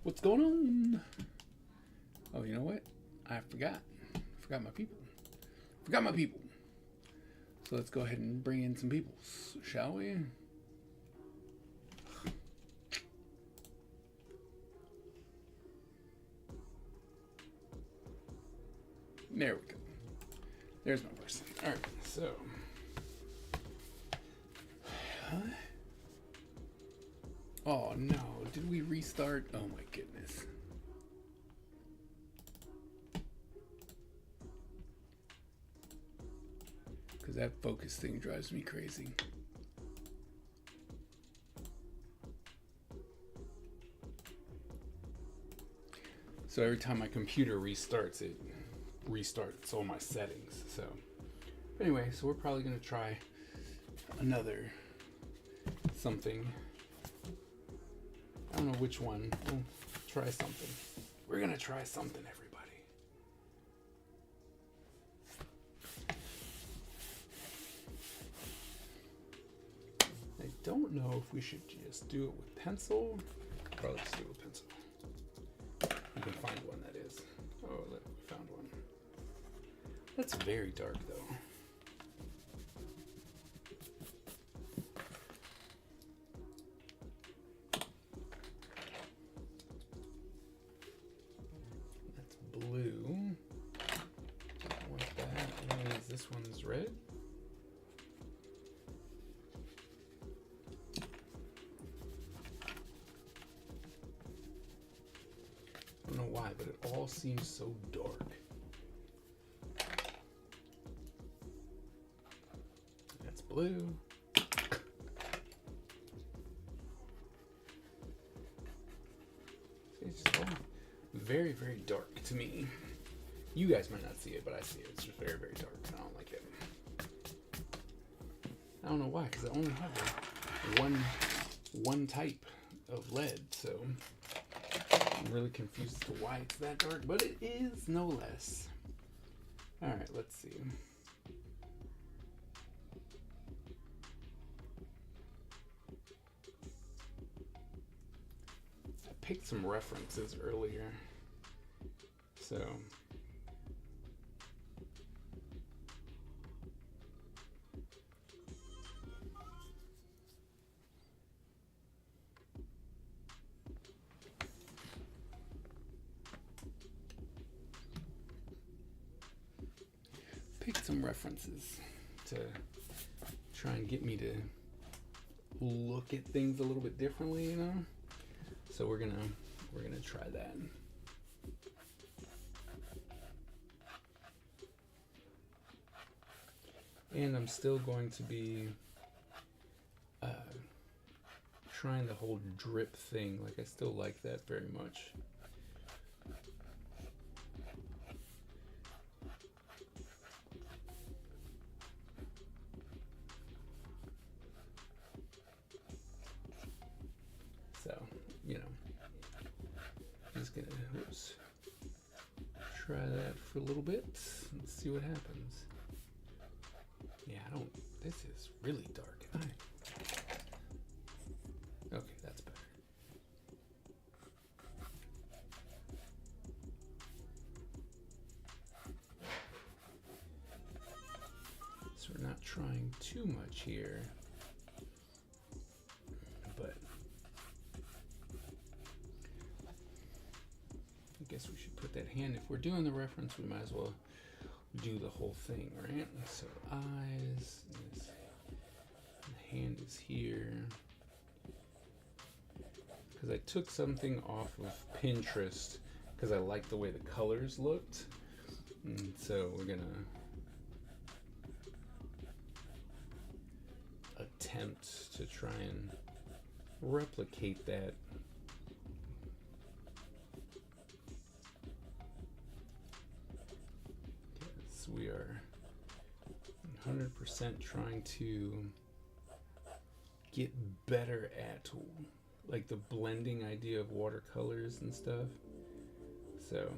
What's going on? Oh, you know what? I forgot. Forgot my people. So let's go ahead and bring in some people, shall we? There we go. There's my person. All right, so. Huh? Oh no, did we restart? Oh my goodness. Because that focus thing drives me crazy. So every time my computer restarts, it restarts all my settings. So anyway, so we're probably gonna try another something. I don't know which one. We'll try something. We're gonna try something, everybody. I don't know if we should just do it with pencil. Probably just do it with pencil. You can find one that is. Oh, look, we found one. That's very dark, though. That's blue. Don't want that. That means this one's red. I don't know why, but it all seems so dark. That's blue. It's just all very, very dark to me. You guys might not see it, but I see it. It's just very, very dark. I don't like it. I don't know why, because I only have one type of lead, so I'm really confused as to why it's that dark, but it is no less. All right, let's see. I picked some references earlier, so picked some references to try and get me to look at things a little bit differently, you know? So we're gonna try that. And I'm still going to be trying the whole drip thing. Like, I still like that very much. So, you know, I'm just gonna try that for a little bit and see what happens. Yeah, this is really dark. Okay, that's better. So we're not trying too much here, but I guess we should put that hand. If we're doing the reference, we might as well do the whole thing, right? So eyes, the hand is here. Because I took something off of Pinterest because I liked the way the colors looked. And so we're gonna attempt to try and replicate that. Yes, we are 100% trying to get better at like the blending idea of watercolors and stuff. So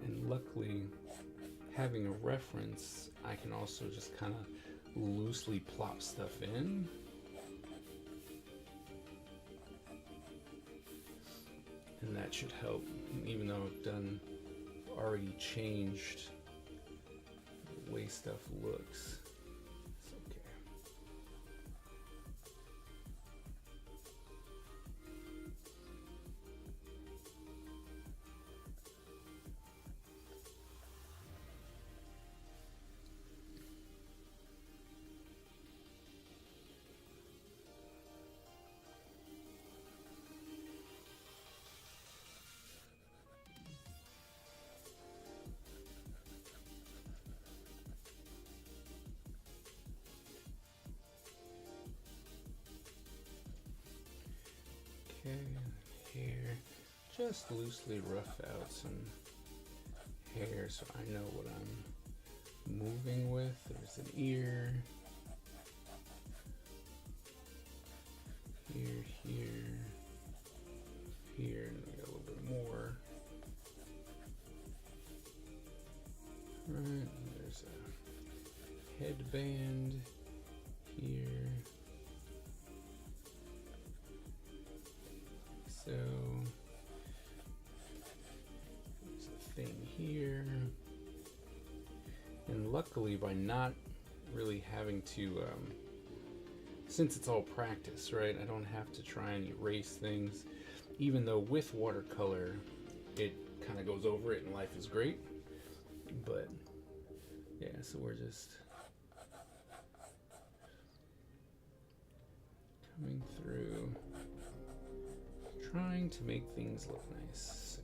and luckily having a reference, I can also just kind of loosely plop stuff in. and that should help, even though I've already changed the way stuff looks. It's okay. Okay, hair. Just loosely rough out some hair so I know what I'm moving with. There's an ear. Here, here, and we got a little bit more. Right, there's a headband here. So there's a thing here. And luckily, by not really having to, since it's all practice, right? I don't have to try and erase things, even though with watercolor, it kind of goes over it and life is great. But yeah, so we're just coming through, trying to make things look nice. So,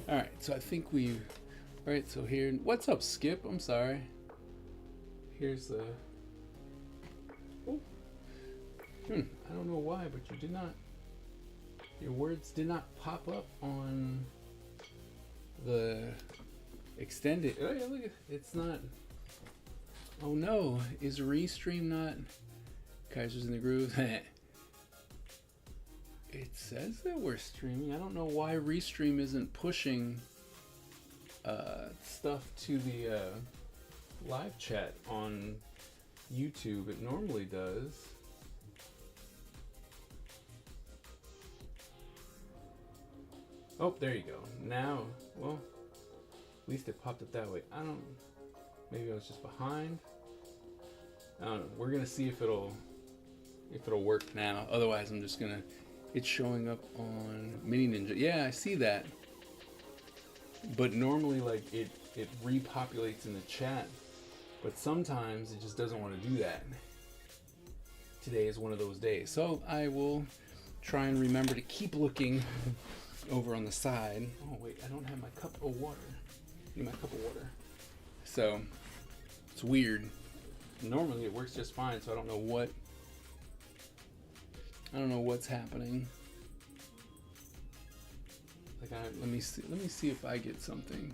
all right, so I think we've, all right, so here, what's up, Skip? I'm sorry. Here's the, oh, I don't know why, but you did not, your words did not pop up on the extended. Oh yeah, look, it's not. Oh no, is Restream not? Kaiser's in the groove. It says that we're streaming. I don't know why Restream isn't pushing stuff to the live chat on YouTube. It normally does. Oh, there you go. Now, well, at least it popped up that way. I don't, maybe I was just behind. I don't know. We're gonna see if it'll work now. Otherwise, I'm just gonna. It's showing up on Mini Ninja. Yeah, I see that. But normally, like it repopulates in the chat. But sometimes it just doesn't want to do that. Today is one of those days. So I will try and remember to keep looking over on the side. Oh wait, I don't have my cup of water. Need my cup of water. So it's weird. Normally it works just fine, so I don't know what's happening. Like let me see if I get something.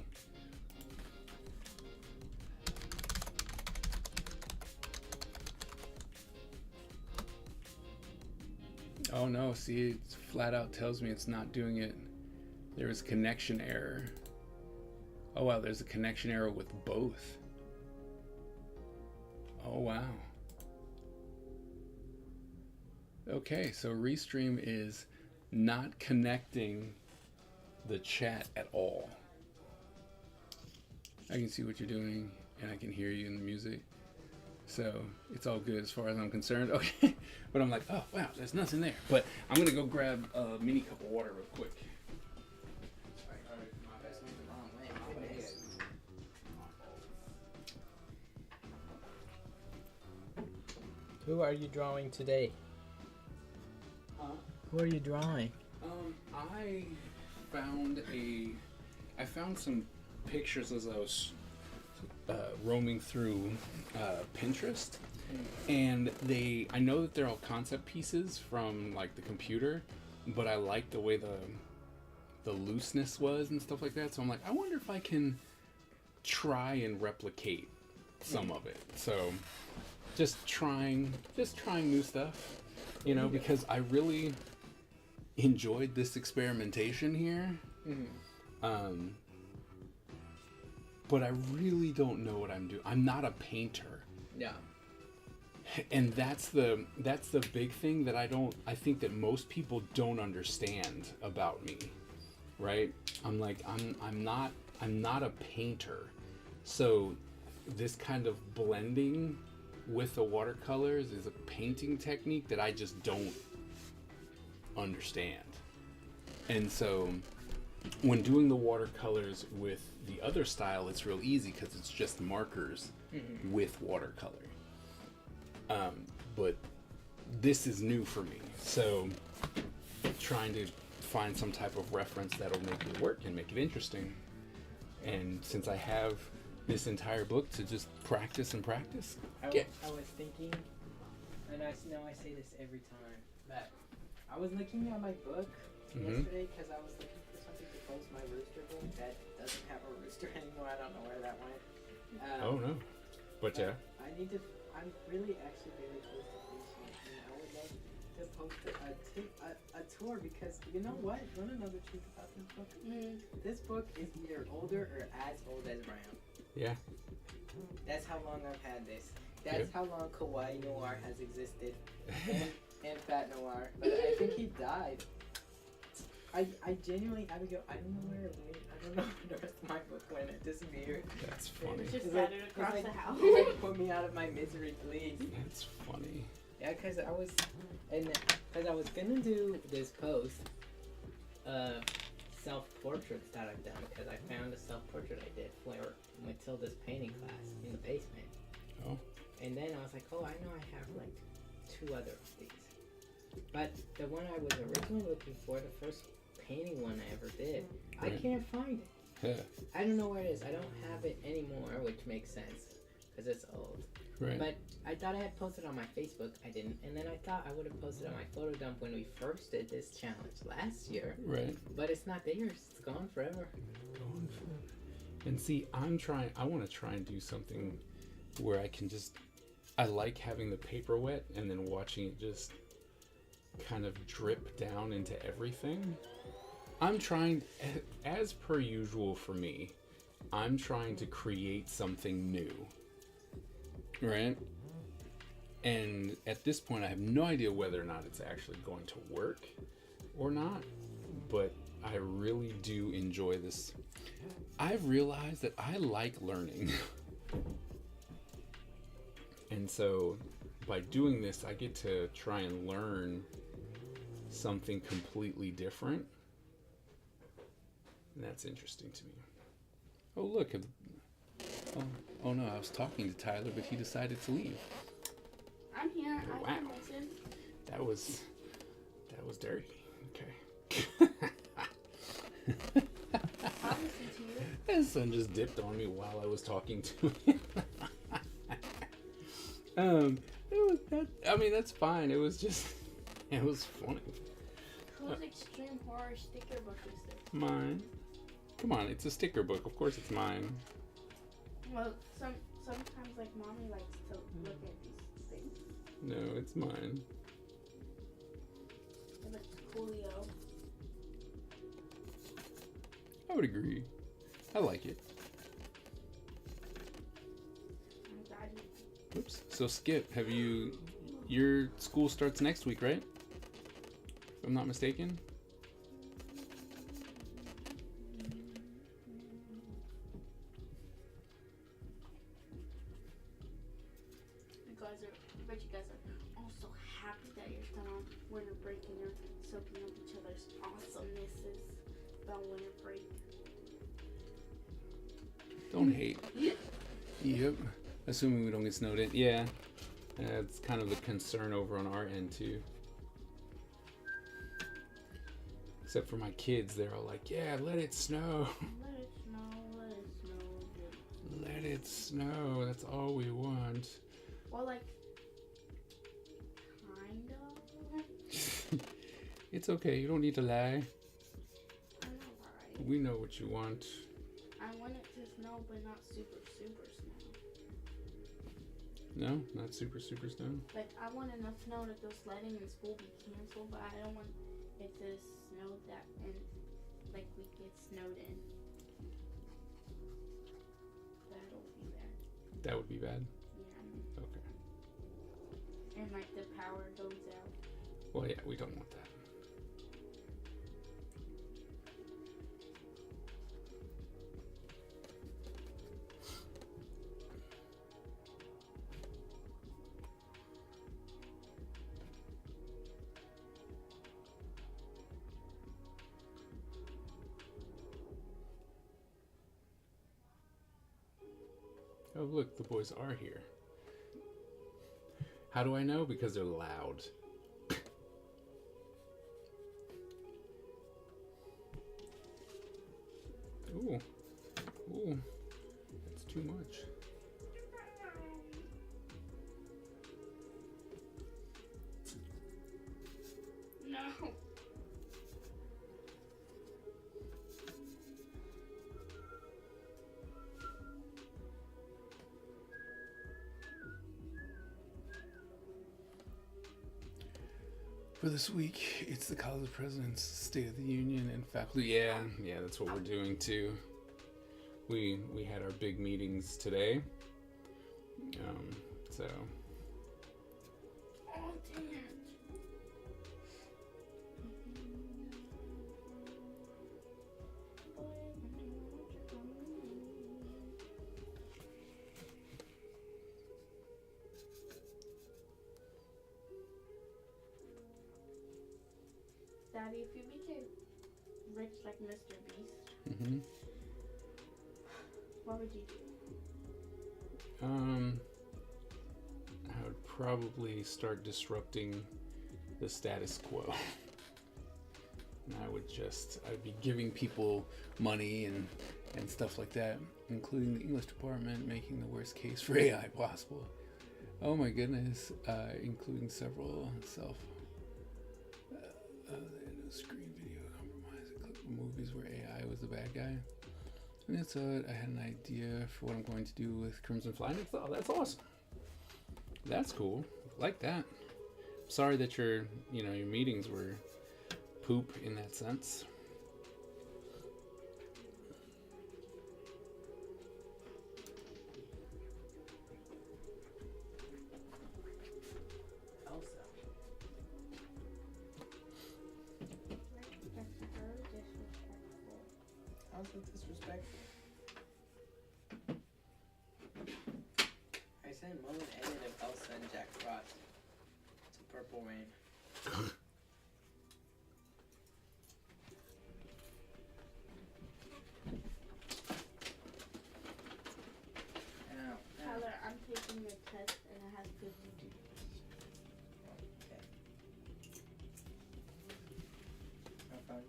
Oh no, see, it flat out tells me it's not doing it. There was connection error. Oh wow, there's a connection error with both. Oh wow. Okay, so Restream is not connecting the chat at all. I can see what you're doing and I can hear you in the music. So it's all good as far as I'm concerned. Okay, but I'm like, oh wow, there's nothing there. But I'm gonna go grab a mini cup of water real quick. Who are you drawing today? Who are you drawing? I found some pictures as I was roaming through Pinterest, and I know that they're all concept pieces from like the computer, but I like the way the looseness was and stuff like that. So I'm like, I wonder if I can try and replicate some of it. So just trying new stuff, you know, because I really enjoyed this experimentation here. Mm-hmm. But I really don't know what I'm doing. I'm not a painter. Yeah. And that's the big thing that I think that most people don't understand about me. right? I'm like, I'm not a painter. So this kind of blending with the watercolors is a painting technique that I just don't understand. And so when doing the watercolors with the other style, it's real easy because it's just markers with watercolor. But this is new for me. So trying to find some type of reference that'll make it work and make it interesting. And since I have this entire book to just practice and practice. I was thinking, and I know I say this every time, but I was looking at my book yesterday because I was looking for something to post my rooster book that doesn't have a rooster anymore. I don't know where that went. Oh no. But yeah. I'm really actually very close to finishing it, and I would love to post a tour because you know what? Want to know the truth about this book? This book is either older or as old as Brown. Yeah. That's how long I've had this. That's how long Kawaii Noir has existed, and Fat Noir. But I think he died. I genuinely had to go. I don't know where it went. I don't know where the rest of my book went. It disappeared. That's funny. It's just scattered across the house. Put me out of my misery, please. That's funny. Yeah, because I was gonna do this post, self-portraits that I've done because I found a self-portrait I did for Matilda's painting class in the basement. Oh. And then I was like, oh, I know I have like 2 other of these. But the one I was originally looking for, the first painting one I ever did, I can't find it. Yeah. I don't know where it is. I don't have it anymore, which makes sense because it's old. Right. But I thought I had posted on my Facebook. I didn't. And then I thought I would have posted on my photo dump when we first did this challenge last year. Right. But it's not there. It's gone forever. Gone forever. And see, I want to try and do something where I can just, I like having the paper wet and then watching it just kind of drip down into everything. I'm trying, as per usual for me, I'm trying to create something new. Right? And at this point, I have no idea whether or not it's actually going to work or not, but I really do enjoy this. I've realized that I like learning. And so by doing this, I get to try and learn something completely different. And that's interesting to me. Oh, look. Oh no, I was talking to Tyler, but he decided to leave. I'm here. Wow. I can listen. That was dirty. Okay. I'll listen to you. His son just dipped on me while I was talking to him. That's fine. It was funny. Whose extreme horror sticker book is this? Mine. Come on, it's a sticker book. Of course it's mine. Well, sometimes like mommy likes to look at these things. No, it's mine. It looks coolio. I would agree. I like it. I'm glad you. Oops. So Skip, your school starts next week, right? If I'm not mistaken. I bet you guys are all so happy that you're still on winter break and you're soaking up each other's awesomenesses about winter break. Don't hate. Yep. Assuming we don't get snowed in. Yeah. It's kind of a concern over on our end too. Except for my kids, they're all like, yeah, let it snow. Let it snow, let it snow. Let it snow. That's all we want. Well, like, kind of. It's okay. You don't need to lie. I know, right? We know what you want. I want it to snow, but not super, super snow. No, not super, super snow. Like, I want enough snow to go sledding and school be canceled, but I don't want it to snow that and, like, we get snowed in. That'll be bad. That would be bad. Yeah. Okay. And, like, the power goes out. Well, yeah, we don't want that. Oh, look, the boys are here. How do I know? Because they're loud. Ooh. Ooh. That's too much. No. For this week, it's the College President's State of the Union and faculty. Yeah, that's what we're doing too. We had our big meetings today. So. Oh, dang it. Daddy, if you became rich like Mr. Beast, Mm-hmm. what would you do? I would probably start disrupting the status quo. And I'd be giving people money and stuff like that, including the English department, making the worst case for AI possible. Oh my goodness, including several screen video compromise movies where AI was the bad guy. And that's I had an idea for what I'm going to do with Crimson Fly. Oh, that's awesome. That's cool. Like that. Sorry that your meetings were poop in that sense. Elsa. How's it disrespectful? I sent Mo an edit of Elsa and Jack Frost to Purple Rain. Ow. Tyler, I'm taking your test and it has 52. Okay. Have fun.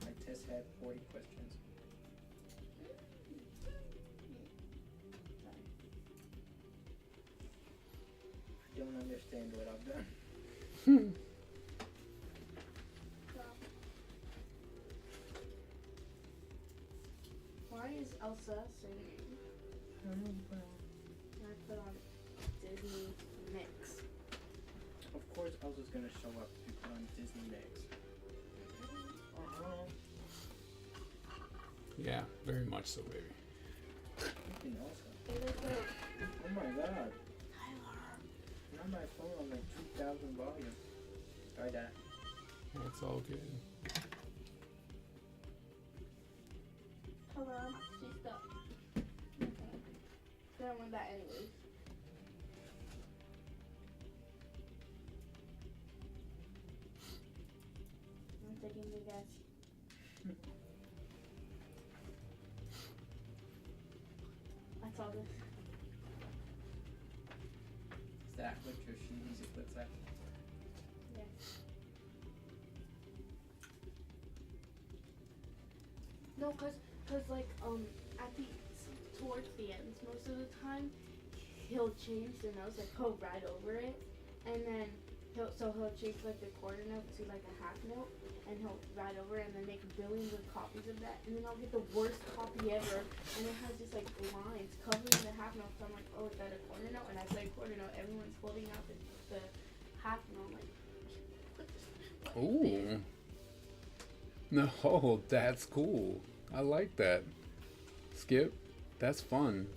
My test had 40 questions. I don't understand what I've done. Why is Elsa singing? I put on Disney Mix. Of course Elsa's gonna show up if you put on Disney Mix. Yeah, very much so, baby. Freaking Elsa. It is like, Oh my god. Tyler. Not my phone on like 2,000 volume. Sorry, Dad. That's all good. Hello, she's stuck. Okay. Then I went back anyways. I'm taking the gas. That's all this. Is that what your sheet music looks like? Yes. No, cause like at the towards the ends most of the time he'll change the notes, like he'll write over it, and then he'll change like the quarter note to like a half note, and he'll write over it and then make billions of copies of that, and then I'll get the worst copy ever, and it has just like lines covering the half note. So I'm like, oh, is that a quarter note? And I play quarter note. Everyone's holding out the half note. I'm like, what is Ooh. No, that's cool. I like that. Skip, that's fun.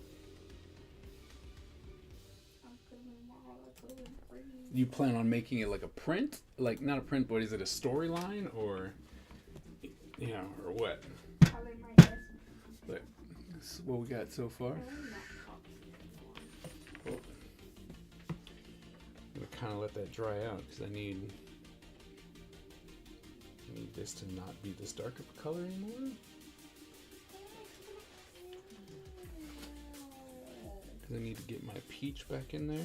You plan on making it like a print? Like, not a print, but is it a storyline or, or what? But this is what we got so far. Well, I'm gonna kind of let that dry out because I need this to not be this dark of a color anymore. because I need to get my peach back in there.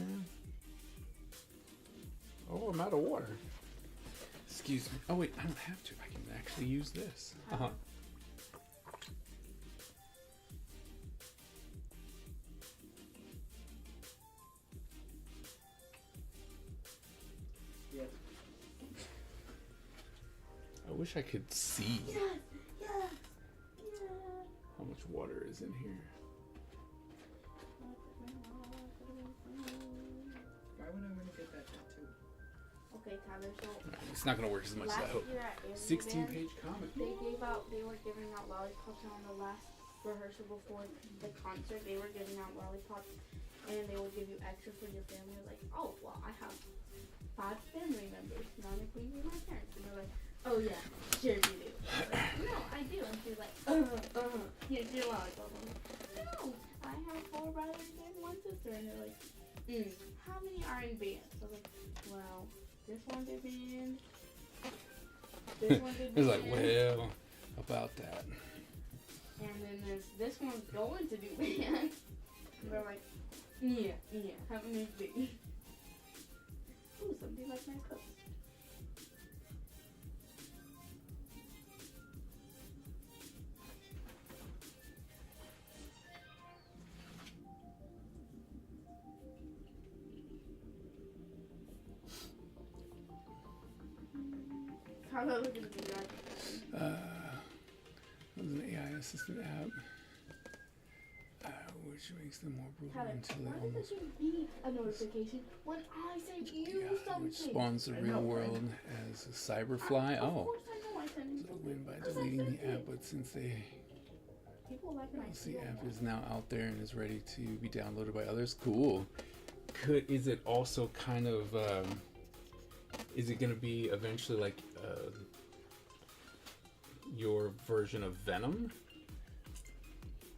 Oh, I'm out of water. Excuse me. Oh wait, I don't have to. I can actually use this. Uh-huh. Yep. I wish I could see Yes, yes, yes. how much water is in here. Why would I want to get that tattoo? Okay, Tyler. So It's not gonna work as much as I last hope. year at 16-page comic. they were giving out lollipops on the last rehearsal before the concert. They were giving out lollipops, and they will give you extra for your family. Like, oh well, I have 5 family members, not including my parents. And they're like, oh yeah, sure you do. I was like, no, I do. And she's like, here's your lollipop. I'm like, no, I have 4 brothers and 1 sister. And they're like, how many are in bands? I was like, well, this one did band. This one did band. It's like, well, about that. And then this one's going to do band. And they're like, yeah, have a nice day. Ooh, somebody likes my cooks. How about looking at the yard? It was an AI assistant app, which makes them more brutal Tyler, until why they does almost. it give me a notification when I send you something? Which spawns the I real know, right? world as a cyberfly. Of Oh, course I know I sent you so something. win by 'Cause I deleting sent the app, it. but since the People like my LC app feel. is now out there and is ready to be downloaded by others, cool. Is it also kind of is it going to be eventually like your version of Venom?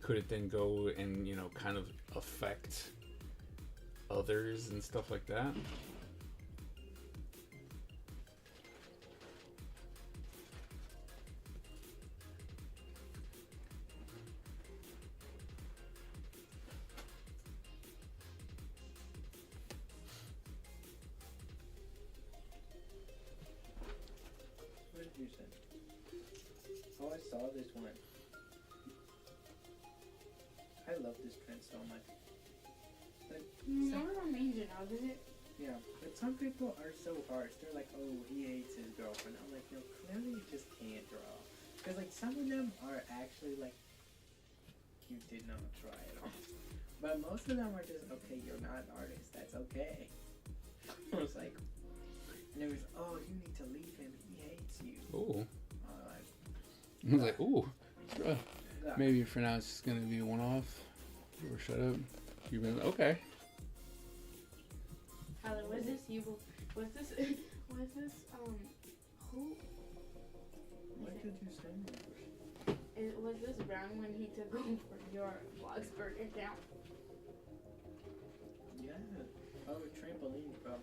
Could it then go and kind of affect others and stuff like that? What did you say? Oh, I saw this one. I love this print so much. But Never mention of it. yeah, but some people are so harsh. They're like, oh, he hates his girlfriend. I'm like, no, clearly you just can't draw. Because like some of them are actually like, you did not try at all. But most of them are just, okay, you're not an artist. That's okay. I was like, and it was, oh, you need to leave him. He hates you. Ooh. Like, I was like, ooh. yeah. Maybe for now it's just gonna be a one-off. Or shut up. You've been okay. Tyler, was this you? Was this who? What did you say? Was this Brown when he took over your Bloxburg account? Yeah. Oh, trampoline, bro.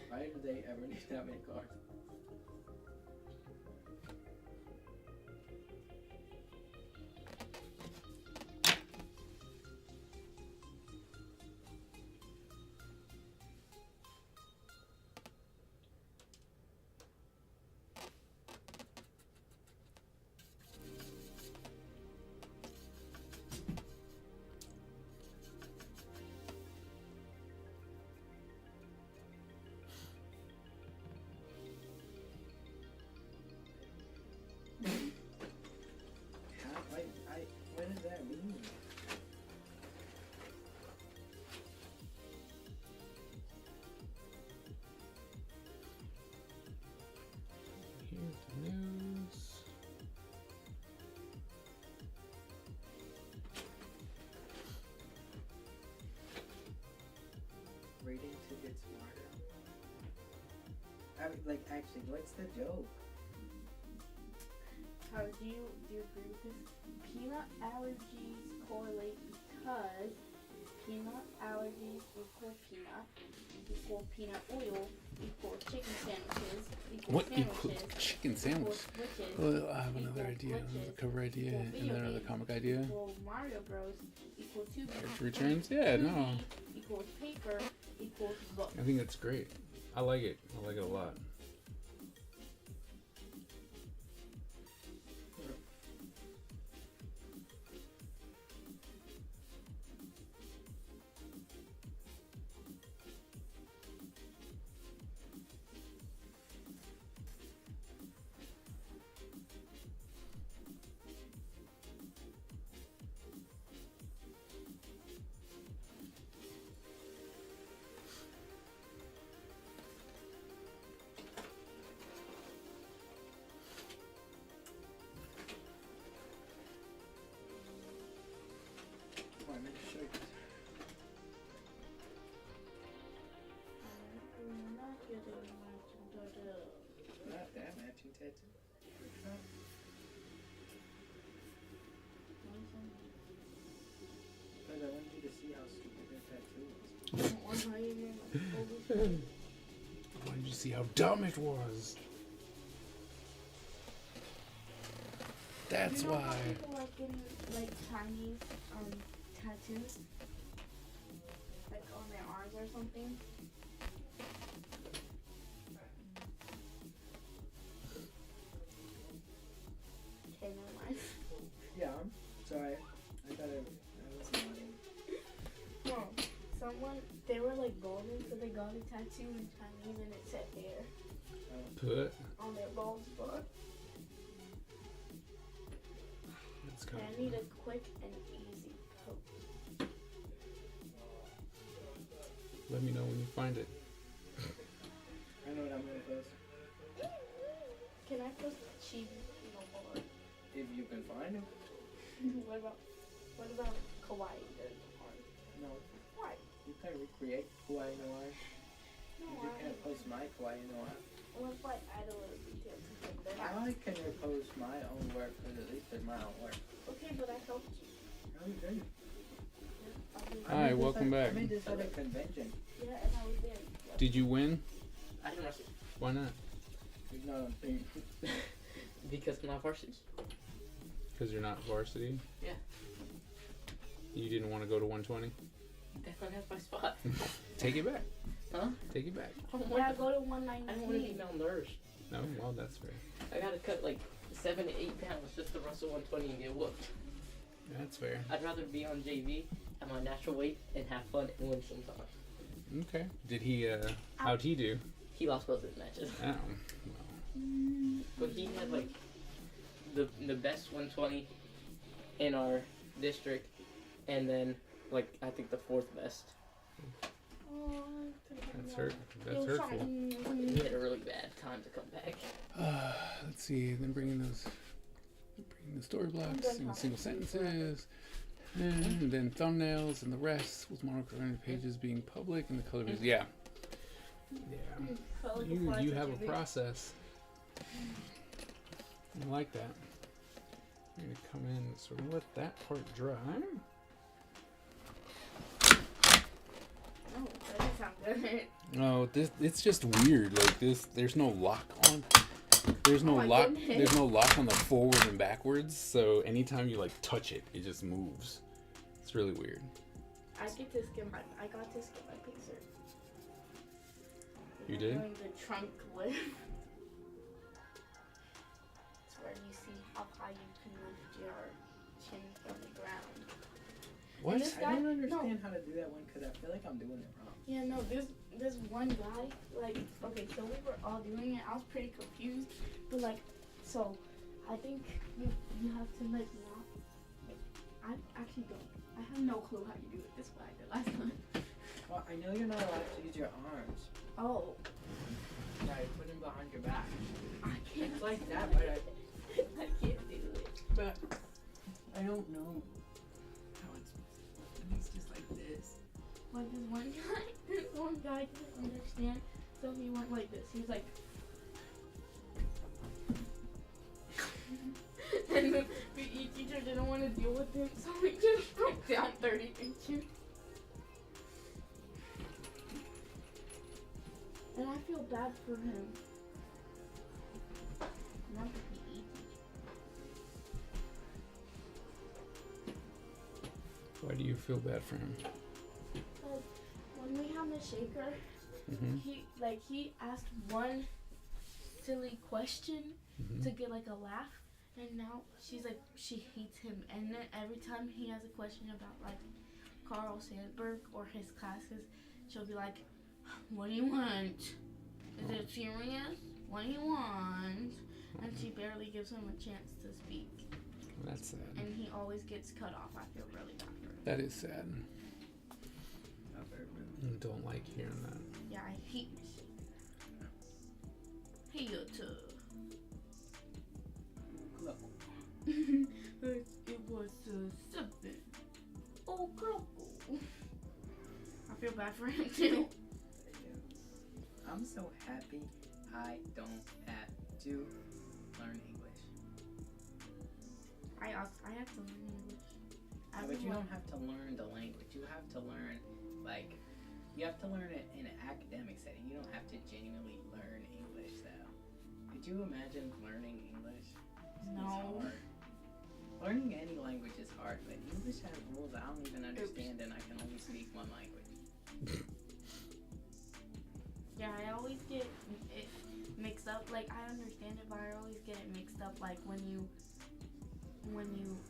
Why do they ever need that many cards? What does that mean? Here's the news. Reading to get smarter. I mean, like, actually, what's the joke? How do you agree with this? Peanut allergies correlate because peanut allergies equal peanut oil, equals chicken sandwiches equals What sandwiches equals chicken sandwich? equals witches Well, I have another equals idea, another witches cover idea, equals and video then another games comic idea. equals Mario Bros equals 2D Character returns? Yeah, no. equals paper equals book. I think that's great. I like it. I like it a lot. Come on, make sure you- Not that matching tattoo. Because I wanted you to see how stupid that tattoo was. Why did you see how dumb it was? That's You know how why. people like getting like Chinese tattoos, like on their arms or something. Okay, never mind. Yeah, I'm sorry. I thought I was nodding. No, someone they were like golden, so they got a tattoo in Chinese and it said hair Put. on their bald spot. That's And kind I of. need a quick and easy coat. Let me know when you find it. I know what I'm gonna post. Can I post cheap no more? If you can find him. what about Kawaii there's one? No. Why? You can recreate Kawaii Noir. No, You can't post my Kawaii Noir. Well, if I add a little detail to it, then I can repost my own work because at least it's my own work. okay, but I helped you. No, you didn't. I'll do Hi, made this welcome at- back. I made this at a convention. Yeah, and I was there. Yep. Did you win? I didn't wrestle Why not? It's not on thing. because I'm not varsity. Because you're not varsity? Yeah. You didn't want to go to 120? Definitely has my spot. Take it back. Huh? Take it back. I don't Yeah, want go to I don't want to be 119. malnourished. No? Well, that's fair. I gotta cut like 7 to 8 pounds just to wrestle 120 and get whooped. That's fair. I'd rather be on JV at my natural weight and have fun and win sometimes. Okay. Did he, how'd he do? He lost both his matches. Oh. Well. But he had like the best 120 in our district, and then like I think the 4th best. Oh, That's hurt. That's hurtful. He had a really bad time to come back. Let's see. Then bringing the story blocks and single sentences, and then thumbnails and the rest with monochrome pages being public and the color is yeah. You have a process. I like that. I'm gonna come in and sort of let that part dry. Oh, that doesn't sound good. No, it's just weird. Like this, there's no lock on. There's no Oh my lock. goodness. There's no lock on the forward and backwards. So anytime you like touch it, it just moves. It's really weird. I got to skip my pizza. You did? Doing the trunk lift. It's where you see how high you can lift your chin from the ground. What? This I guy- don't understand how to do that one because I feel like I'm doing it wrong. Yeah, no, this one guy, like, okay, so we were all doing it. I was pretty confused, but like, so I think you have to like not. Like, I actually don't. I have no clue how you do it. This way I did last time. Well, I know you're not allowed to use your arms. Oh, Right, put them behind your back. I can't. It's like that, but I can't do it. but I don't know how it's. It's just like this. Like this one guy didn't understand, so he went like this. He was like, and then the teacher didn't want to deal with him, so he just broke down 30 inches. And I feel bad for him. Not to be eaten. Why do you feel bad for him? Because when we have the shaker, Mm-hmm. he asked one silly question Mm-hmm. to get like a laugh, and now she's like she hates him. And then every time he has a question about like Carl Sandburg or his classes, she'll be like, "What do you want? Is it serious? What do you want?" And she barely gives him a chance to speak. That's sad. And he always gets cut off. I feel really bad for him. That is sad. Not very rude. I don't like hearing that. Yeah, I hate my shaker. Hey, you too. Look. It was 7. Oh, Croco. I feel bad for him too. I'm so happy I don't have to learn English. I have to learn English. Yeah, but you don't have to learn the language. You have to learn, like, you have to learn it in an academic setting. You don't have to genuinely learn English, though. Could you imagine learning English? No. It's hard. Learning any language is hard, but English has rules I don't even understand, and I can only speak one language. Yeah, I always get it mixed up. Like, I understand it, but I always get it mixed up. Like, when you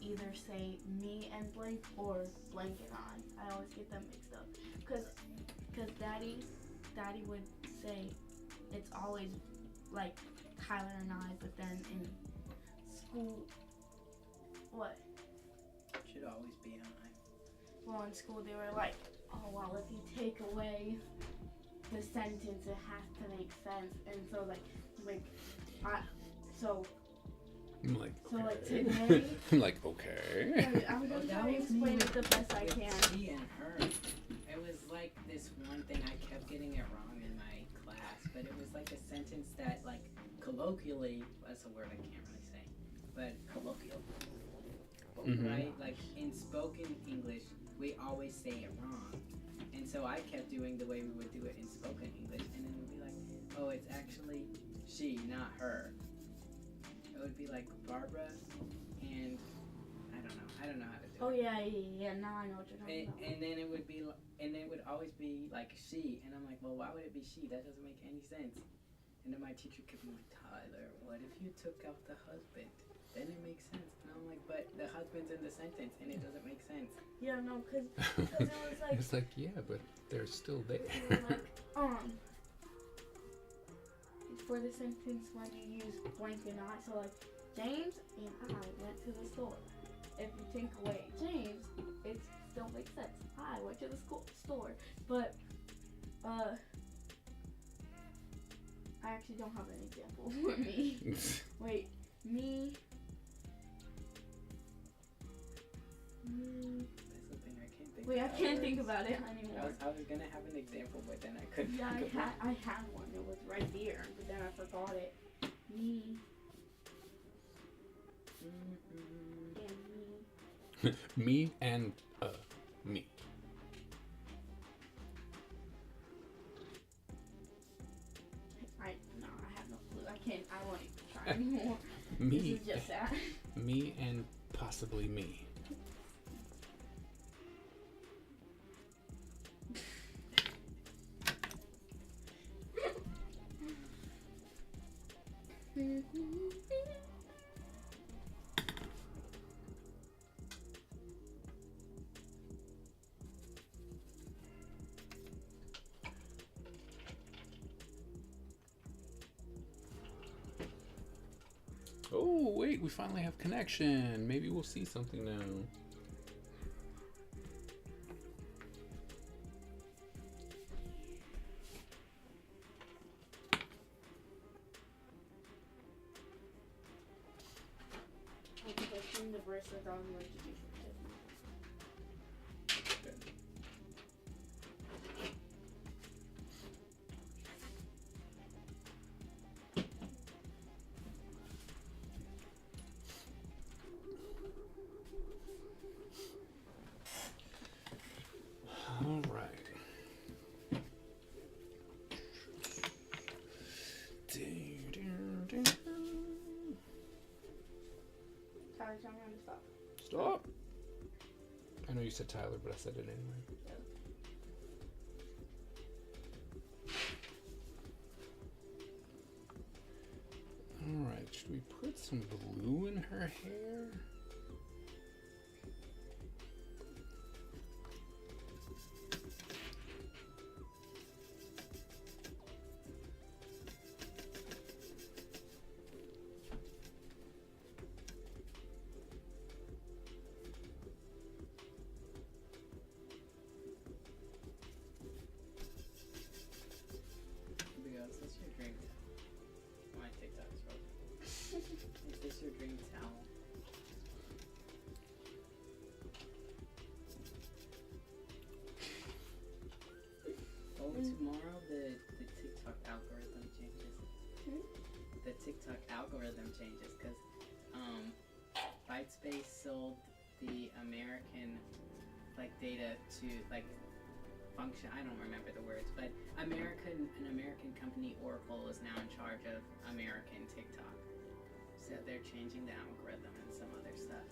either say me and blank or blank and I always get them mixed up. Cause daddy would say it's always like Tyler and I, but then in school, what? Should always be an I. Well, in school they were like, oh well, if you take away the sentence, it has to make sense, and so I'm like, So, like, okay. today- I'm like, okay. I'm gonna that try to was explain me it the best I with can. she and her. It was like this one thing I kept getting it wrong in my class, but it was like a sentence that, like, colloquially, that's a word I can't really say, but colloquial, Mhm. right? Like, in spoken English, we always say it wrong. And so I kept doing the way we would do it in spoken English, and then it would be like, oh, it's actually she, not her. It would be like Barbara and I don't know how to do Oh it. yeah, now I know what you're talking about. And then it would be, and it would always be like she, and I'm like, well, why would it be she? That doesn't make any sense. And then my teacher kept being like, Tyler, what if you took out the husband? Then it makes sense. And I'm like, but the husband's in the sentence, and it doesn't make sense. Yeah, no, cause it was like, It's like, yeah, but they're still there. it was like, for the sentence when you use blank and I, so like, James and I went to the store. If you take away James, it still makes sense. I went to the store, but I actually don't have an example for me. Wait, me. That's the thing, I can't think. Wait, I of can't words. think about it anymore. I was gonna have an example, but then I couldn't. Yeah, think of it. I had one. It was right here, but then I forgot it. Me Mhm. and me. Me and me. I have no clue. I won't even try anymore. Me. This is just sad. Me and possibly me. Oh, wait, we finally have connection. Maybe we'll see something now. Because I think the verse that I'm going to do All right. tell me when to stop. Stop. I know you said Tyler, but I said it anyway. Alright, should we put some blue in her hair? Because this your dream towel. My TikTok is broken. Is this your dream towel? Oh, tomorrow the TikTok algorithm changes. The TikTok algorithm changes because Bytespace sold the American data to function. I don't remember the words, but an American company, Oracle, is now in charge of American TikTok. So they're changing the algorithm and some other stuff.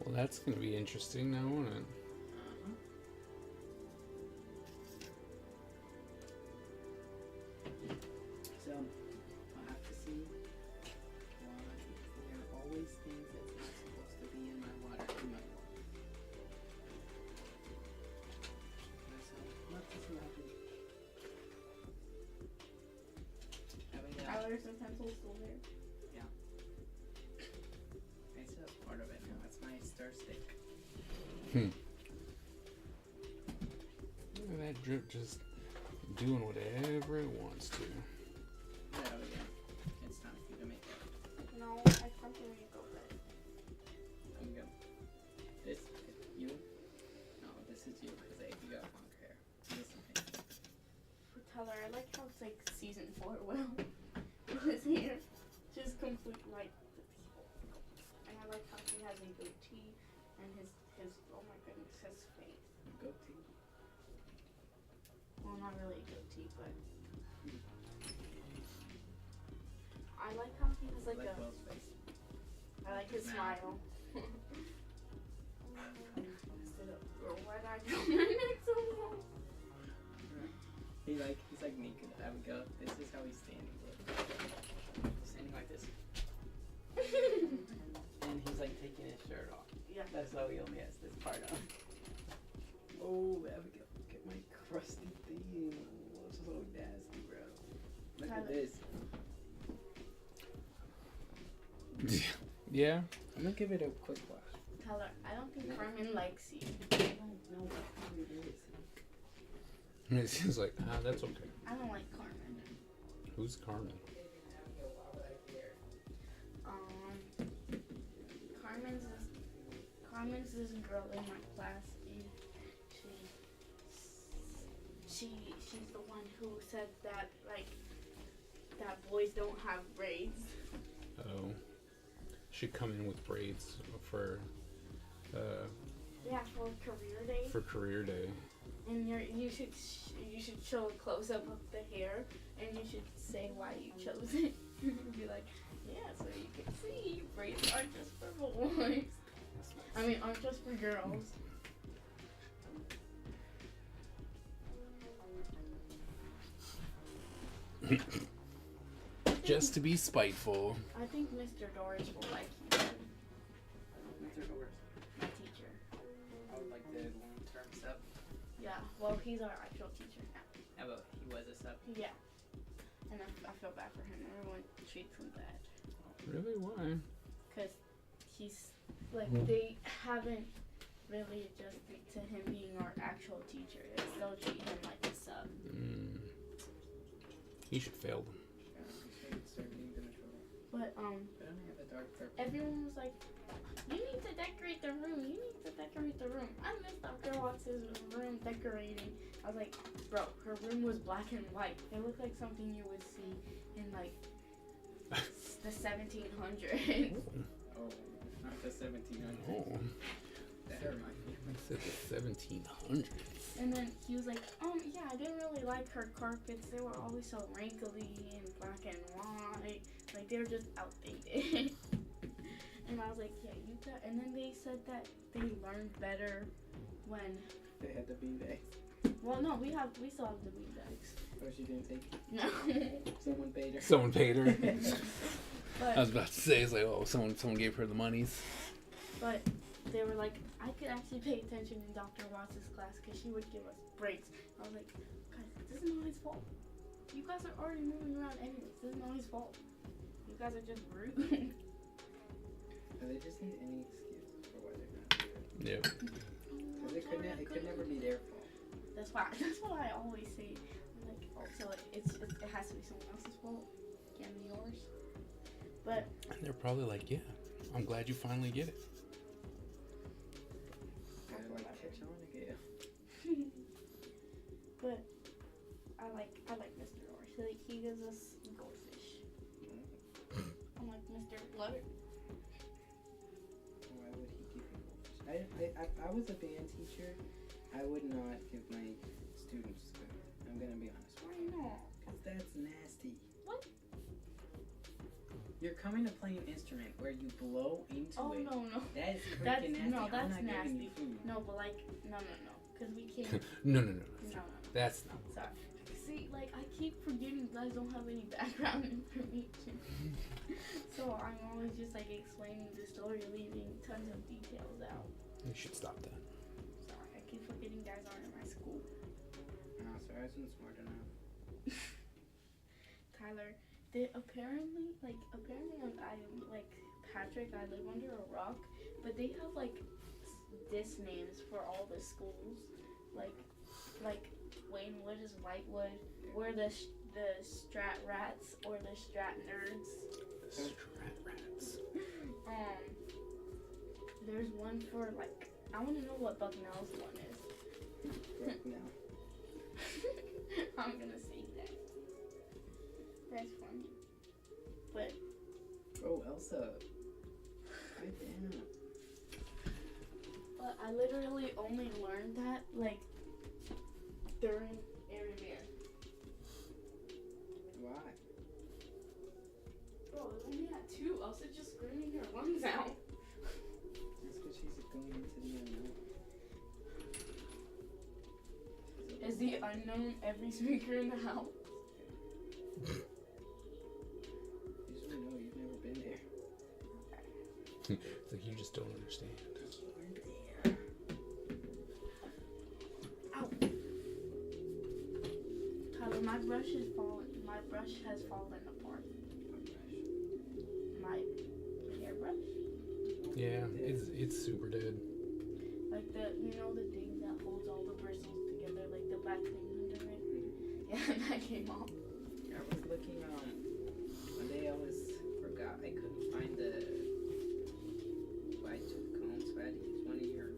Well, that's going to be interesting now, isn't it? So I'll have to see why there are always things that's not supposed to be in my water. So let's just see what happens. There we go. Tyler's pencil still there. It's just part of it now. It's my stir stick. Look at that drip just doing whatever it wants to. There we go. It's time for you to make it. No, I come to make go there. Come go. This you? No, this is you because you got long hair. This is me. Tyler, I like how it's like season 4 Will. His hair just complete like. And I like how he has a goatee and his oh my goodness, his face. Goatee. Well, not really a goatee, but I like how he has like a. Will's face. I like his Mouth. smile. Girl, why did I do my neck so long? He's like naked. There we go. This is how he's standing. Look. Standing like this. And he's like taking his shirt off. Yeah. That's why he only has this part on. Oh, there we go. Look at my crusty thing. Oh, it's so nasty, bro. Look at this. Yeah? I'm gonna give it a quick wash. Tyler, I don't think Carmen likes you. I don't know what it is. It seems like, that's okay. I don't like Carmen. Who's Carmen? Carmen's this girl in my class, and she's the one who said that that boys don't have braids. Oh. Should come in with braids for Career day. For career day. And you should show a close up of the hair, and you should say why you chose it. Be like, yeah, so you can see braids aren't just for boys. I mean, aren't just for girls. Just to be spiteful. I think Mr. Doris will like you. Mr. Doris. My teacher. I would like the long-term sub. Yeah, well, he's our actual teacher now. How about he was a sub? Yeah. And I feel bad for him. Everyone treats him bad. Really? Why? Because he's, they haven't really adjusted to him being our actual teacher. They still treat him like a sub. He should fail them. But, I don't have a dark purple. everyone was like, you need to decorate the room. You need to decorate the room. I missed Dr. Watts' room decorating. I was like, bro, her room was black and white. It looked like something you would see in, the 1700s. Oh, not the 1700s. Oh. That hurt my I feelings. said the 1700s. And then he was like, yeah, I didn't really like her carpets. They were always so wrinkly and black and white. Like, they were just outdated. And I was like, yeah, you got. And then they said that they learned better when. They had the beanbags. Well, no, we still have the beanbags. Oh, she didn't take it? No. Someone paid her. Someone paid her. But, I was about to say, it's like, oh, someone gave her the monies. but they were like, I could actually pay attention in Dr. Watts' class because she would give us breaks. I was like, guys, this is not his fault. You guys are already moving around anyways. This is not his fault. You guys are just rude. They just need any excuse for why they're not doing it. Yeah. Because it could never be their fault. That's what I always say. I'm like, oh, so it has to be someone else's fault. Can't be yours. But And they're probably like, yeah, I'm glad you finally get it. Gotta like catch on again. but I like Mr. Norris. He gives us goldfish. I'm like, Mr. Love it. Why would he give you goldfish? If I was a band teacher, I would not give my students food. I'm gonna be honest. Why not? Because that's nasty. What? You're coming to play an instrument where you blow into Oh it. no. That is That's freaking nasty. no, I'm that's not giving nasty. you food. No, but like no. Because we can't. No. No. That's not. Sorry. See, like I keep forgetting you guys don't have any background information. So I'm always just like explaining the story, leaving tons of details out. You should stop that. Sorry, I keep forgetting you guys aren't in my school. No, sir, I wasn't smart enough. Tyler, apparently on Patrick, I live under a rock, but they have like diss names for all the schools, like Waynewood is Whitewood. We're the Strat Rats or the Strat Nerds. The Strat Rats. There's one for like I want to know what Bucknell's one is. No. I'm gonna say that. That's funny. But Bro, Elsa. Right down. But I literally only learned that like during Aramir. Why? Bro, I only had 2. Elsa just screaming her lungs out. That's because she's going into the unknown. Is the unknown every speaker in the house? Usually no, you've never been there. It's like you just don't understand. Ow. Tyler, my brush has fallen apart. My hairbrush? Yeah, it's super dead. Like the thing that holds all the bristles together, like the black thing under it. Yeah, that came off. I was looking one day I forgot I couldn't find the white tooth comb, so I had to use one of your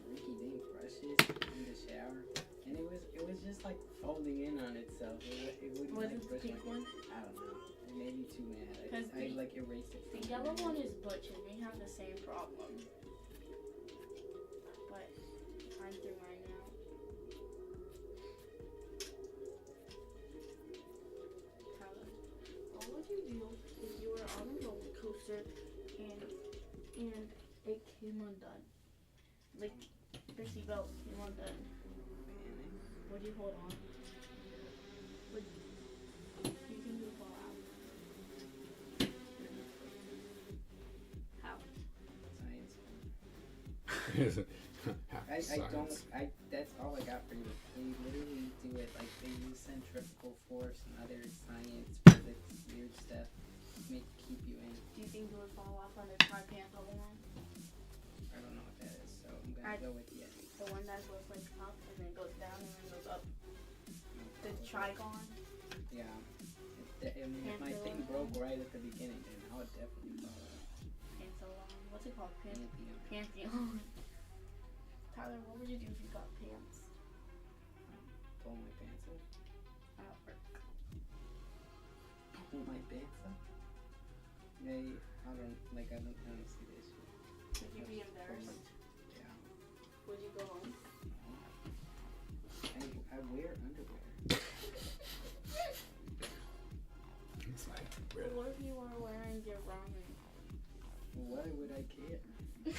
rinky dink brushes in the shower. And it was just like folding in on itself. It wouldn't Was like it the brush pink my one? I don't know. It made me too mad. I The- like erased it. The yellow one is Butch, and we have the same problem. But I'm through mine now. Tyler, what would you do if you were on a roller coaster and it came undone? Like your seatbelt came undone. Would you hold on? Would you think you would fall out? How? Science. Science. That's all I got for you. They literally do it like they use centrifugal force and other science, physics, weird stuff to keep you in. Do you think you would fall off on the Tri-Panther one? I don't know what that is, so I'm gonna go with yes. The one that goes like up and then goes down and then goes up. The Trigon. Yeah. If my thing broke right at the beginning, then I would definitely fall out. What's it called? Pantheon. Pantheon. Tyler, what would you do if you got pants? Pull my pants up. Pull my pants up? I don't see this shit. Would you be embarrassed? Yeah. Would you go home? I wear underwear. It's like, What if you were wearing your ramen? Why would I care? I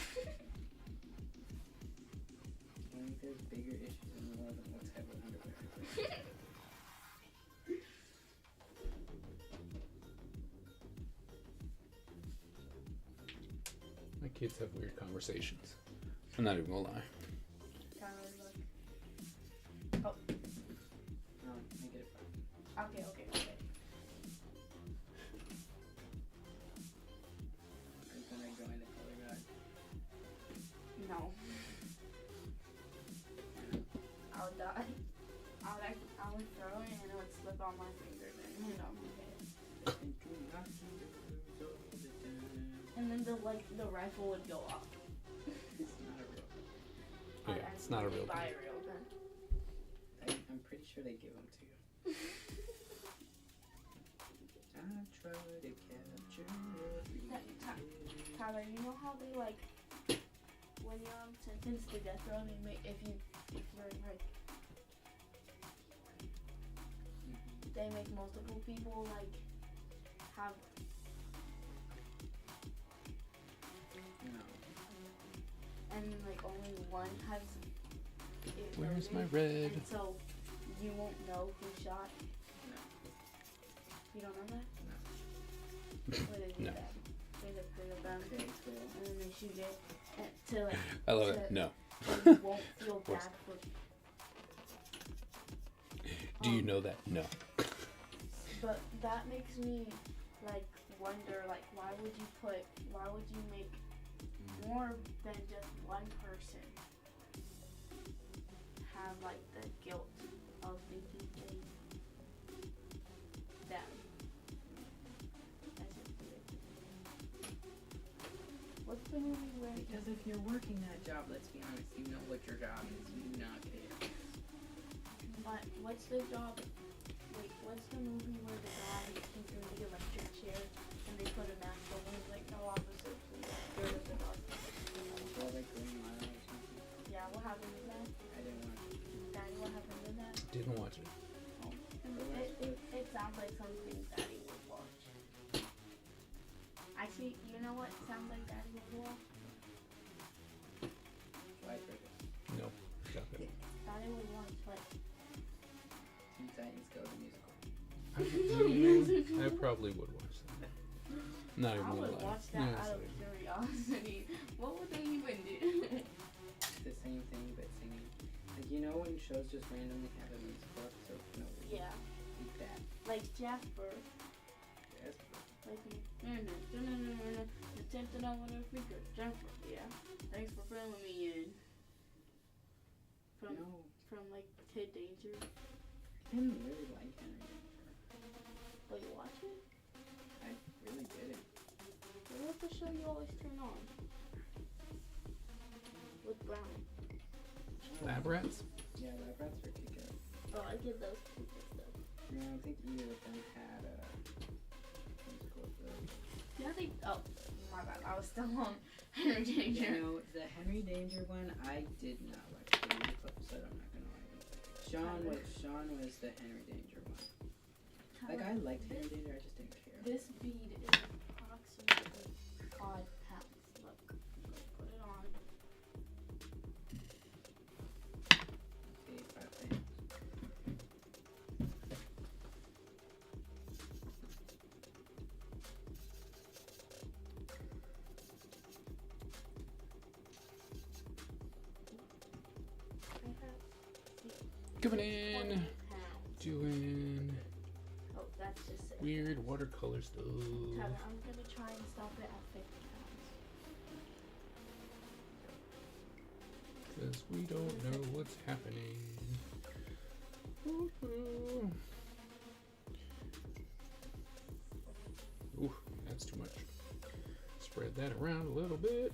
think there's bigger issues in the world than what type of underwear. My kids have weird conversations. I'm not even gonna lie. Tyler, look. Negative 5. Okay. Are you gonna join the color guard? No. I would die. I would throw it and it would slip on my fingers and hit on my head. And then the rifle would go off. It's not a real gun. Yeah, it's not a real buy gun. a real gun. I'm pretty sure they give them to you. I try to capture every Tyler, you know how they like when you're sentenced to death row, they make if you're like they make multiple people like have No. and like only one has it Where's my loaded, red? and so you won't know who shot. No. You don't know that? No. Where they do No. that? There's a gun, Okay, so and then they shoot it and to like I love it. No. you won't feel course. bad for. Do you know that? No. But that makes me like wonder like why would you make more than just one person have like the guilt of thinking them. That's just weird. What's the movie where because if you're working that job, let's be honest, you know what your job is. You do not care. what's the job? Wait, what's the movie where the guy came through the electric chair and they put a mask over his like no officers and there was a dog. Well, like Green Mile or something. Yeah, what happened to that? I didn't want to. Daddy, what happened to that? Didn't watch it. It sounds like something Daddy would watch. Actually, you know what sounds like Daddy would watch? Why Burgers? No. Stop it. Daddy would watch like Teen Titans Go the musical. I probably would watch that. Not even I gonna would lie. watch that Yeah, out of sorry. curiosity. What would they even do? It's the same thing, but singing. Like, you know when shows just randomly have a musical episode for no reason? Yeah, Eat that. like Jasper. Yes. Like the tenth and I want to figure Jasper. Yeah, thanks for filling me in. From No. like Kid Danger. I didn't really like Henry Danger. Oh, you watch it? I really didn't. What's the show you always turn on? With Brown. Lab rats? Yeah, Lab Rats were kick-ass. Oh, I get those two stuff. Yeah, I don't think either of them had a musical episode. Yeah, I think. Oh, my bad. I was still on Henry Danger. You know, the Henry Danger one, I did not like the musical episode, I'm not gonna lie. Sean was the Henry Danger one. Like, I liked Henry Danger, I just didn't care. This bead is approximately 5 pounds. Look, put it on. Okay, 5 things. Coming 20 in. pounds. Doing Oh, that's just it. weird watercolor stuff. Tyler, I'm gonna try and stop it at 50 pounds. Because we don't know what's happening. Woo-hoo. Ooh, that's too much. Spread that around a little bit.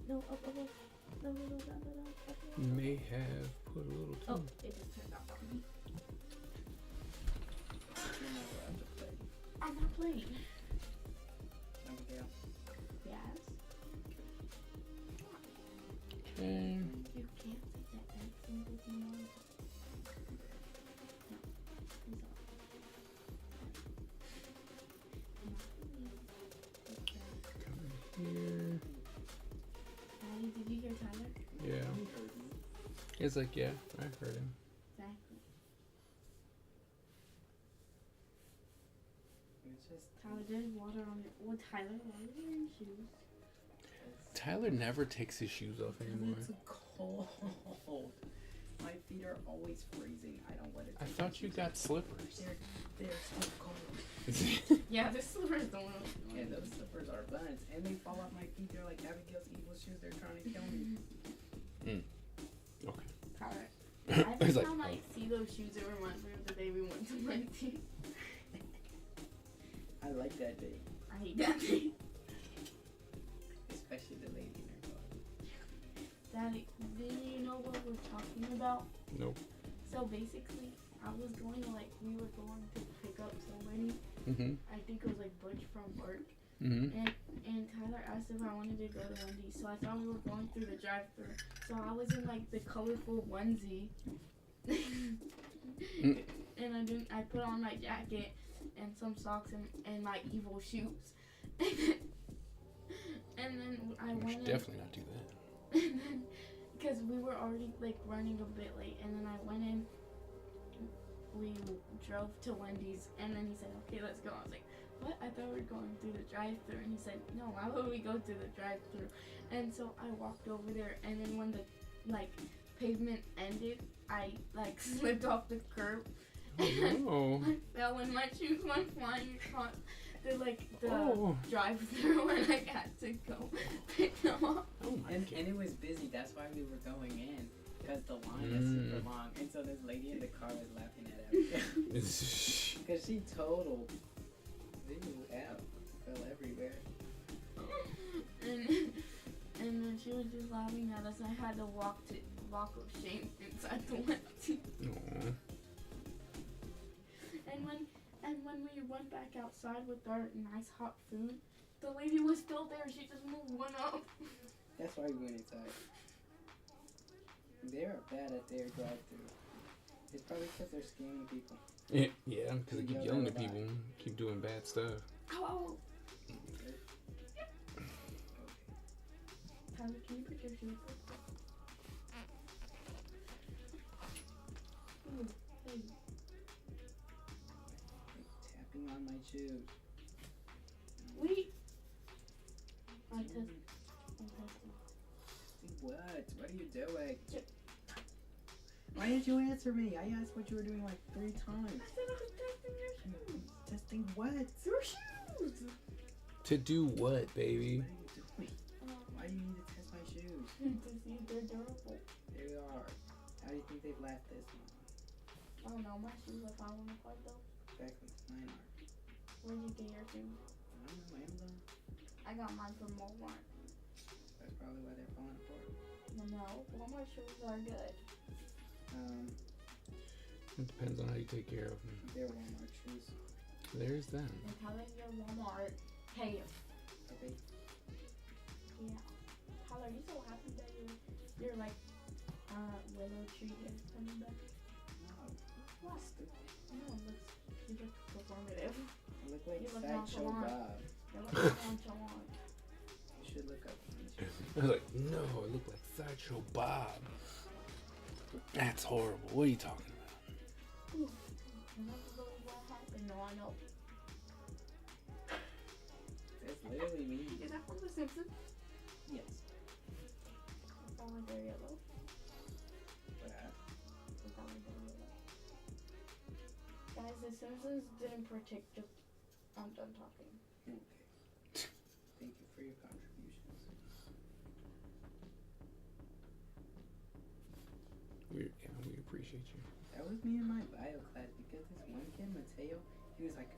No, up. No, down. May have put a little too. Oh, it just turned off on me. You're not allowed to play. I'm not playing. Abigail. Yes. Okay. You can't say that every single thing. No. He's like, yeah, I heard him. Exactly. It's just Tyler, there's water on your. Well, Tyler, why are you wearing shoes? Tyler never takes his shoes off anymore. It's cold. My feet are always freezing. I don't want to. I thought you got slippers. They're so cold. Yeah, this slippers don't. Yeah, those slippers are buns, and they fall off my feet. They're like Abigail's evil shoes. They're trying to kill me. Okay. Tyler, He's every like, time I see those shoes, it reminds me of the day we went to my team. I like that day, I hate that day. especially the lady in her car. Daddy, do you know what we're talking about? Nope. So basically, I was going to we were going to pick up somebody. Mm-hmm. I think it was like Butch from work. Mm-hmm. And Tyler asked if I wanted to go to Wendy's, so I thought we were going through the drive-thru. So I was in like the colorful onesie, and I put on my jacket and some socks and my evil shoes. And then I We went should in, definitely not do that. and then because we were already like running a bit late, and then I went in. We drove to Wendy's, and then he said, "Okay, let's go." I was like, "What? I thought we were going through the drive-thru." And he said, "No, why would we go through the drive-thru?" And so I walked over there, and then when the pavement ended, I slipped off the curb. Oh. I fell and my shoes went flying across the Oh. drive-thru, and I had to go pick them up. Oh my And God. it was busy. That's why we were going in, because the line is super long. And so this lady in the car was laughing at Abigail. Because she totaled. Ew, out. Fell everywhere. And then she was just laughing at us. I had to walk of shame inside the Wendy's. Aw. And when we went back outside with our nice hot food, the lady was still there. She just moved one up. That's why we went inside. They are bad at their drive-thru. It's probably because they're scamming people. Yeah, because they keep yelling at people, keep doing bad stuff. Ow! Tyler, can you put your shoes up? Ooh, hey. Tapping on my shoes. Wait! I'm testing. What? What are you doing? Why did you answer me? I asked what you were doing like 3 times. I said I was testing your shoes. Testing what? Your shoes! To do what, baby? What are you doing? Why do you need to test my shoes? To see if they're durable. They are. How do you think they've last this long? I don't know, my shoes are falling apart though. Exactly. Mine are. Where'd you get your shoes? I don't know, Amazon. I got mine from Walmart. That's probably why they're falling apart. No, Walmart shoes are good. It depends on how you take care of them. They're Walmart shoes. There's them. And Tyler, your Walmart. Hey, Okay. yeah. Tyler, you so happy that you're like, willow tree is coming back? What? Stupid. No, you look performative. I look like You look Sideshow nonchalant. Bob. You look nonchalant. You should look up on this. I was like, no, I look like Sideshow Bob. That's horrible. What are you talking about? You don't believe what happened? No, I know. That's literally me. Is that from The Simpsons? Yes. Is that like they're yellow? What happened? Is that like they're yellow? Guys, The Simpsons didn't protect just. I'm done talking. Okay. Thank you for your contributions. We appreciate you. That was me in my bio class because this one kid, Mateo, he was like,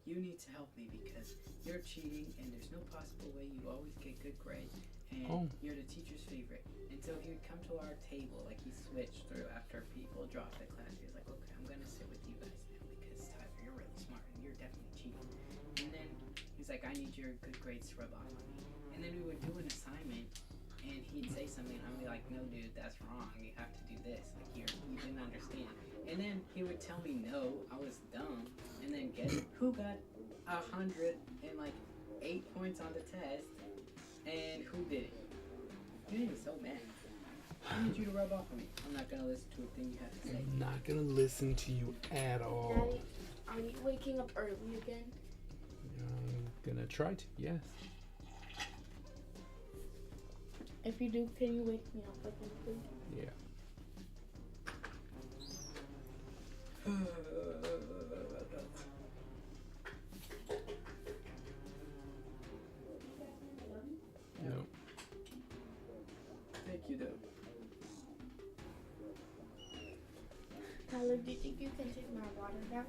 you need to help me because you're cheating and there's no possible way you always get good grades and you're the teacher's favorite. And so he would come to our table, like he switched through after people dropped the class. He was like, okay, I'm gonna sit with you guys now because Tyler, you're really smart and you're definitely cheating. And then he's like, I need your good grades to rub off on me. And then we would do an assignment and he'd say something and I'd be like, no dude, that's wrong. You have to do this. Like you didn't understand. And then he would tell me no, I was dumb. And then guess who got 108 points on the test? And who did it? He was so mad. I need you to rub off on me. I'm not gonna listen to a thing you have to say. I'm not gonna listen to you at all. Daddy, are you waking up early again? I'm gonna try to, yes. If you do, can you wake me up again, please? Yeah. No. Thank you, though. Tyler, do you think you can take my water down?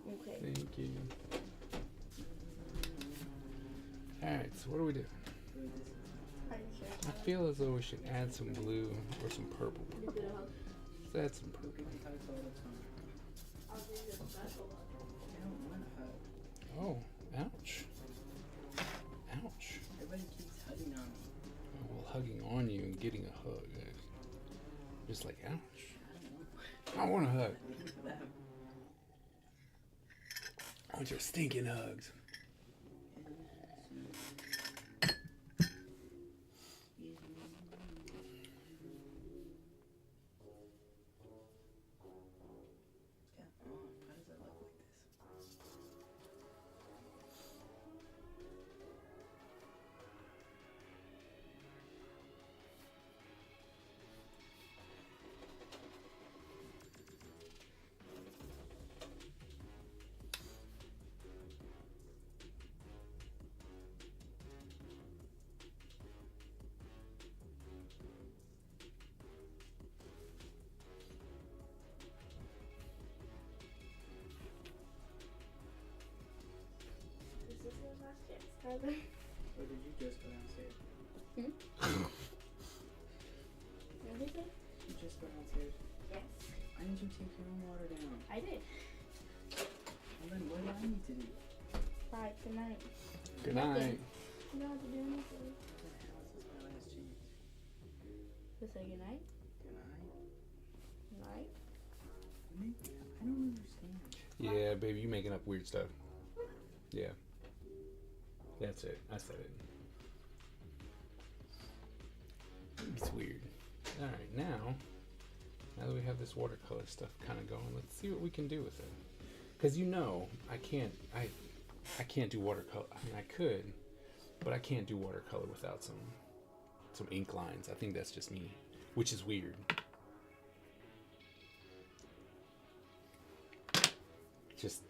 Okay. Thank you. Alright, so what do we do? Are you sure? I feel as though we should add some blue or some purple. You get a hug? Let's add some purple. Look at the hug all the time. I'll give you a special hug. I don't want a hug. Oh, ouch. Ouch. Everybody keeps hugging on me. Oh, well, hugging on you and getting a hug. Just like, ouch. I want a hug. I want your stinking hugs. Why does it look like this? This is your last chance, Tyler. Or did you just go downstairs? What is it? You just go downstairs. Yes. Why didn't you take your own water down? I did. Well, then what do I need to do? Bye. Good night. Good night. You don't have to do anything. What the hell is this my last chance? Just say good night. Good night. Night. I don't understand. Yeah, baby, you making up weird stuff. Yeah. That's it. I said it. It's weird. Alright, now that we have this watercolor stuff kind of going, let's see what we can do with it. Because I can't do watercolor. I mean, I could, but I can't do watercolor without some ink lines. I think that's just me, which is weird. Just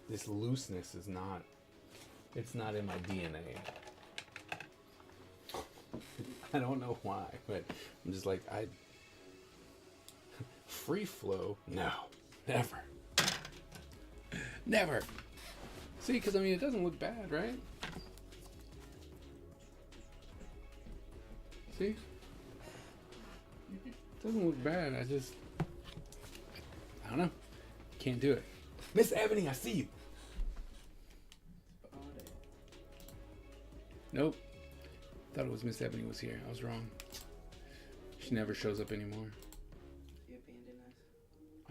this looseness is not, it's not in my DNA. I don't know why, but I'm just like, free flow? No, never. Never. See, because I mean, it doesn't look bad, right? See? It doesn't look bad. I don't know. Can't do it. Miss Ebony, I see you. Nope. Thought it was Miss Ebony was here. I was wrong. She never shows up anymore. You abandoned us.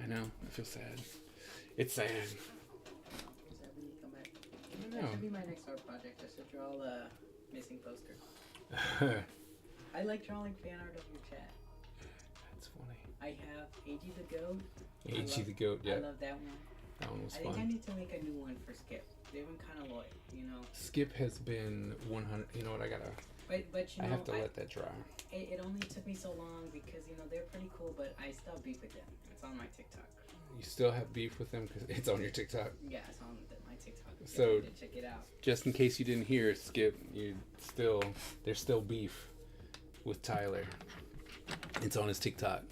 I know. I feel sad. It's sad. Is that when you come back? I That know. should be my next art project. I should draw a missing poster. I like drawing fan art of your chat. That's funny. I have AG the Goat. H.E. the Goat, yeah. I love that one. That one was I think I fun. need to make a new one for Skip. They've been kind of loyal, you know. Skip has been 100. You know what? But you I know, have to let that dry. it only took me so long because you know they're pretty cool, but I still beef with them. It's on my TikTok. You still have beef with them because it's on your TikTok. Yeah, it's on my TikTok. So- You need to check it out. Just in case you didn't hear, Skip, there's still beef with Tyler. It's on his TikTok.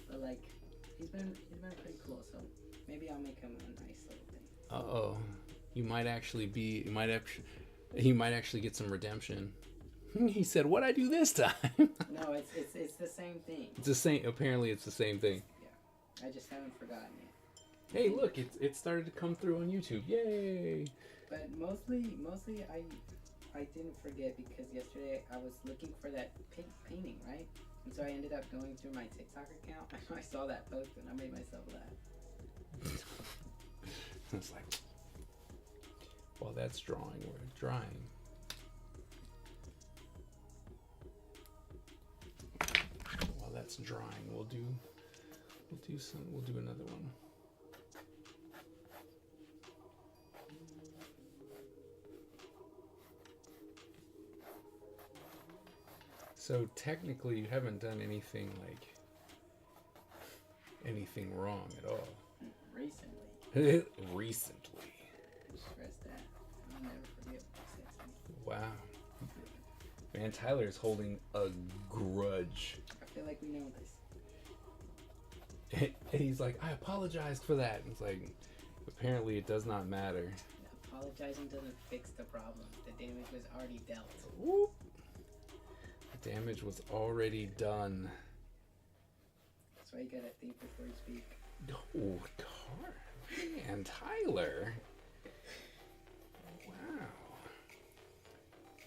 But like, he's been pretty cool. So maybe I'll make him a nice little thing. Uh-oh. He might actually get some redemption. He said, "What'd I do this time?" No, it's the same thing. It's the same. Apparently, it's the same thing. I just haven't forgotten it. Hey, look! It started to come through on YouTube. Yay! But mostly I didn't forget because yesterday I was looking for that pink painting, right? And so I ended up going through my TikTok account and I saw that post and I made myself laugh. It's like, while that's drawing, we're drying. it's drying, we'll do another one. So technically, you haven't done anything wrong at all. Recently. Recently. Stress that. I'll never forget what you said to me. Wow. Man, Tyler is holding a grudge. I feel like we know this. And he's like, I apologized for that. And it's like, apparently it does not matter. Apologizing doesn't fix the problem. The damage was already dealt. Whoop. The damage was already done. That's why you gotta think before you speak. Oh, God. Man, Tyler. Wow.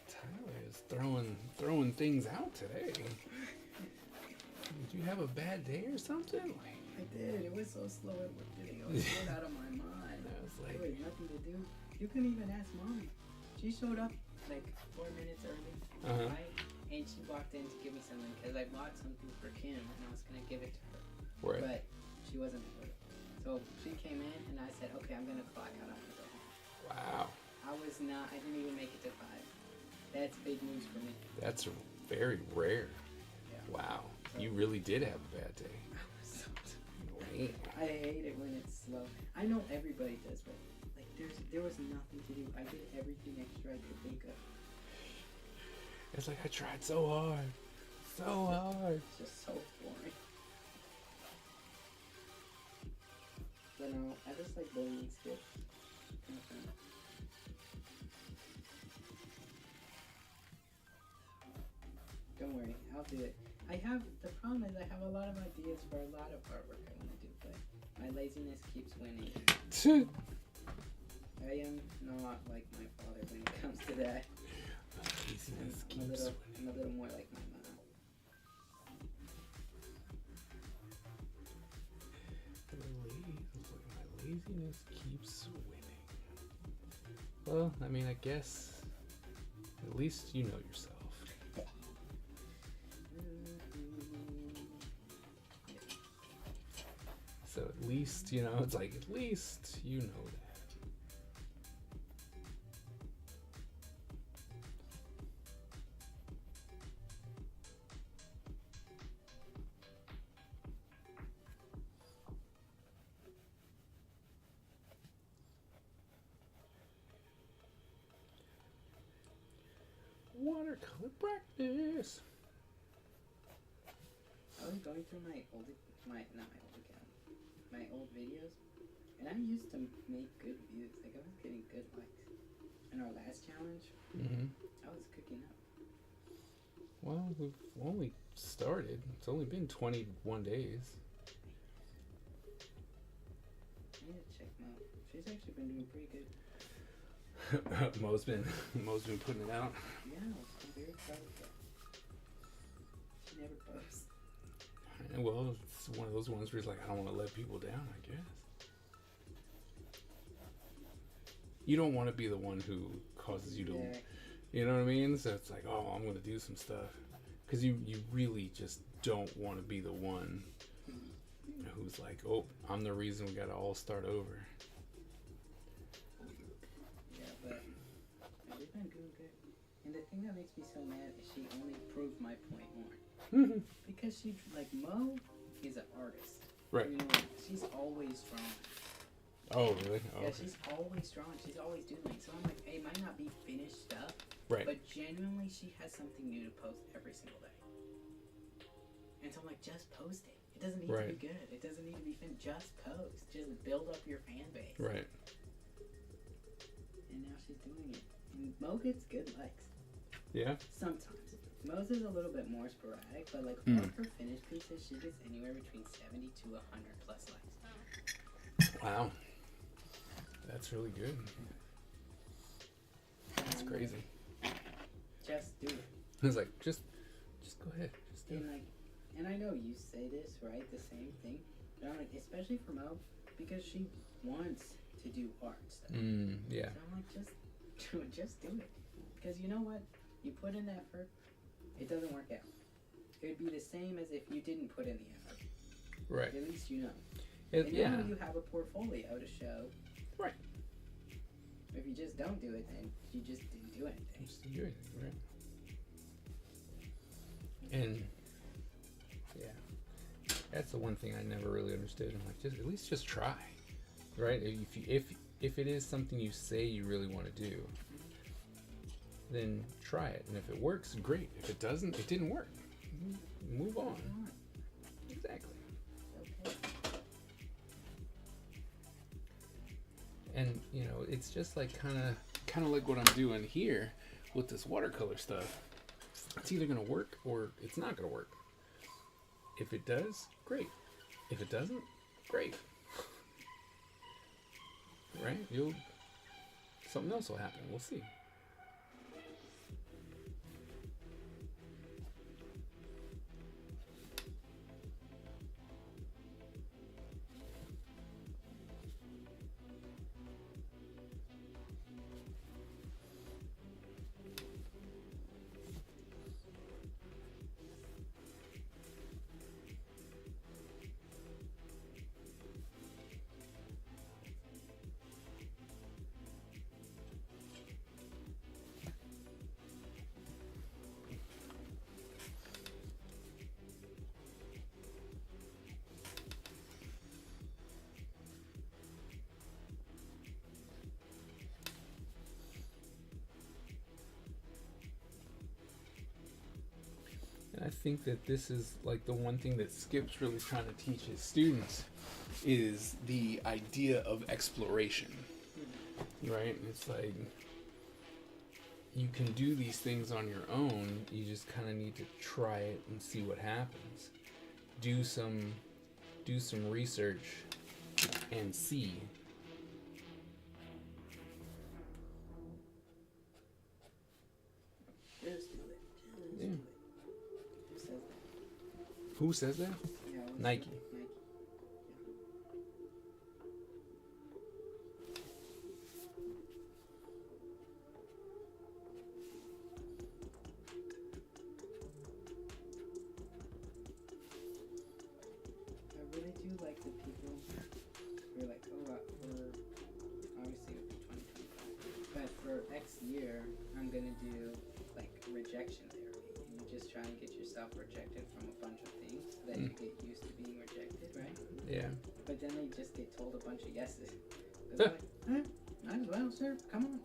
Tyler is throwing things out today. Did you have a bad day or something? I did. It was so slow at work today. I was going out of my mind. I was There like, was nothing to do. You couldn't even ask Mommy. She showed up like 4 minutes early, right? And she walked in to give me something because I bought something for Kim and I was gonna give it to her. right. But she wasn't there. So she came in and I said, okay, I'm gonna clock out. I'm gonna go home. Wow. I didn't even make it to 5. That's big news for me. That's very rare. Yeah. Wow. You really did have a bad day. Man. I hate it when it's slow. I know everybody does, but like there was nothing to do. I did everything extra I could think of. It's like I tried so hard. So hard. It's just so boring. But no, I just like bullying skits. Kind of fun. Don't worry, I'll do it. The problem is I have a lot of ideas for a lot of artwork I want to do, but my laziness keeps winning. I am not like my father when it comes to that. I'm a little more like my mom. My laziness keeps winning. Well, I mean, I guess at least you know yourself. So at least, it's like at least you know that. Watercolor practice. I was going through my old videos, and I used to make good views. Like I was getting good likes. In our last challenge, I was cooking up. Well, we've only started. It's only been 21 days. I need to check Mo. She's actually been doing pretty good. Mo's been putting it out. Yeah, I'm very proud of her. She never posts. Well, it's one of those ones where he's like, I don't want to let people down, I guess. You don't want to be the one who causes you to, you know what I mean? So it's like, oh, I'm going to do some stuff. Because you really just don't want to be the one who's like, oh, I'm the reason we got to all start over. Yeah, but we've been doing good. And the thing that makes me so mad is she only proved my point more. Because she, like, Mo is an artist. Right. You know, she's always drawing. Oh, really? Oh, Yeah, okay. she's always drawing. She's always doing things. So I'm like, it might not be finished stuff. Right. But genuinely, she has something new to post every single day. And so I'm like, just post it. It doesn't need to be good. It doesn't need to be finished. Just post. Just build up your fan base. Right. And now she's doing it. And Mo gets good likes. Yeah? Sometimes. Mo's is a little bit more sporadic, but like all of her finished pieces, she gets anywhere between 70 to 100 plus likes. Wow. That's really good. That's crazy. Just do it. It's like, just go ahead. Just do it. And like, and I know you say this, right? The same thing. But I'm like, especially for Mo, because she wants to do art stuff. Yeah. So I'm like, just do it. Because you know what? You put in that effort, it doesn't work out. it would be the same as if you didn't put in the effort. Right. At least you know. It, And yeah. now you have a portfolio to show. Right. If you just don't do it, then you just didn't do anything. Just to do anything, right? And yeah, that's the one thing I never really understood. I'm like, just at least just try, right? If it is something you say you really want to do, then try it. And if it works, great. If it doesn't, it didn't work. Move on. Exactly. Okay. And you know, it's just like kind of like what I'm doing here with this watercolor stuff. It's either gonna work or it's not gonna work. If it does, great. If it doesn't, great. Right? Something else will happen. We'll see. And I think that this is like the one thing that Skip's really trying to teach his students is the idea of exploration, right? It's like you can do these things on your own. You just kind of need to try it and see what happens. Do some research and see. Just do it. Just Yeah. do it. Who says that? Yeah, what's Nike. Nike. I really do like the people who are like, oh, for obviously it would be 2025, but for X year, I'm gonna do like rejection therapy, and you just try and get yourself rejected from a bunch of things so that you get used to being rejected, right? Yeah. But then they just get told a bunch of yeses. They're like, might as well, sir, come on.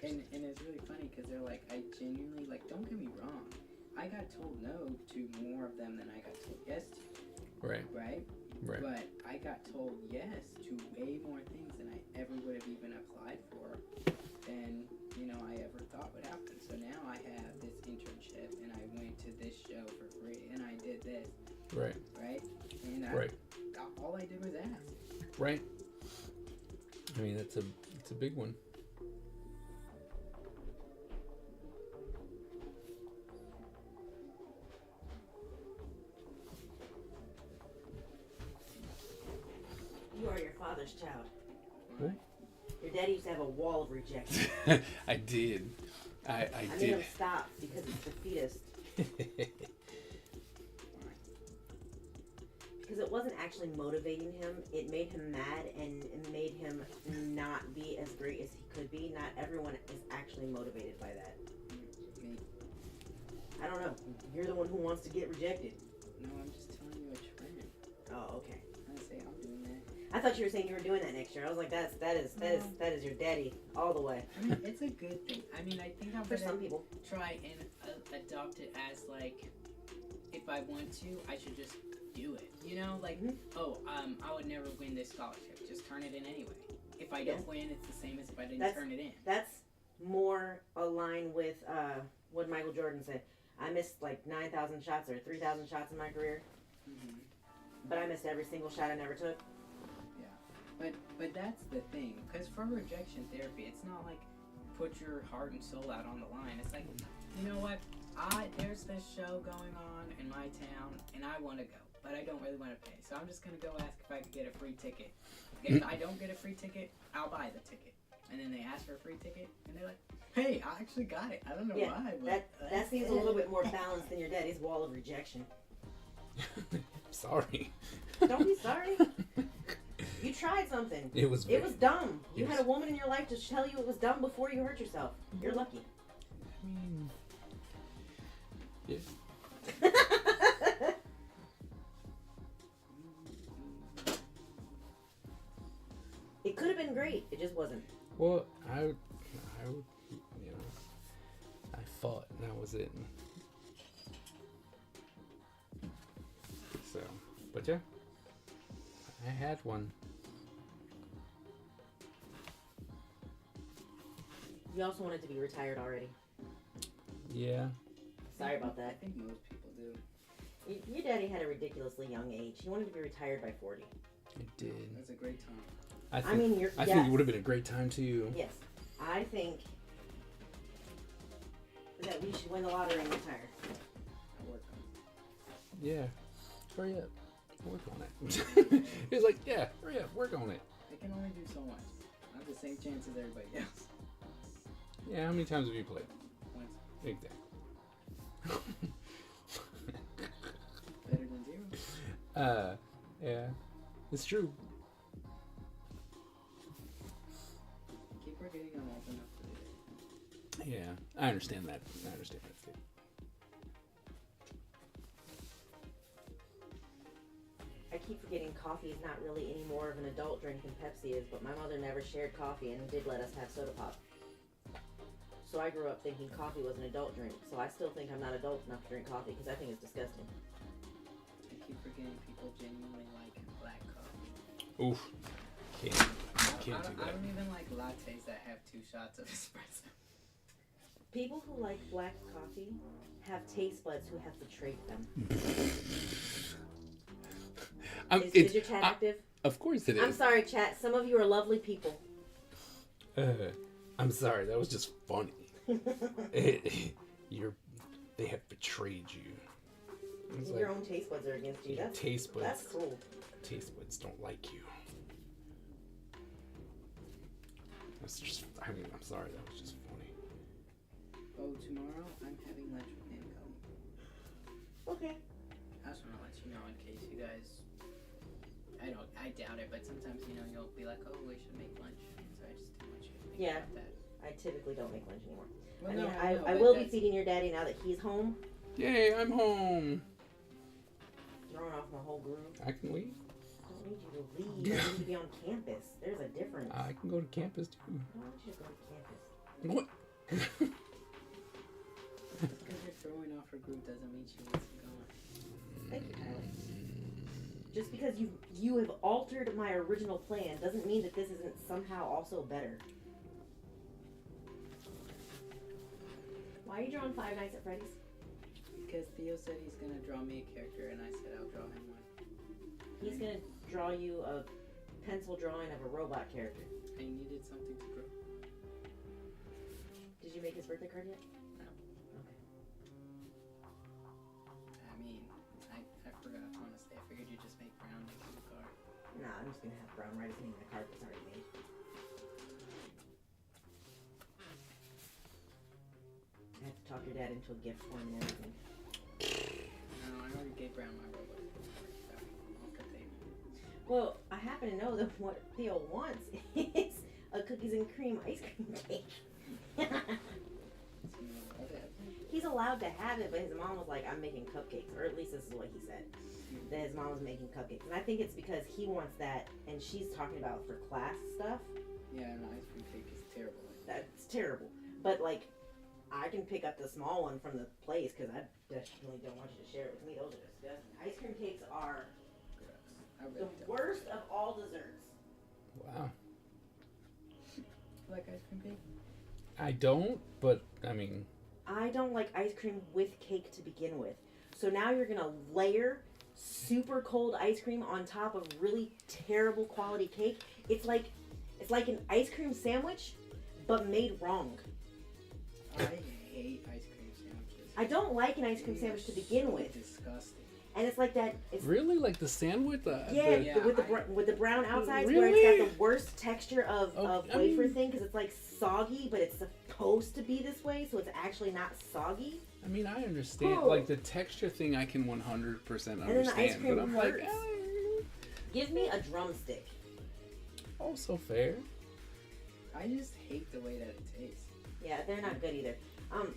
And it's really funny because they're like, I genuinely, like, don't get me wrong, I got told no to more of them than I got told yes to. Right. Right? Right. But I got told yes to way more things than I ever would have even applied for than, I ever thought would happen. So now I have this internship and I went to this show for free and I did this. Right. Right? And Right. all I did was ask. Right. I mean, it's a big one. You are your father's child. What? Your daddy used to have a wall of rejection. I did. I I made did. him stop because it's defeatist. Because it wasn't actually motivating him. It made him mad and it made him not be as great as he could be. Not everyone is actually motivated by that. Me. I don't know. You're the one who wants to get rejected. No, I'm just telling you a trend. Oh, okay. I say I'm doing that. I thought you were saying you were doing that next year. I was like, that is your daddy all the way. I mean, it's a good thing. I mean, I think I'm For gonna some people. try and adopt it as like, if I want to, I should just do it. Like, I would never win this scholarship. Just turn it in anyway. If I don't win, it's the same as if I didn't turn it in. That's more aligned with what Michael Jordan said. I missed like 9,000 shots or 3,000 shots in my career, but I missed every single shot I never took. But that's the thing, because for rejection therapy, it's not like put your heart and soul out on the line. It's like, you know what? There's this show going on in my town, and I want to go, but I don't really want to pay. So I'm just gonna go ask if I could get a free ticket. If I don't get a free ticket, I'll buy the ticket. and then they ask for a free ticket, and they're like, "Hey, I actually got it. I don't know Yeah, why, but that seems a little bit more balanced than your daddy's wall of rejection. Sorry. Don't be sorry. You tried something. It was dumb. You Yes. had a woman in your life to tell you it was dumb before you hurt yourself. You're lucky. I mean, yeah. It could have been great. It just wasn't. Well, I would, you know, I fought, and that was it. So, but yeah, I had one. You also wanted to be retired already. Yeah. Sorry about I that. think most people do. Your daddy had a ridiculously young age. He wanted to be retired by 40. I did. That's a great time. I I mean, think it would have been a great time too. Yes. I think that we should win the lottery and retire. I work on it. Yeah. Hurry up. Work on it. He's like, yeah, hurry up, work on it. I can only do so much. I have the same chance as everybody else. Yeah, how many times have you played? Once. Exactly. Better than zero. Yeah. It's true. Keep forgetting I'm old enough to do it. Yeah, I understand that. Steve. I keep forgetting coffee is not really any more of an adult drink than Pepsi is, but my mother never shared coffee and did let us have soda pop. So I grew up thinking coffee was an adult drink, so I still think I'm not adult enough to drink coffee because I think it's disgusting. I keep forgetting people genuinely like black coffee. Oof. Can't do I that. don't even like lattes that have 2 shots of espresso. People who like black coffee have taste buds who have betrayed them. Is your chat active? Of course it is. I'm sorry, chat. Some of you are lovely people. I'm sorry. That was just funny. They have betrayed you. It's Your like, own taste buds are against you. your That's taste buds. that's cool. Taste buds don't like you. That's just. I mean, I'm sorry. That was just funny. Oh, tomorrow I'm having lunch with income. Okay. I just want to let you know in case you guys. I doubt it, but sometimes you'll be like, oh, we should make lunch. So I just didn't want you to think Yeah. about that. I typically don't make lunch anymore. Well, I mean, no, know, I but will be that's- feeding your daddy now that he's home. Yay! I'm home. Throwing off my whole groove. I can leave. I don't need you to leave. I need you to be on campus. There's a difference. I can go to campus too. I don't want you to go to campus. What? Just because you're throwing off her group doesn't mean she wants to go. Thank you, Tyler. Just because you have altered my original plan doesn't mean that this isn't somehow also better. Why are you drawing Five Nights at Freddy's? Because Theo said he's going to draw me a character, and I said I'll draw him one. He's gonna draw you a pencil drawing of a robot character. I needed something to draw. Did you make his birthday card yet? No. Okay. I mean, I forgot, honestly. I figured you'd just make Brown make him a card. Nah, I'm just gonna have Brown write his name in a card that's already made. I have to talk your dad into a gift form and everything. No, I already gave Brown my robot. Sorry, off the table. Well, I happen to know that what Theo wants is a cookies and cream ice cream cake. So you know what that is? He's allowed to have it, but his mom was like, I'm making cupcakes. Or at least this is what he said. That his mom was making cupcakes. And I think it's because he wants that, and she's talking about for class stuff. Yeah, an ice cream cake is terrible. That's terrible. But, like, I can pick up the small one from the place, because I definitely don't want you to share it with me. Those are disgusting. Ice cream cakes are I really the don't. worst of all desserts. Wow. You like ice cream cake? I don't, but I mean, I don't like ice cream with cake to begin with. So now you're gonna layer super cold ice cream on top of really terrible quality cake. It's like an ice cream sandwich, but made wrong. I hate ice cream sandwiches. I don't like an ice cream They sandwich are to begin so with. Disgusting. and it's like that. It's Really, like the sandwich. yeah, Yeah, with the brown outsides, Really? where it's got the worst texture of I wafer mean- thing, because it's like soggy, but it's supposed to be this way, so it's actually not soggy. I mean, I understand. Oh. Like the texture thing, I can 100% then the ice understand. cream But I'm like, hurts. Give me a drumstick. also fair. I just hate the way that it tastes. Yeah, they're not good either.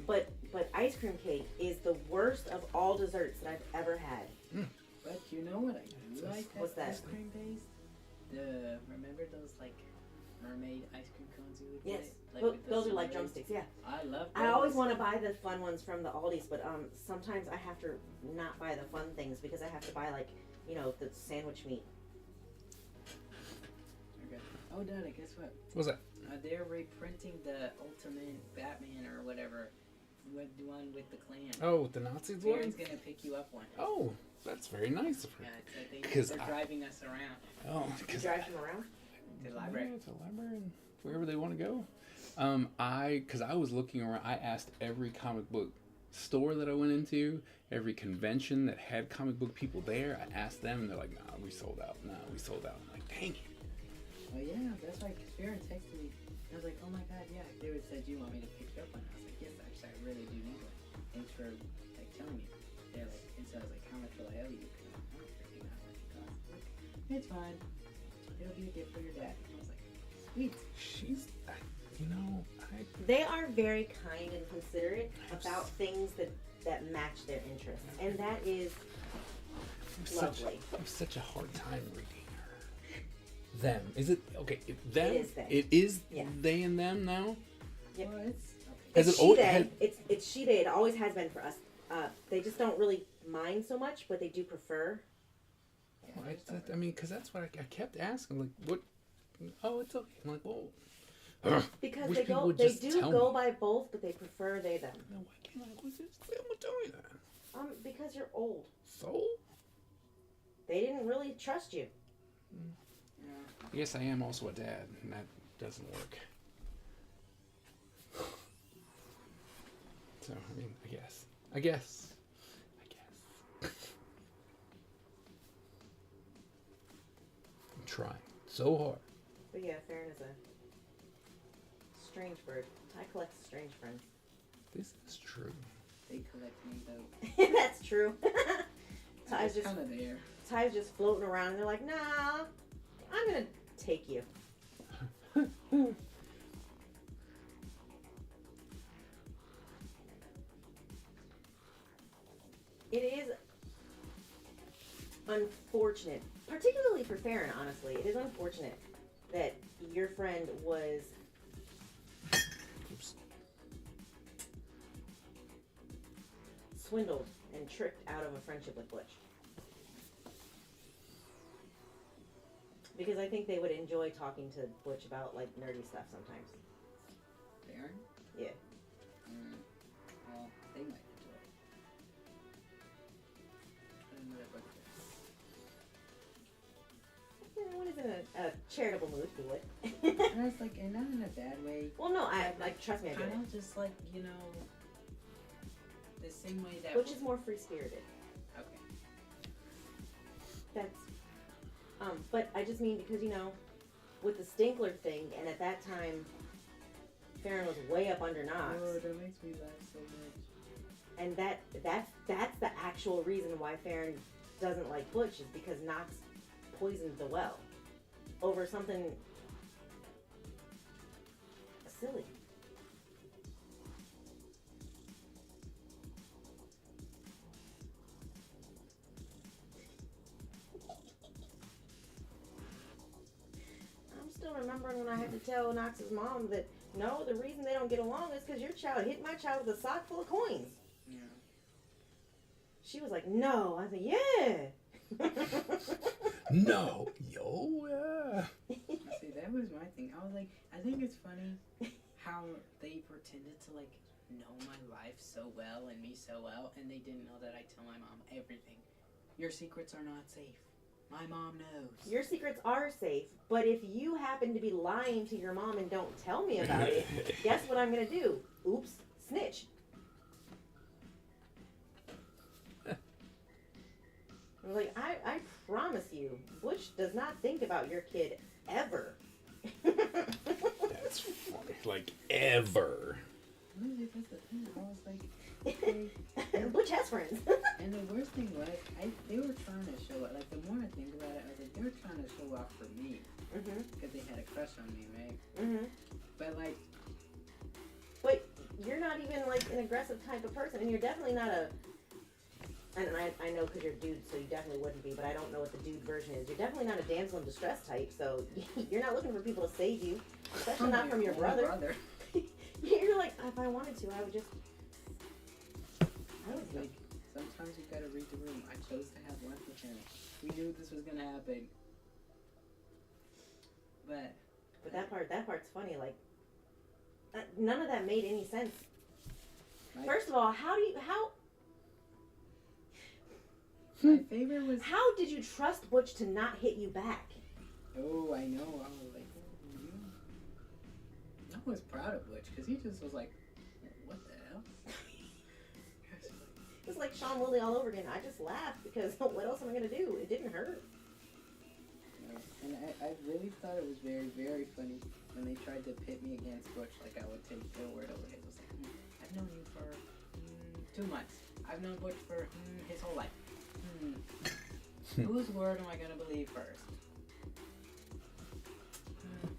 But ice cream cake is the worst of all desserts that I've ever had. But you know what I do like? What's that? Ice cream based. Remember those like mermaid ice cream cones you would Yes, get? Like, Tho- with the those are like slides? drumsticks. Yeah, I love. I always those. want to buy the fun ones from the Aldi's, but sometimes I have to not buy the fun things because I have to buy like the sandwich meat. Okay. Oh, Dad, guess what? What's that? They're reprinting the Ultimate Batman or whatever, with the one with the clan. Oh, the Nazis one. Karen's gonna pick you up one. Oh, that's very nice of her. Yeah, I think 'Cause they're I- driving us around Oh, You because drive them around? to the library. Yeah, to the library and wherever they want to go. Because I was looking around, I asked every comic book store that I went into, every convention that had comic book people there. I asked them, and they're like, "Nah, we sold out. Nah, we sold out." I'm like, "Dang it!" Oh yeah, that's why Karen texted me. I was like, oh my god, yeah. David said you want me to pick you up one. I was like, yes, actually, I really do need one. Thanks for like telling me. They're like, and so I was like, how much will I owe you? Because I'm not freaking out what it costs. Like, it's fine. It'll be a gift for your dad. I was like, sweet. She's, I They are very kind and considerate about things that match their interests, and that is lovely. I have such a hard time reading her. Them. Is it okay? Them. It is them. It is Yeah. they and them now. Yep. Well, it's okay. Has It's it al- she they. had- It's she they. It always has been for us. They just don't really mind so much, but they do prefer. I mean, because that's what I kept asking. Like, what? Oh, it's okay. I'm like, well. Because Wish they people go, would they just do tell go me. by both, but they prefer they them. No, why can't I? What's this? They don't tell me that. Because you're old. So? They didn't really trust you. Yeah. I guess I am also a dad, and that doesn't work. So, I mean, I guess. I'm trying so hard. But yeah, Farron is a strange bird. I collect strange friends. This is true. They collect me though. That's true. Ty's just kind of there. Ty's just floating around, and they're like, "Nah, I'm gonna take you." It is unfortunate, particularly for Farron, honestly. It is unfortunate that your friend was Oops. swindled and tricked out of a friendship with Butch. Because I think they would enjoy talking to Butch about like nerdy stuff sometimes. Baron? Yeah. Well, they might enjoy it. I don't know that book. Yeah, when he's in a charitable mood, he would. And it's like, and not in a bad way. Well, no, I like trust me, I get Kind it. of just like, you know, the same way that. Butch is more free spirited. Okay. That's but I just mean because with the Stinkler thing, and at that time, Farron was way up under Knox, Oh, that makes me laugh so much. and that's the actual reason why Farron doesn't like Butch is because Knox poisoned the well over something silly. I'm still remembering when I had to tell Knox's mom that no, the reason they don't get along is because your child hit my child with a sock full of coins. Yeah. She was like, no. I said, yeah. No, yo, yeah. See, that was my thing. I was like, I think it's funny how they pretended to like know my life so well and me so well, and they didn't know that I tell my mom everything. Your secrets are not safe. My mom knows. Your secrets are safe, but if you happen to be lying to your mom and don't tell me about it, guess what I'm gonna do? Oops, snitch. I'm like, I promise you, Butch does not think about your kid ever. That's funny. Like, ever. Really, that's the thing. I was like, okay. Butch has friends. And the worst thing was, they were trying to show it. Like, the more I think about it, I was like, they were trying to show off for me. Because they had a crush on me, right? But, like... But you're not even, like, an aggressive type of person. And you're definitely not a... And I know because you're a dude, so you definitely wouldn't be. But I don't know what the dude version is. You're definitely not a damsel in distress type. So you're not looking for people to save you. Especially not from your brother. You're like, if I wanted to, I would just... I would like, sometimes you gotta read the room. I chose to have lunch with him. We knew this was gonna happen. But that part's funny. Like, none of that made any sense. Right. First of all, my favorite was... How did you trust Butch to not hit you back? Oh, I know. I was like, I was proud of Butch because he just was like, what the hell? It was like Sean Woolley all over again. I just laughed because what else am I going to do? It didn't hurt. And I really thought it was very, very funny when they tried to pit me against Butch. Like, I would take their word over his. I was like, I've known you for 2 months. I've known Butch for his whole life. Whose word am I going to believe first?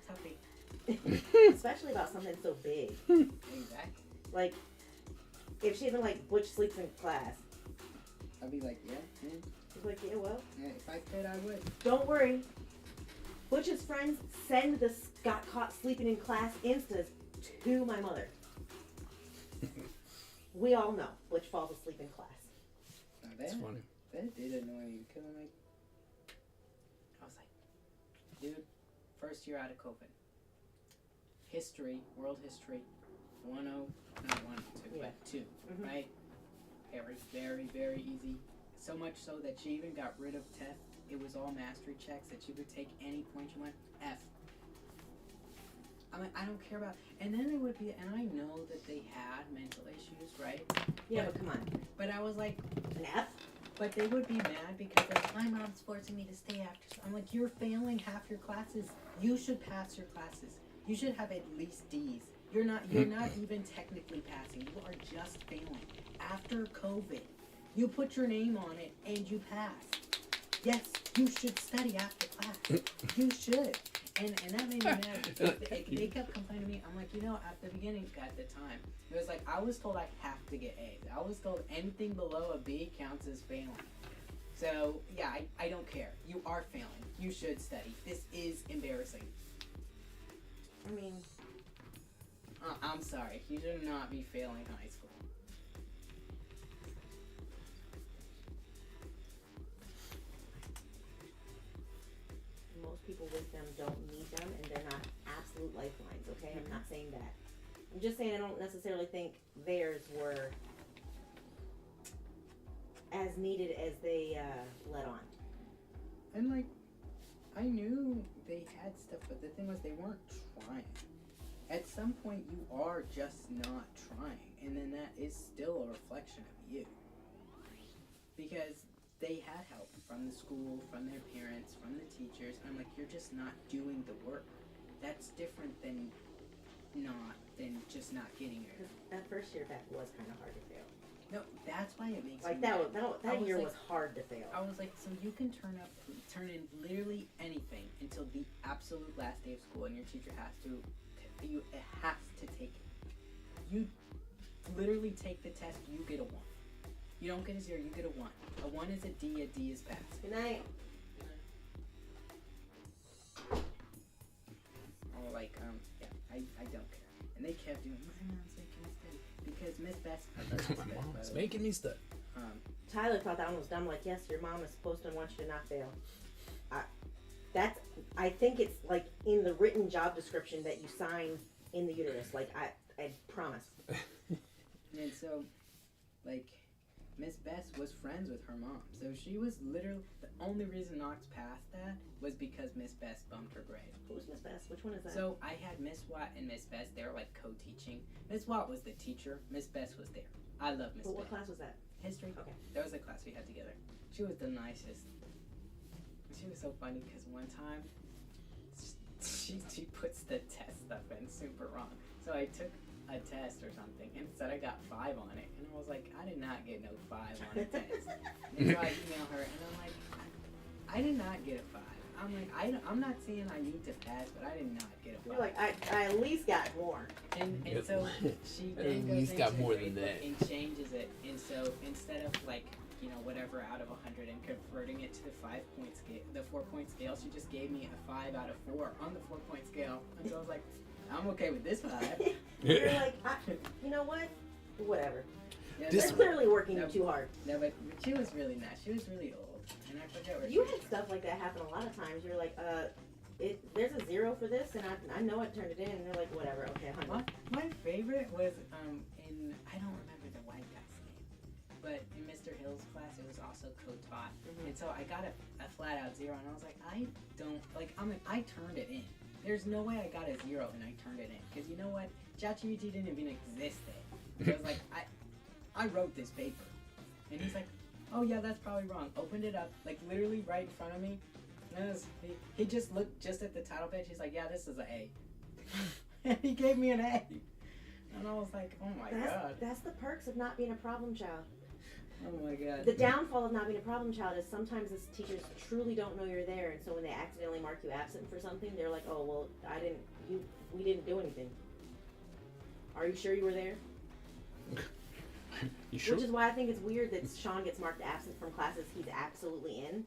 Toughie. Especially about something so big. Exactly. Like, if she had been like, Butch sleeps in class. I'd be like, yeah. She's like, yeah, well. Yeah, if I could, I would. Don't worry. Butch's friends send the got caught sleeping in class instas to my mother. We all know Butch falls asleep in class. Now That's funny. That did annoy me because I'm like, I was like, dude, first year out of COVID. History, world history, 1-0, not 1-2, but 2, right? It was very, very easy. So much so that she even got rid of TEF. It was all mastery checks that you could take any point you went, F. I'm like, I don't care about, and then it would be, and I know that they had mental issues, right? Yeah, but come on. But I was like, An F? but they would be mad because like, my mom's forcing me to stay after. I'm like, you're failing half your classes. You should pass your classes. You should have at least D's. You're not even technically passing. You are just failing. After COVID, you put your name on it and you pass. Yes, you should study after class. You should. And that made me mad. They kept complaining to me. I'm like, at the beginning, at the time, it was like, I was told I have to get A's. I was told anything below a B counts as failing. So, yeah, I don't care. You are failing. You should study. This is embarrassing. I mean... I'm sorry. You should not be failing high school. Most people with them don't need them, and they're not absolute lifelines, okay? I'm not saying that. I'm just saying I don't necessarily think theirs were as needed as they let on. And, like, I knew they had stuff, but the thing was they weren't trying. At some point, you are just not trying, and then that is still a reflection of you. Because they had help from the school, from their parents, from the teachers. I'm like, you're just not doing the work. That's different than just not getting it. That first year back was kind of hard to fail. No, that's why it makes Like me that mad. year like, was hard to fail. I was like, so you can turn in literally anything until the absolute last day of school, and your teacher has to take it. You literally take the test, you get a 1. You don't get a 0, you get a 1. A 1 is a D is pass. Good night. Or like, yeah, I don't care. And they kept doing, my mom's making me study. Because Miss Bess, My mom's making me study. Tyler thought that one was dumb. Like, yes, your mom is supposed to want you to not fail. I think it's like in the written job description that you sign in the uterus. Like, I promise. And so, like, Miss Bess was friends with her mom. So she was literally, the only reason Knox passed that was because Miss Bess bumped her grade. Who's Miss Bess? Which one is that? So I had Miss Watt and Miss Bess. They were like co-teaching. Miss Watt was the teacher. Miss Bess was there. I love Miss But Bess. what class was that? History. Okay. That was a class we had together. She was the nicest. She was so funny because one time she puts the test stuff in super wrong. So I took a test or something and said I got 5 on it, and I was like, I did not get no 5 on a test. And so I email her and I'm like, I did not get a 5. I'm like, I'm not saying I need to pass, but I did not get a 5. You're like, I at least got more. And so she I then at goes least into got the more than gradebook that. and changes it. And so instead of like, you know, whatever out of 100 and converting it to the 5-point scale, the 4-point scale, she just gave me a 5 out of 4 on the 4-point scale. And so I was like, I'm okay with this 5. You're like, you know what? Whatever. Yeah, This They're no, clearly working no, too hard. no, but she was really nice. She was really old, and I forget where You she had was stuff like that happen a lot of times. You're like, there's a 0 for this, and I know I turned it in, and they're like, whatever, okay, 100. My favorite was in, I don't remember the white guy's name, but in Mr. Hill's class it was also co-taught, and so I got a flat out 0, and I was like, I turned it in. There's no way I got a 0 and I turned it in, because you know what? ChatGPT didn't even exist then. So I was like, I wrote this paper, and he's like, oh yeah, that's probably wrong. Opened it up, like literally right in front of me. And it was, he just looked just at the title page. He's like, yeah, this is an A. And he gave me an A. And I was like, oh my god. That's the perks of not being a problem child. Oh my god. The downfall of not being a problem child is sometimes the teachers truly don't know you're there, and so when they accidentally mark you absent for something, they're like, oh, well, we didn't do anything. Are you sure you were there? You sure? Which is why I think it's weird that Sean gets marked absent from classes he's absolutely in.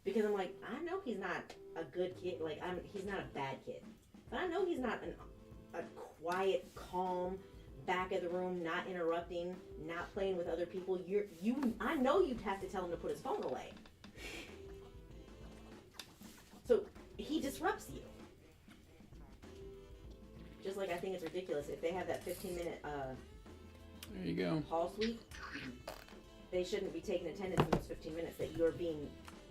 Because I'm like, I know he's not a good kid. Like, he's not a bad kid. But I know he's not a quiet, calm, back of the room, not interrupting, not playing with other people. I know you'd have to tell him to put his phone away. So he disrupts you. Just like I think it's ridiculous if they have that 15-minute There you go. hall sweep, they shouldn't be taking attendance in those 15 minutes that you're being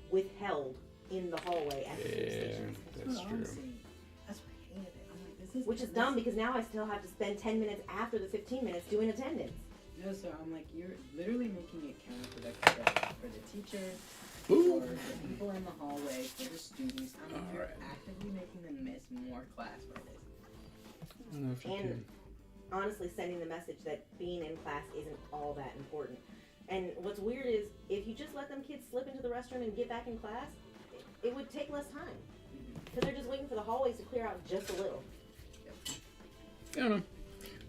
withheld in the hallway at the sweep Yeah, station. that's what true. I'm saying. That's what I hated it. I'm like, this is Which is dumb because now I still have to spend 10 minutes after the 15 minutes doing attendance. No, so I'm like, you're literally making it counterproductive for the teachers, Ooh. for the people in the hallway, for the students. I'm like, you're Alright. actively making them miss more class for this. I don't know if you And can. honestly sending the message that being in class isn't all that important. And what's weird is if you just let them kids slip into the restroom and get back in class, it would take less time. Because they're just waiting for the hallways to clear out just a little. I don't know.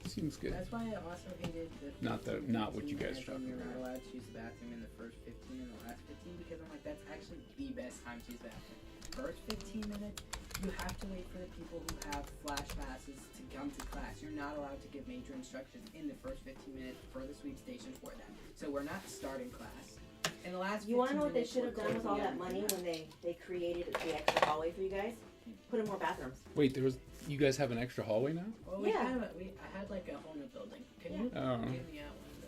Seems good. That's why I also hated the Not what you guys are 15 talking minutes when you're not about. allowed to use the bathroom in the first 15 and the last 15 because I'm like, that's actually the best time to use the bathroom. First 15 minutes, you have to wait for the people who have flash passes to come to class. You're not allowed to give major instructions in the first 15 minutes for the sweep station for them. So we're not starting class. In the last 15 You want to know what they minutes, should have we're done with all closing that out. money when they created the extra hallway for you guys? Put in more bathrooms. Wait, you guys have an extra hallway now? Well, Yeah. I had like a whole new building. Can you Oh. give me out one of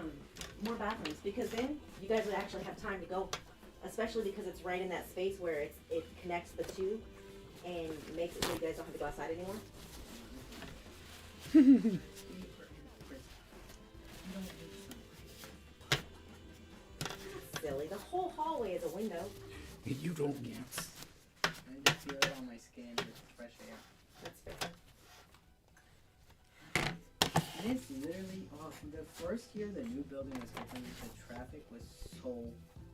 those? More bathrooms, because then you guys would actually have time to go, especially because it's right in that space where it connects the two and makes it so you guys don't have to go outside anymore. Silly. The whole hallway is a window. You don't need. I just feel it on my skin with fresh air. That's fair. And it's literally awesome. The first year the new building was open, the traffic was so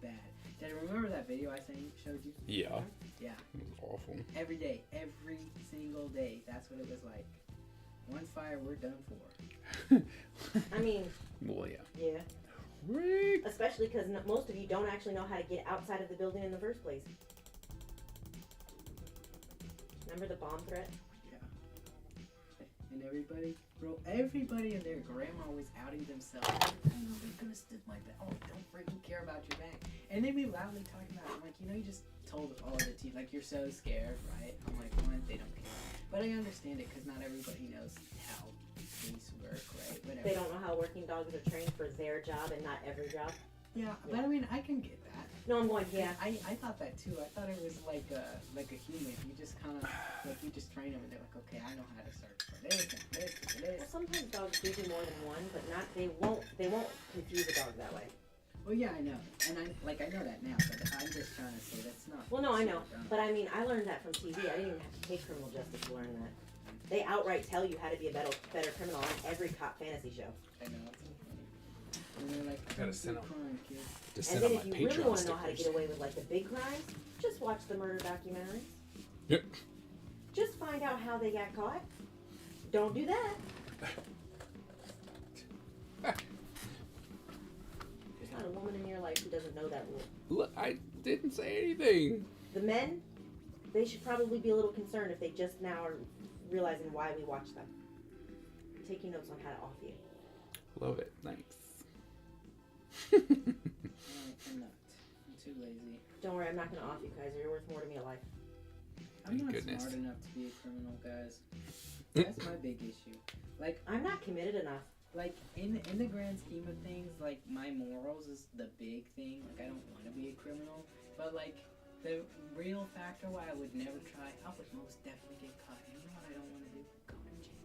bad. Did I remember that video I showed you? Yeah. Yeah. It was awful. Every day, every single day. That's what it was like. One fire, we're done for. I mean, Well, yeah. yeah. Rick. Especially because most of you don't actually know how to get outside of the building in the first place. Remember the bomb threat? And everybody and their grandma was outing themselves. Oh, nobody's gonna stick my back. Oh, don't freaking care about your back. And they'd be loudly talking about it. I'm like, you just told all of the teeth, like, you're so scared, right? I'm like, one, they don't care. But I understand it because not everybody knows how things work, right? Whatever. They don't know how working dogs are trained for their job and not every job. Yeah, but I mean, I can get that. No, I'm going, yeah. I thought that too. I thought it was like a human. You just kind of, like, you just train them and they're like, okay, I know how to search for this and this and Well, this. sometimes dogs do more than one, but they won't confuse a dog that way. Well, yeah, I know, and I know that now, but I'm just trying to say that's not. Well, no, I know, super dumb. but I mean, I learned that from TV. I didn't even have to take criminal justice to learn that. They outright tell you how to be a better criminal on every cop fantasy show. I know. It's so funny. And they're like, I gotta send "Don't do crime, kid." Just And send then out if my you really Patreon want to know how to stickers. get away with like the big crimes, just watch the murder documentaries. Yep. Just find out how they got caught. Don't do that. There's not a woman in your life who doesn't know that rule. Look, I didn't say anything. The men, they should probably be a little concerned if they just now are realizing why we watch them. Taking notes on how to off you. Love it. Thanks. I'm not. I'm too lazy. Don't worry, I'm not gonna off you, Kaiser. You're worth more to me alive. I'm Thank not goodness. smart enough to be a criminal, guys. That's my big issue. Like, I'm not committed enough. like in the grand scheme of things, like my morals is the big thing. Like, I don't want to be a criminal, but like the real factor why I would never try, I would most definitely get caught. And you know what I don't want to do? Go to jail.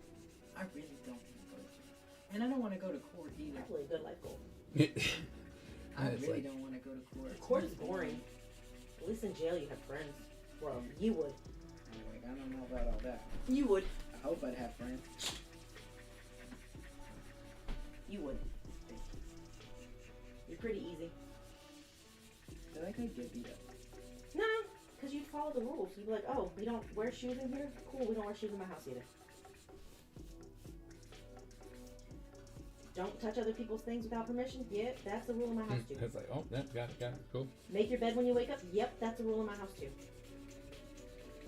I really don't want to go to jail, and I don't want to go to court either. Probably a good life goal. I It's really like- don't want to go to court. Court is boring. At least in jail you have friends. Well, you would. Like, I don't know about all that. You would. I hope I'd have friends. You would. You're pretty easy. I feel like I'd get beat up. No, because you'd follow the rules. You'd be like, oh, we don't wear shoes in here? Cool, we don't wear shoes in my house either. Don't touch other people's things without permission? Yep, that's a rule in my house too. It's like, oh, yeah, got it, cool. Make your bed when you wake up? Yep, that's a rule in my house too.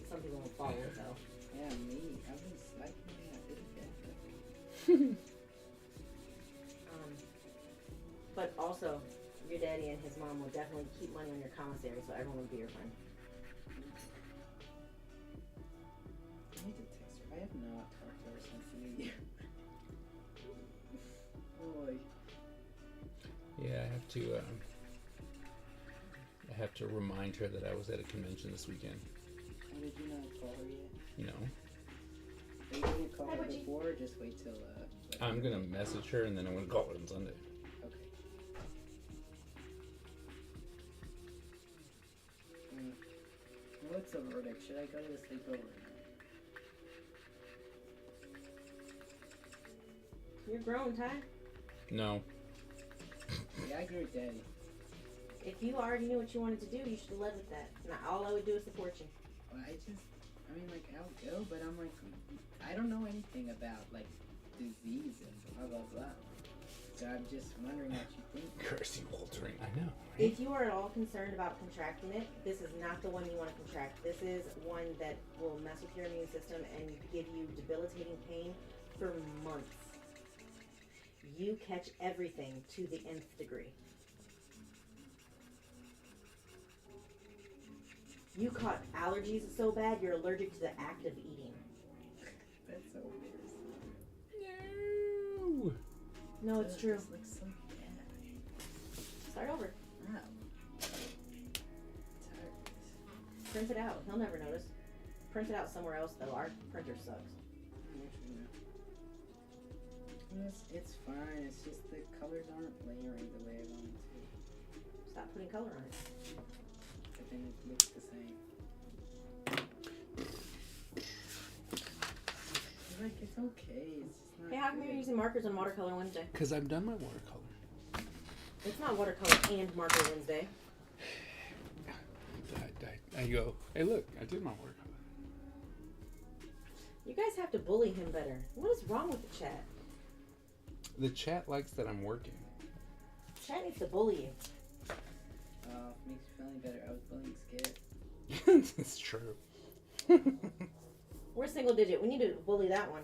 Some people won't follow it though. Yeah, me. I was like, I did that. But also, your daddy and his mom will definitely keep money on your commissary, so everyone will be your friend. I need to text her. I have not talked to her since the new year. Boy. Yeah, I have to remind her that I was at a convention this weekend. How did you not call her yet? You know, Are you gonna call her before or just wait till I'm gonna message her and then I'm gonna call her on Sunday. Okay. What's the verdict? Should I go to the sleepover or not? You're grown, Ty. No. Yeah, I agree with Daddy. If you already knew what you wanted to do, you should have led with that. Now, all I would do is support you. Well, I'll go, but I'm like, I don't know anything about, like, disease and blah, blah, blah. So I'm just wondering what you think. Cursey Waltering, I know. Right? If you are at all concerned about contracting it, this is not the one you want to contract. This is one that will mess with your immune system and give you debilitating pain for months. You catch everything to the nth degree. You caught allergies so bad you're allergic to the act of eating. That's so embarrassing. No. No, it's true. This looks so bad. Start over. Wow. Tired. Print it out. He'll never notice. Print it out somewhere else though. Our printer sucks. It's fine. It's just the colors aren't layering the way I want it to. Stop putting color on it. But then it looks the same. Like, it's okay. It's just not. Hey, how come you're good. using markers on Watercolor Wednesday? Because I've done my watercolor. It's not Watercolor and Marker Wednesday. I go, hey look, I did my watercolor. You guys have to bully him better. What is wrong with the chat? The chat likes that I'm working. Chat needs to bully you. Makes you feeling better. I was bullying Skip. It's true. We're single digit. We need to bully that one.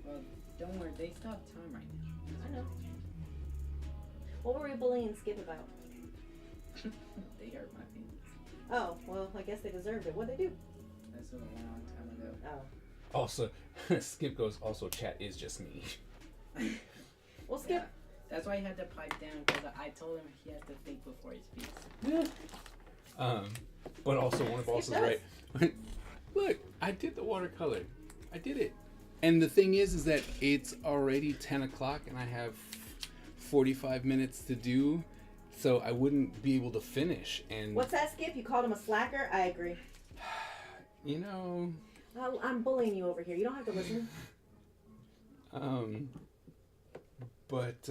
Well, don't worry. They still have time right now. I know. What were we bullying Skip about? They hurt my feelings. Oh, well, I guess they deserved it. What'd they do? That's a long time ago. Oh. Also, Skip goes, also chat is just me. Well, Skip. Yeah, that's why he had to pipe down, because I told him he has to think before he speaks. But also one of us is Skip right. Look, I did the watercolor. I did it. And the thing is that it's already 10 o'clock and I have 45 minutes to do so I wouldn't be able to finish. And What's that, Skip? You called him a slacker? I agree. you know, I'm bullying you over here. You don't have to listen. but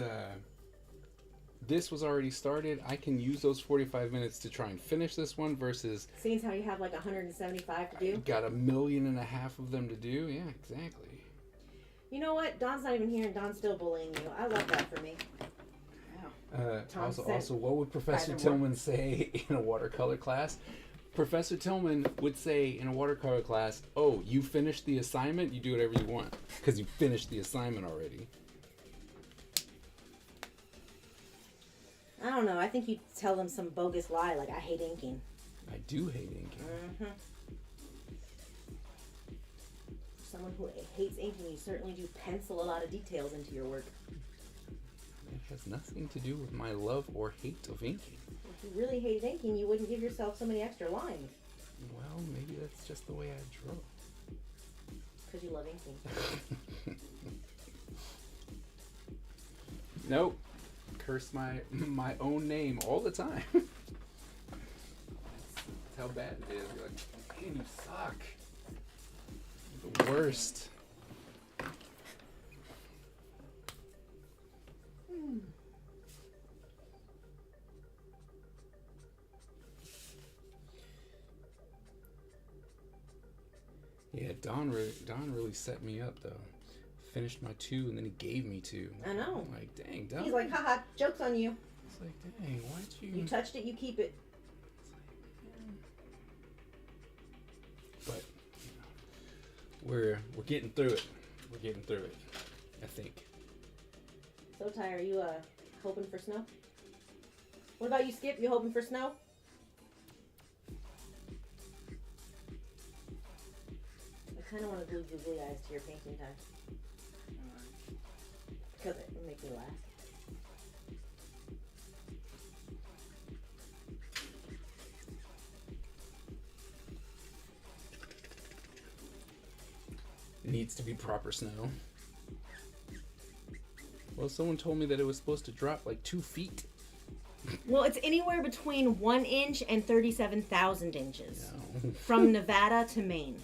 this was already started. I can use those 45 minutes to try and finish this one versus Seeing how you have like 175 to do. got 1.5 million of them to do. Yeah, exactly. You know what? Don's not even here, and Don's still bullying you. I love that for me. Tom said Also, what would Professor private Tillman say in a watercolor class? Professor Tillman would say in a watercolor class, "Oh, you finished the assignment. You do whatever you want because you finished the assignment already." I don't know. I think you tell them some bogus lie like I hate inking. I do hate inking. Mm-hmm. Someone who hates inking, you certainly do pencil a lot of details into your work. It has nothing to do with my love or hate of inking. If you really hated inking, you wouldn't give yourself so many extra lines. Well, maybe that's just the way I draw. Because you love inking. Nope. Curse my own name all the time. That's how bad it is. You're like, man, you suck. The worst. Yeah, Don really set me up though. Finished my 2 and then he gave me 2. I know. I'm like, dang, Don. He's like, haha, joke's on you. It's like, dang, why'd you? You touched it, you keep it. But you know, we're getting through it. We're getting through it. I think. So, Ty, are you hoping for snow? What about you, Skip? You hoping for snow? I kind of want to glue googly eyes to your painting, Ty. Because it would make me laugh. Needs to be proper snow. Well, someone told me that it was supposed to drop like 2 feet. Well, it's anywhere between 1 inch and 37,000 inches. No. From Nevada to Maine.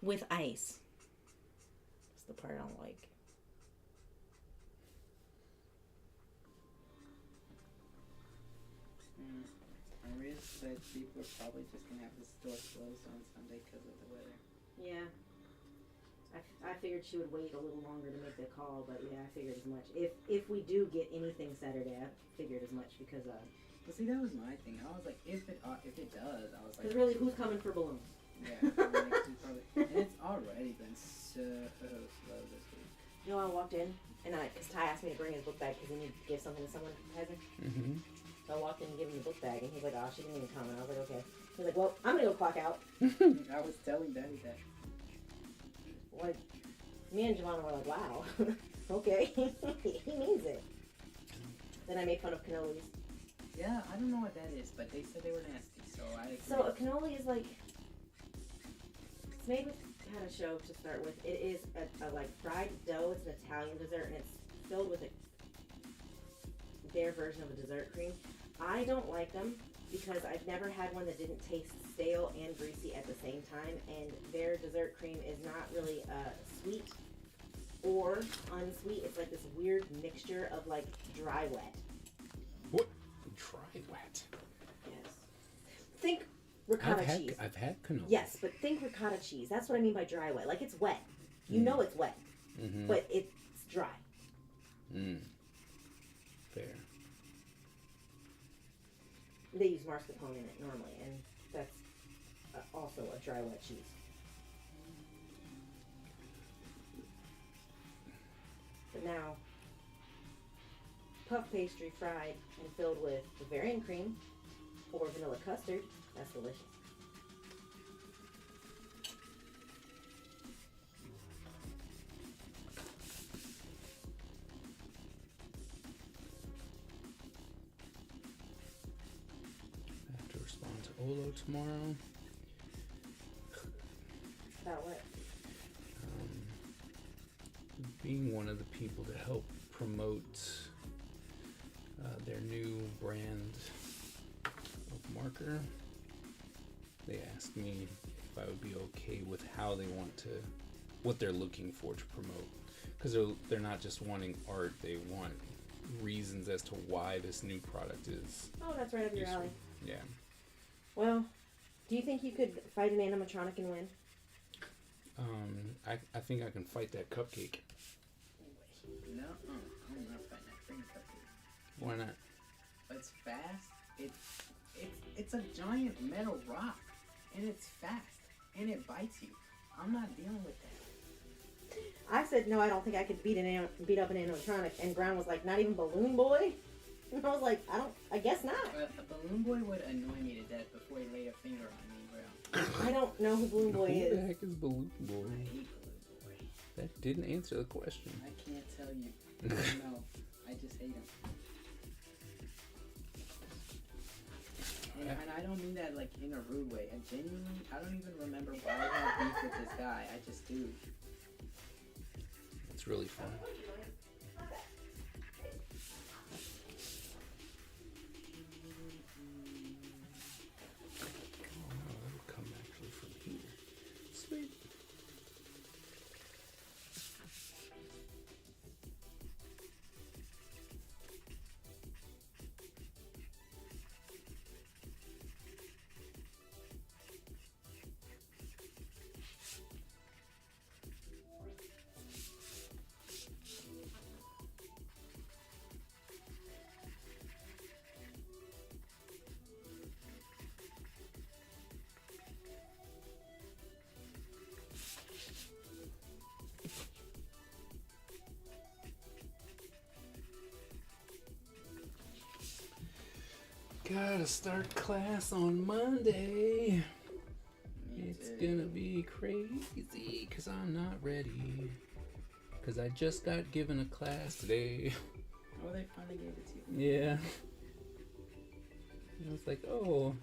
With ice. That's the part I don't like. Maria said people are probably just gonna have the store closed on Sunday because of the weather. Yeah. I figured she would wait a little longer to make the call, but yeah, I figured as much. If we do get anything Saturday, I figured as much because Well, see, that was my thing. I was like, if it does, I was like, because really, who's coming for balloons? yeah, and it's already been so slow this week. You know, I walked in and because Ty asked me to bring his book bag because he needed to give something to someone who hasn't. Mm-hmm. So I walked in and gave him the book bag, and he's like, "Oh, she didn't even come." And I was like, "Okay." He's like, "Well, I'm gonna go clock out." I was telling Daddy that. Like, me and Giovanna were like, "Wow, okay." He means it. Then I made fun of cannolis. Yeah, I don't know what that is, but they said they were nasty, so I agree. So a cannoli is like, it's made with kind of show to start with. It is a like fried dough. It's an Italian dessert, and it's filled with their version of a dessert cream. I don't like them because I've never had one that didn't taste stale and greasy at the same time, and their dessert cream is not really sweet or unsweet. It's like this weird mixture of like dry wet. What? Dry wet. Yes. Think ricotta cheese. I've had cannoli. Yes, but think ricotta cheese. That's what I mean by dry wet. Like it's wet. You know it's wet, but it's dry. Mm. Fair. They use mascarpone in it normally, and that's also a dry wet cheese. But now, puff pastry fried and filled with Bavarian cream or vanilla custard, that's delicious. I have to respond to Olo tomorrow. About what? being one of the people to help promote their new brand of marker, they asked me if I would be okay with how they want to, what they're looking for to promote. Because they're not just wanting art, they want reasons as to why this new product is Oh, that's right up your useful. alley. Yeah. Well, do you think you could fight an animatronic and win? I think I can fight that cupcake. No, I'm not fighting that finger cupcake. Why not? It's fast. It's a giant metal rock, and it's fast, and it bites you. I'm not dealing with that. I said no. I don't think I could beat up an animatronic. And Brown was like, not even Balloon Boy. And I was like, I guess not. A balloon boy would annoy me to death before he laid a finger on me, bro. I don't know who Balloon Boy Who the is. heck is Balloon Boy? I hate balloon boy. That didn't answer the question. I can't tell you. No, I just hate him. And I don't mean that like in a rude way. And genuinely, I don't even remember why I had beef with this guy. I just do. It's really fun. Oh no, that'll come actually from here. Sweet. Gotta start class on Monday. It's gonna be crazy because I'm not ready. Because I just got given a class today. Oh, they finally gave it to you. Yeah. And I was like, oh.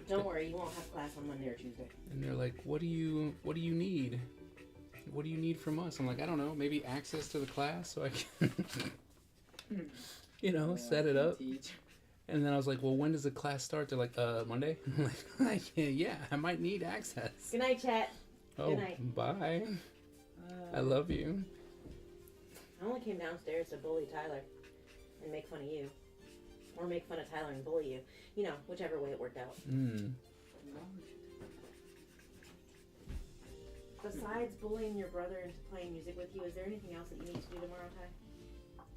Don't worry, you won't have class on Monday or Tuesday. And they're like, what do you need? What do you need from us? I'm like, I don't know, maybe access to the class so I can, set it up. Teach. And then I was like, well, when does the class start? They're like, Monday? I'm like, yeah, I might need access. Good night, chat. Oh, Good night. bye. I love you. I only came downstairs to bully Tyler and make fun of you. Or make fun of Tyler and bully you. You know, whichever way it worked out. Besides bullying your brother into playing music with you, is there anything else that you need to do tomorrow, Ty?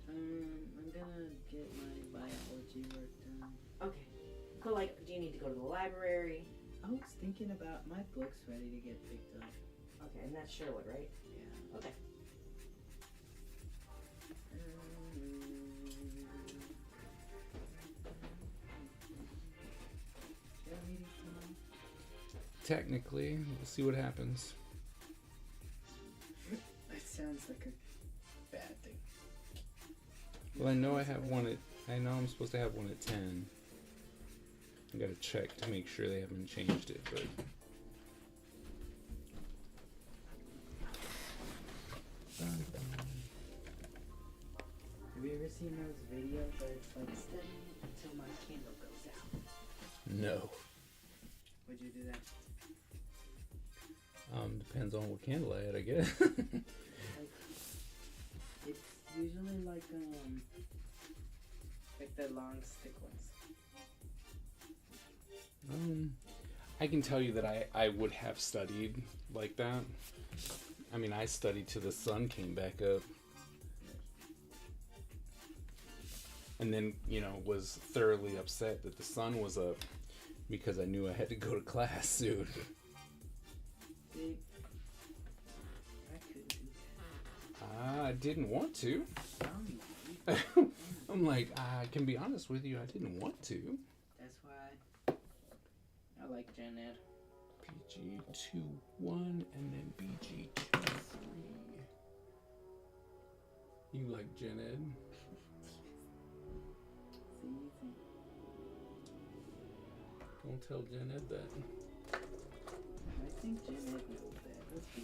I'm gonna get my biology work done. Okay. So, like, do you need to go to the library? I was thinking about my books ready to get picked up. Okay, and that's Sherwood, right? Yeah. Okay. Technically, we'll see what happens. That sounds like a bad thing. Well, I know I know I'm supposed to have one at 10. I gotta check to make sure they haven't changed it, but. Have you ever seen those videos where it's like study until my candle goes out? No. Would you do that? Depends on what candle I had, I guess. Like, it's usually like the long stick ones. I can tell you that I would have studied like that. I mean, I studied till the sun came back up. And then, was thoroughly upset that the sun was up because I knew I had to go to class soon. See, I couldn't do that. I didn't want to. No, I'm like, I can be honest with you, I didn't want to. that's why I like Gen Ed. BG21 and then BG23. You like Gen Ed? It's easy. Don't tell Gen Ed that. I think Gen Ed knows that. Let's be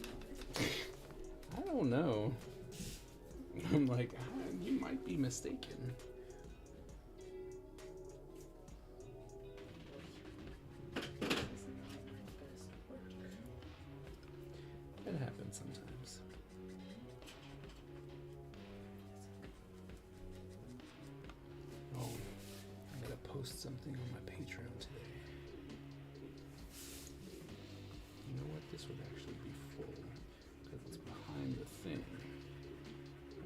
honest. I don't know. I'm like, you might be mistaken. It happens sometimes. Oh, I gotta post something on my Patreon today. You know what? This would actually be full because it's behind the thing.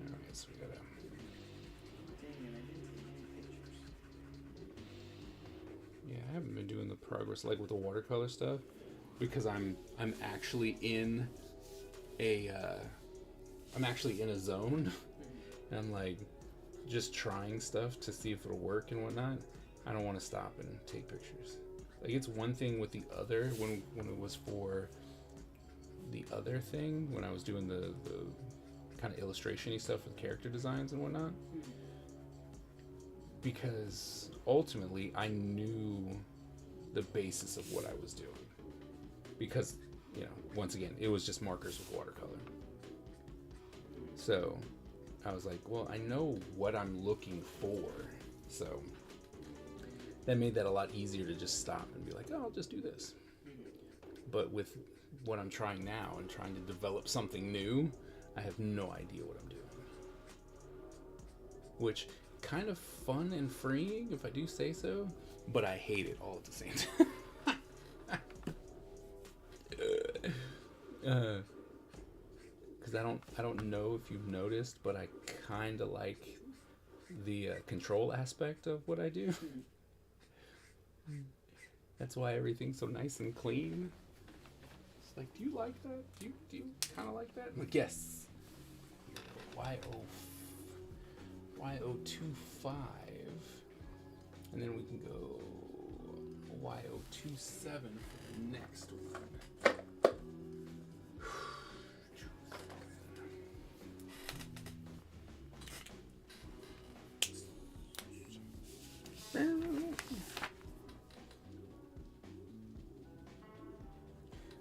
Alright, so we gotta. Dang it, I didn't take any pictures. Yeah, I haven't been doing the progress like with the watercolor stuff because I'm actually in a zone and I'm like just trying stuff to see if it'll work and whatnot. I don't want to stop and take pictures. Like it's one thing with the other when it was for the other thing when I was doing the kind of illustration-y stuff with character designs and whatnot, because ultimately I knew the basis of what I was doing because, you know, once again, it was just markers with watercolor. So I was like, well, I know what I'm looking for. So that made that a lot easier to just stop and be like, oh, I'll just do this. But with what I'm trying now and trying to develop something new, I have no idea what I'm doing. Which kind of fun and freeing if I do say so, but I hate it all at the same time. Because I don't know if you've noticed, but I kind of like the control aspect of what I do. That's why everything's so nice and clean. It's like, do you like that? Do you kind of like that? I'm like, yes. Y025, and then we can go Y027 for the next one.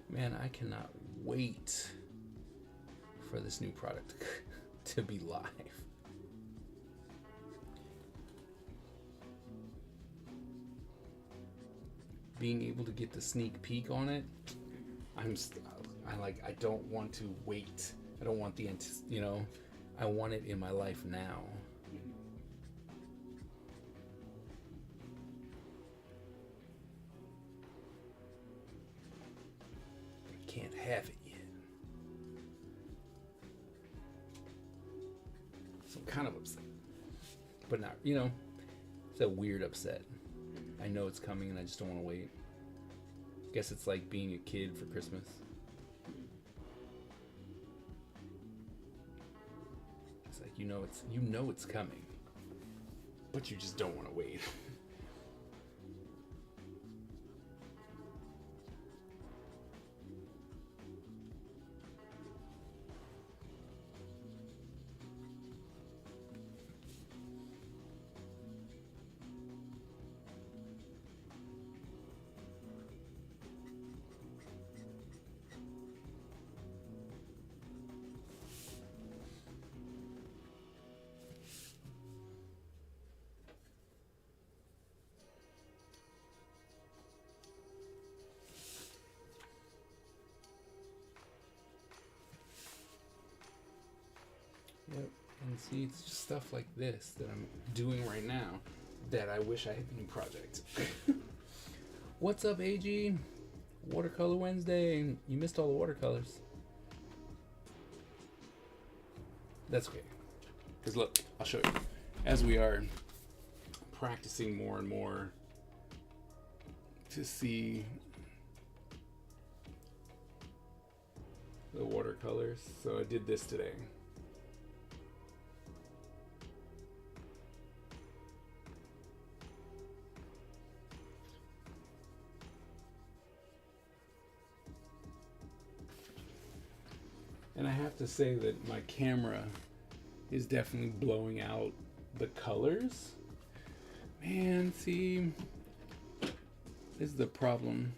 Man, I cannot wait for this new product to be live. Being able to get the sneak peek on it, I don't want to wait. I don't want I want it in my life now. Can't have it yet. So I'm kind of upset. But not, it's a weird upset. I know it's coming and I just don't want to wait. Guess it's like being a kid for Christmas. It's like you know it's coming, but you just don't want to wait. Yep, and see, it's just stuff like this that I'm doing right now that I wish I had a new project. What's up, AG? Watercolor Wednesday. You missed all the watercolors. That's okay. Because look, I'll show you. As we are practicing more and more to see the watercolors. So I did this today. And I have to say that my camera is definitely blowing out the colors. Man, see, this is the problem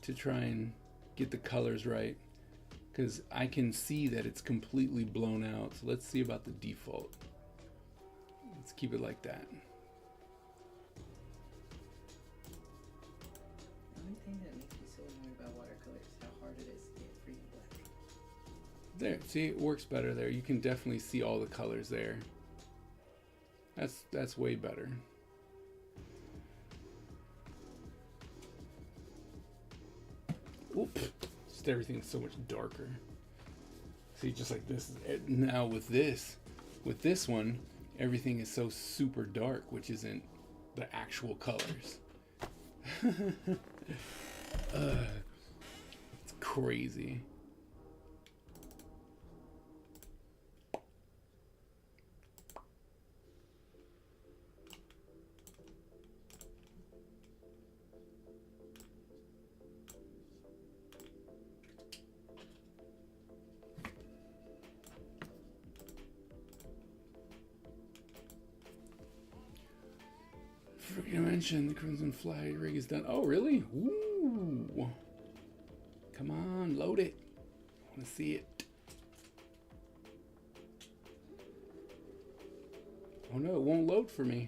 to try and get the colors right. because I can see that it's completely blown out. So let's see about the default. Let's keep it like that. The only thing that makes me so annoyed about watercolor is how hard it is to get freaking black. There, see, it works better there. You can definitely see all the colors there. That's way better. Oop. Just everything's so much darker. See, just like this. Now with this one, everything is so super dark, which isn't the actual colors. It's crazy. Forgot to mention the Crimson Fly rig is done. Oh, really? Ooh. Come on, load it. I want to see it. Oh no, it won't load for me.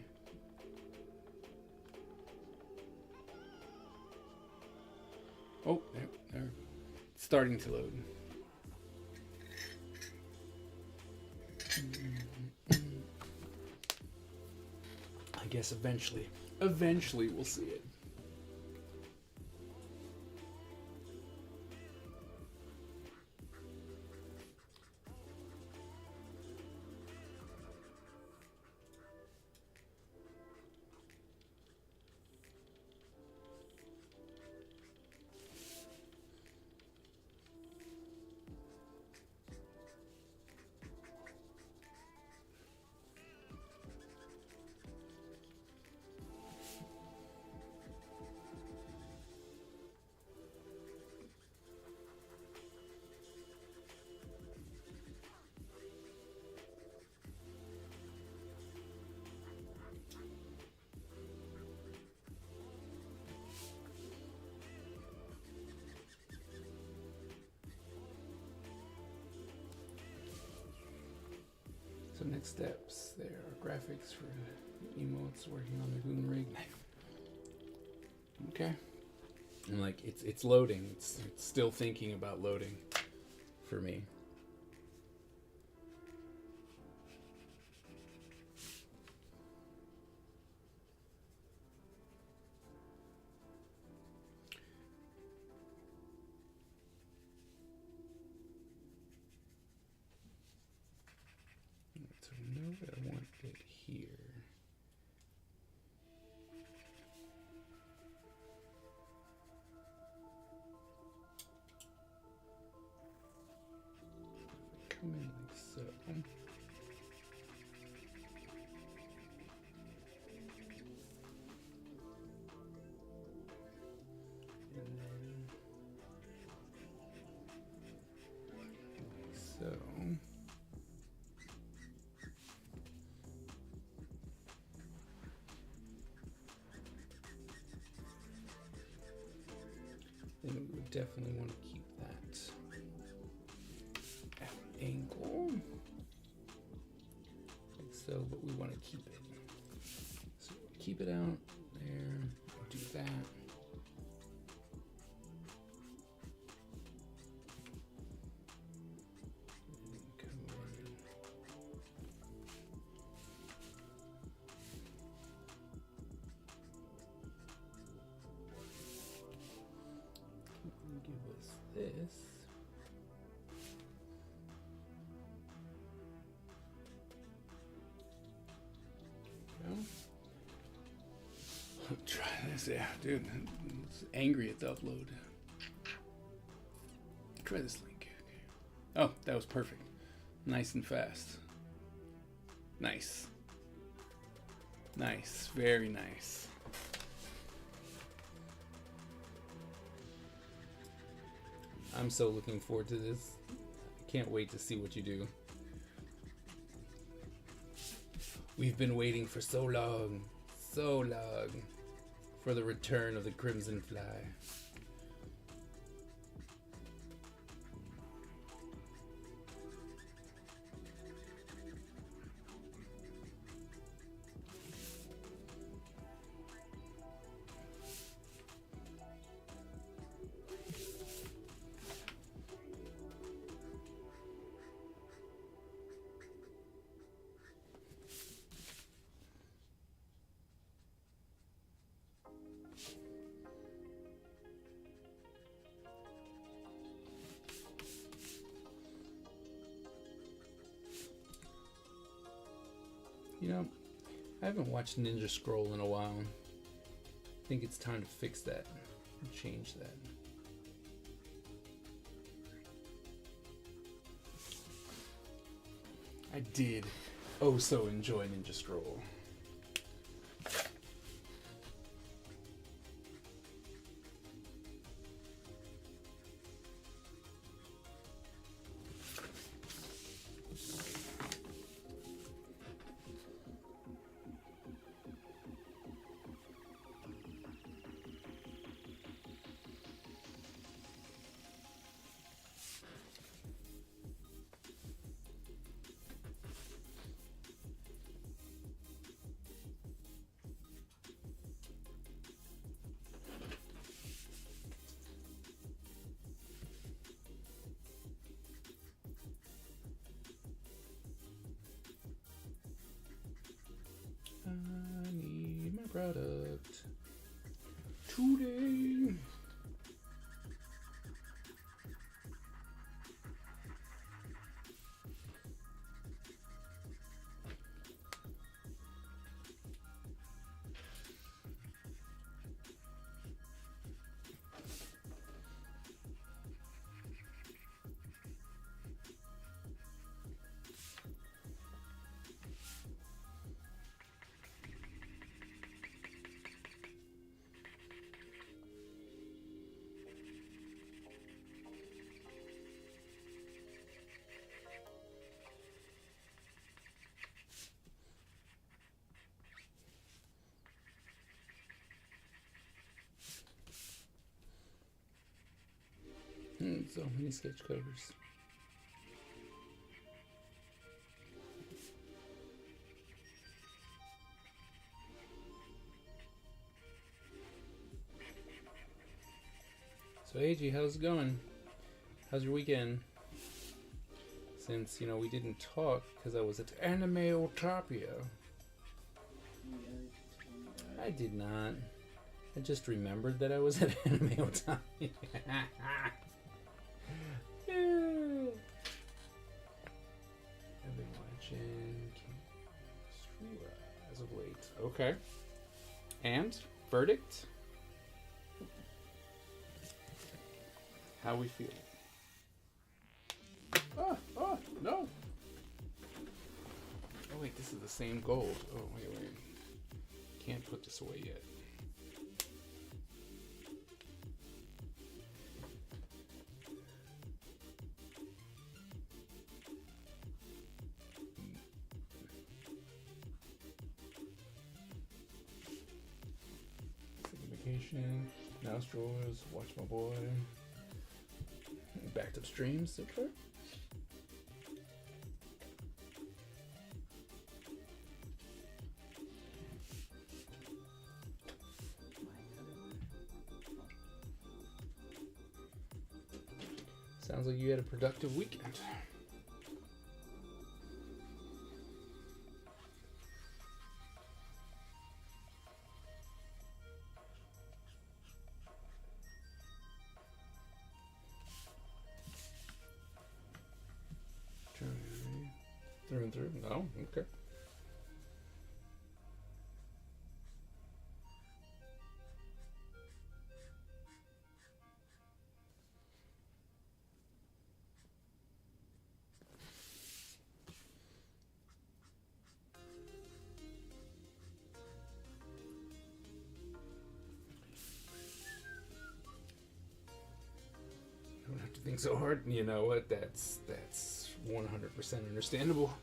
Oh, there. It's starting to load. I guess eventually we'll see it. So next steps, there are graphics for emotes, working on the Goon rig. Okay. And like it's loading. It's still thinking about loading for me. So know that I want it here. Come in like so. And then like so. Then we would definitely want to keep that at an angle, like so, but we want to keep it. So keep it out there, do that. And come in. Give us this. Go. Try this, yeah, dude. It's angry at the upload. Try this link. Oh, that was perfect. Nice and fast. Nice. Nice. Very nice. I'm so looking forward to this. I can't wait to see what you do. We've been waiting for so long for the return of the Crimson Fly. You know, I haven't watched Ninja Scroll in a while. I think it's time to fix that and change that. I did oh so enjoy Ninja Scroll. I need my product today. So many sketch covers. So AG, how's it going? How's your weekend? Since, you know, we didn't talk because I was at Anime Utopia. I did not. I just remembered that I was at Anime Utopia. I've been watching as of late. Okay. And verdict? How we feel? Oh, no. Oh wait, this is the same gold. Oh wait. Can't put this away yet. Vacation, nostrils, watch my boy. Backed up streams so far. Sounds like you had a productive weekend. Through and through? No? Okay. You don't have to think so hard. You know what? That's 100% understandable.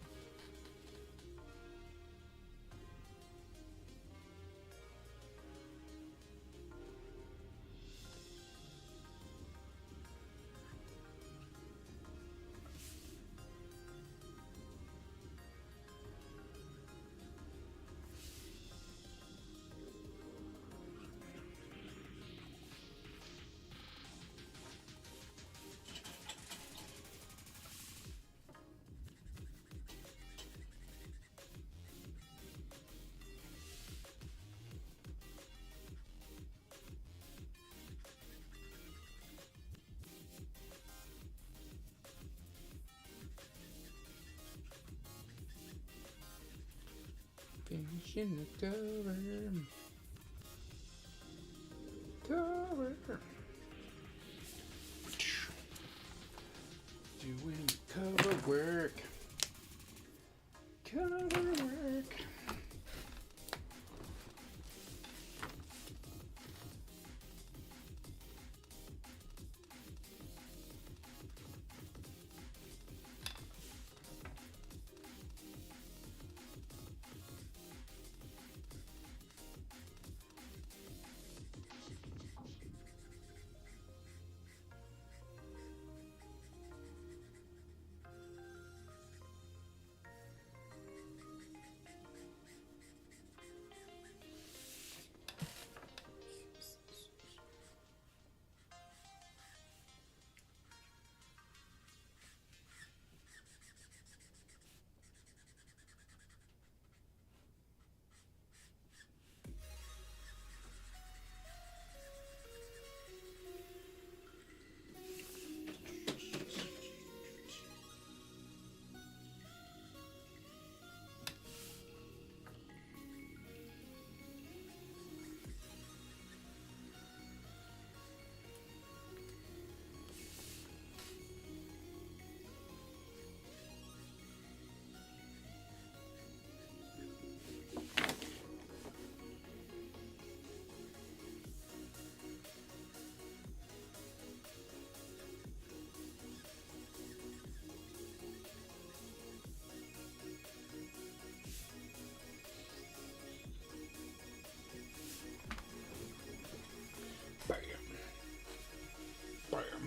in the cover. Doing cover work. Cover work.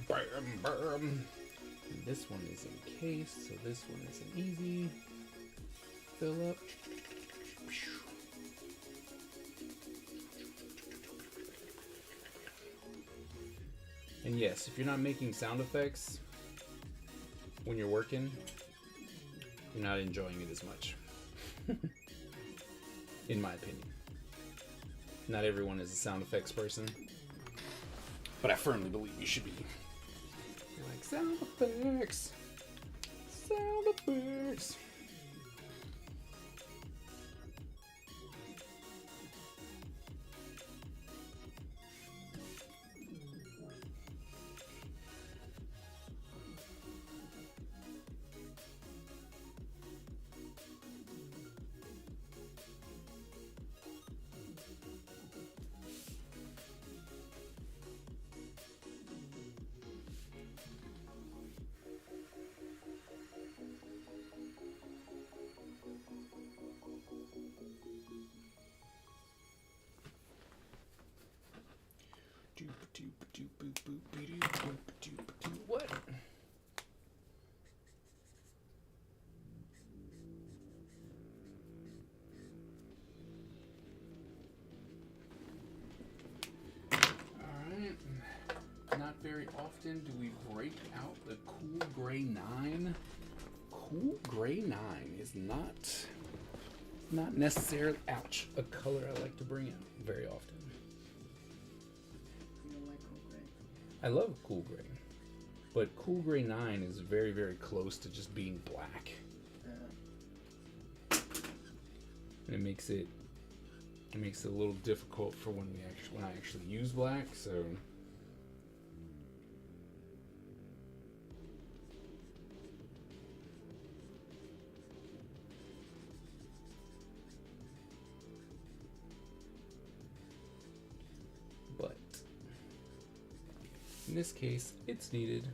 Bam. This one is encased, so this one is an easy fill up. And yes, if you're not making sound effects when you're working, you're not enjoying it as much. In my opinion. Not everyone is a sound effects person, but I firmly believe you should be. You're like, sound effects. Sound effects. What? Alright. Not very often do we break out the Cool Gray 9. Cool Gray 9 is not necessarily, ouch, a color I like to bring out very often. I love Cool Gray, but Cool Gray 9 is very, very close to just being black. And it makes it a little difficult for when I actually use black, so in this case, it's needed.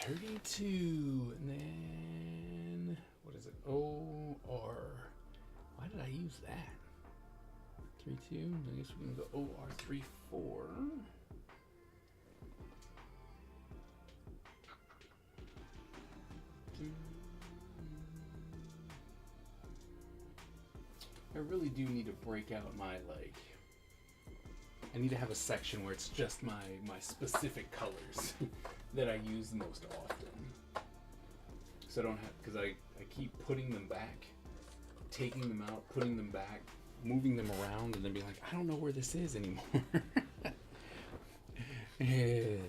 32, and then what is it? OR. Why did I use that? 32. I guess we can go OR 34. I really do need to break out my I need to have a section where it's just my specific colors that I use most often. So I don't have, because I keep putting them back, taking them out, putting them back, moving them around, and then being like, I don't know where this is anymore. Yeah. It'd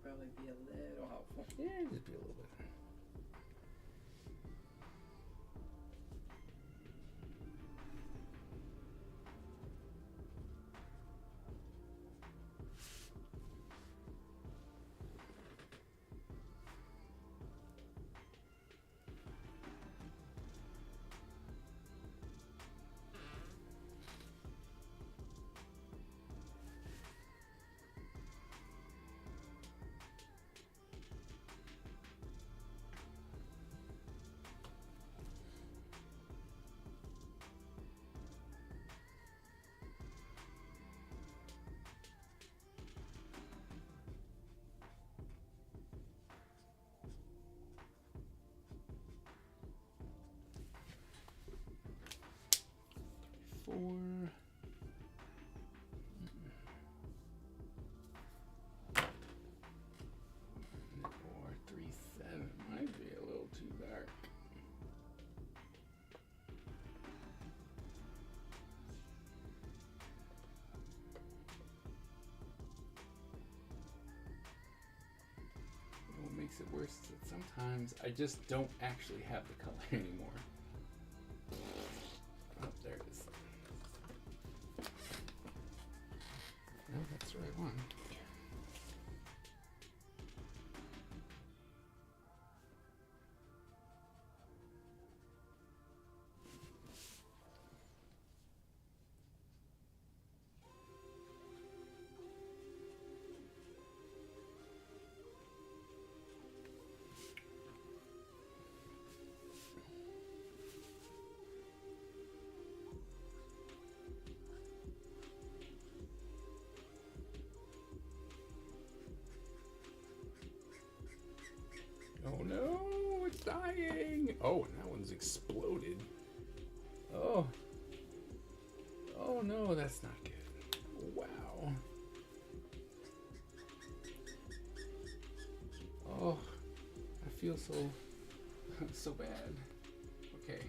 probably be a little helpful. Yeah, just be a little bit. Four. Or 3-7 might be a little too dark. What makes it worse is that sometimes I just don't actually have the color anymore. Oh, there it is. No, that's the right one. Oh no, it's dying. Oh, and that one's exploded. Oh. Oh no, that's not good. Wow. Oh, I feel so bad. Okay.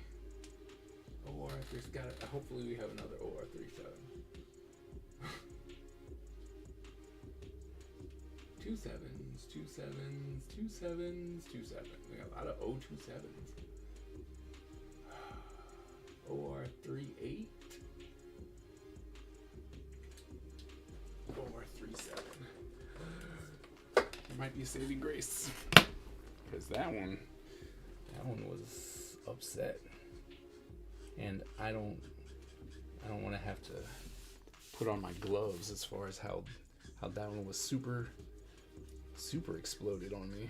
OR, there's gotta, hopefully we have another OR 37. 2 sevens, 2 sevens, 2 sevens, 2 sevens. We got a lot of O27s. OR 38. OR 37. There might be a saving grace. Because that one was upset. And I don't want to have to put on my gloves as far as how that one was super exploded on me.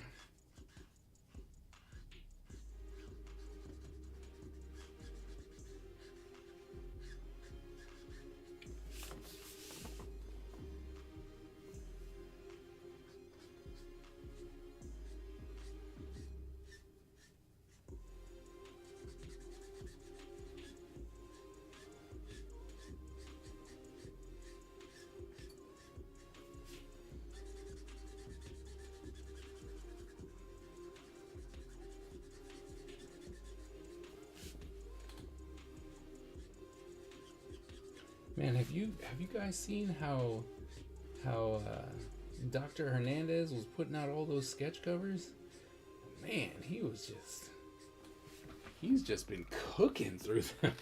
Man, have you guys seen how Dr. Hernandez was putting out all those sketch covers? Man, he's just been cooking through them.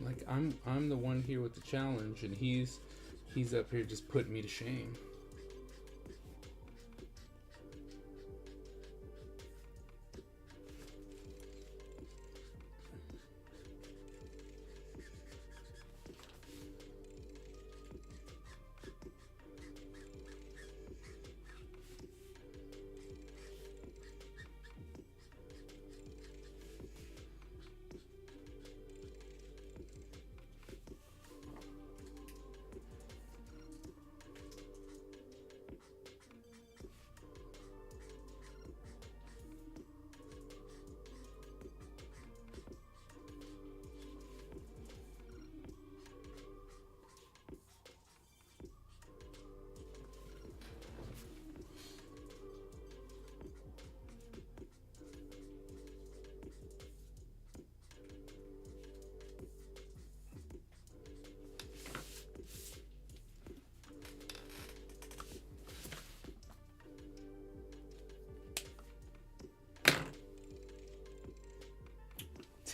Like I'm the one here with the challenge, and he's up here just putting me to shame.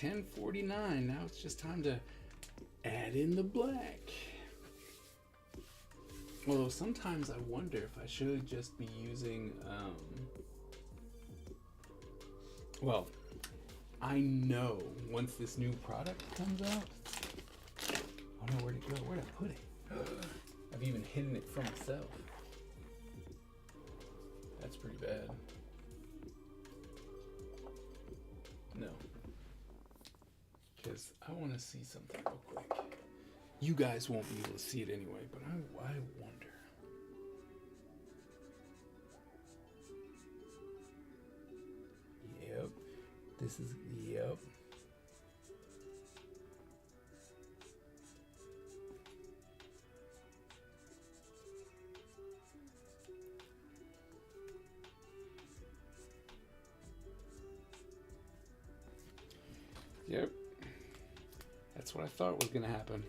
10:49. Now it's just time to add in the black. Although sometimes I wonder if I should just be using, well, I know once this new product comes out, I don't know where to go. Where'd I put it? I've even hidden it from myself. That's pretty bad. No. Because I want to see something real quick. You guys won't be able to see it anyway, but I wonder. Yep. This is, yep. Yep. That's what I thought was going to happen.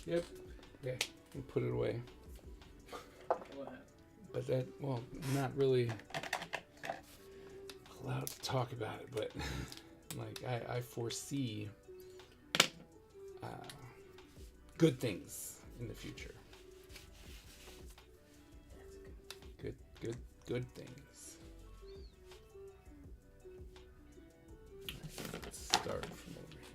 Yep. Okay. We'll put it away. What? But that, well, not really allowed to talk about it, but like I foresee good things in the future. Good things. Let's start from over here.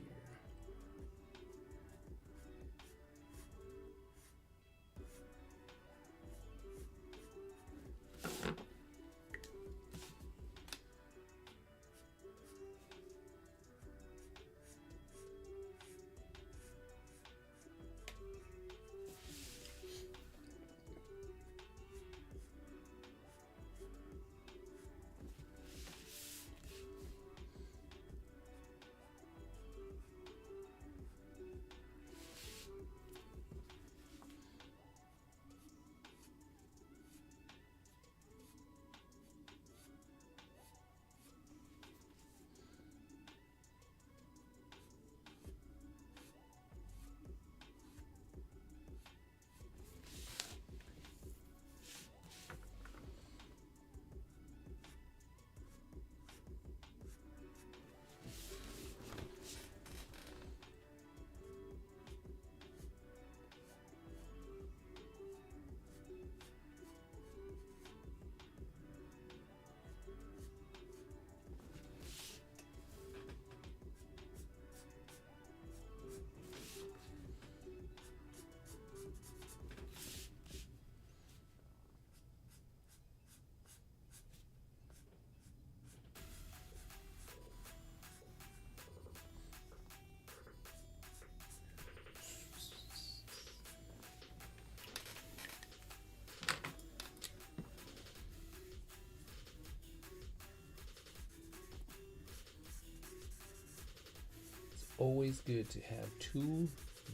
Always good to have two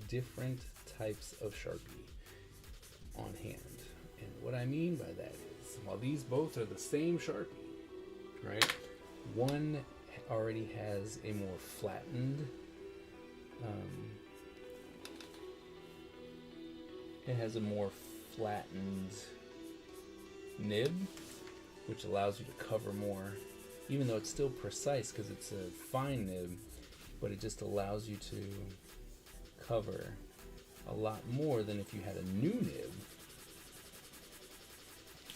different types of Sharpie on hand. And what I mean by that is, while these both are the same Sharpie, right? One already has a more flattened, nib, which allows you to cover more, even though it's still precise because it's a fine nib. But it just allows you to cover a lot more than if you had a new nib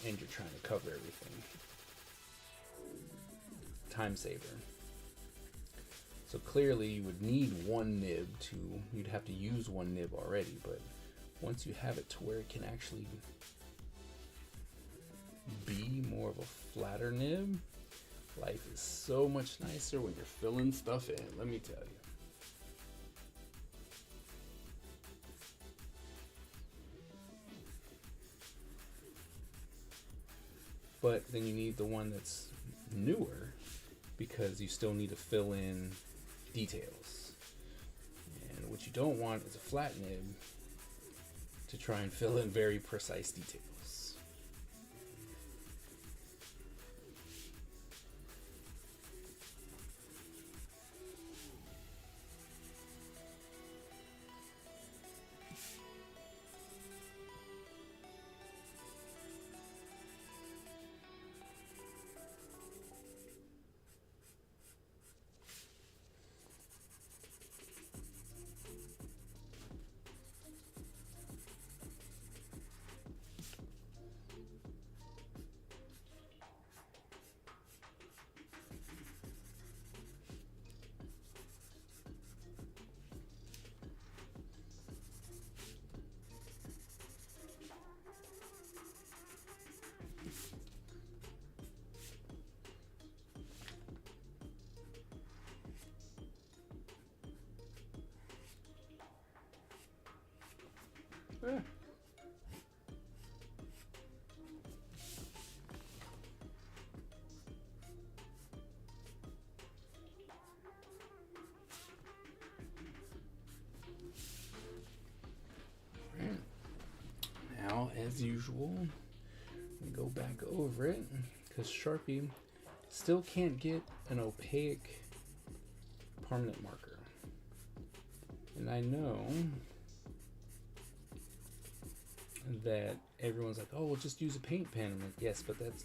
and you're trying to cover everything. Time saver. So clearly you would need one nib you'd have to use one nib already, but once you have it to where it can actually be more of a flatter nib, life is so much nicer when you're filling stuff in, let me tell you. But then you need the one that's newer because you still need to fill in details. And what you don't want is a flat nib to try and fill in very precise details. Eh. Alright. Now, as usual, we go back over it because Sharpie still can't get an opaque permanent marker. And I know that everyone's like, oh, we'll just use a paint pen. I'm like, yes, but that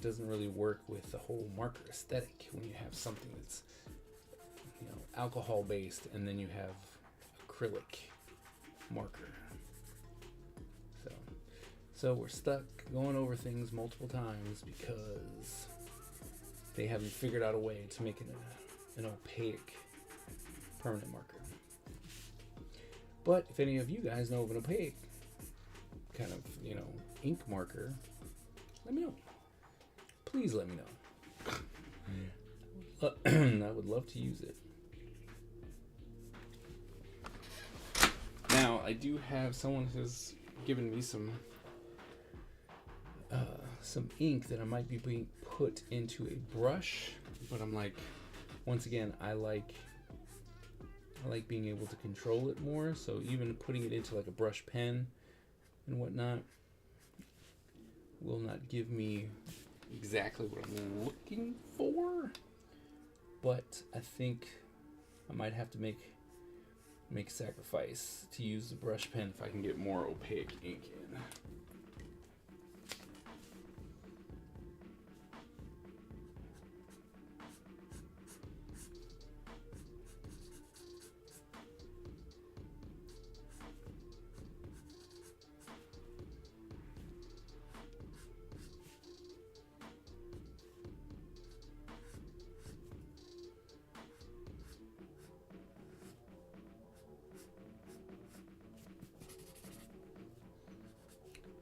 doesn't really work with the whole marker aesthetic when you have something that's, alcohol based and then you have acrylic marker. So we're stuck going over things multiple times because they haven't figured out a way to make it an opaque permanent marker. But if any of you guys know of an opaque kind of, ink marker, let me know. Please let me know. I would love to use it. Now, I do have someone who's given me some ink that I might be being put into a brush, but I'm like, once again, I like being able to control it more, so even putting it into like a brush pen and whatnot will not give me exactly what I'm looking for, but I think I might have to make a sacrifice to use the brush pen if I can get more opaque ink in.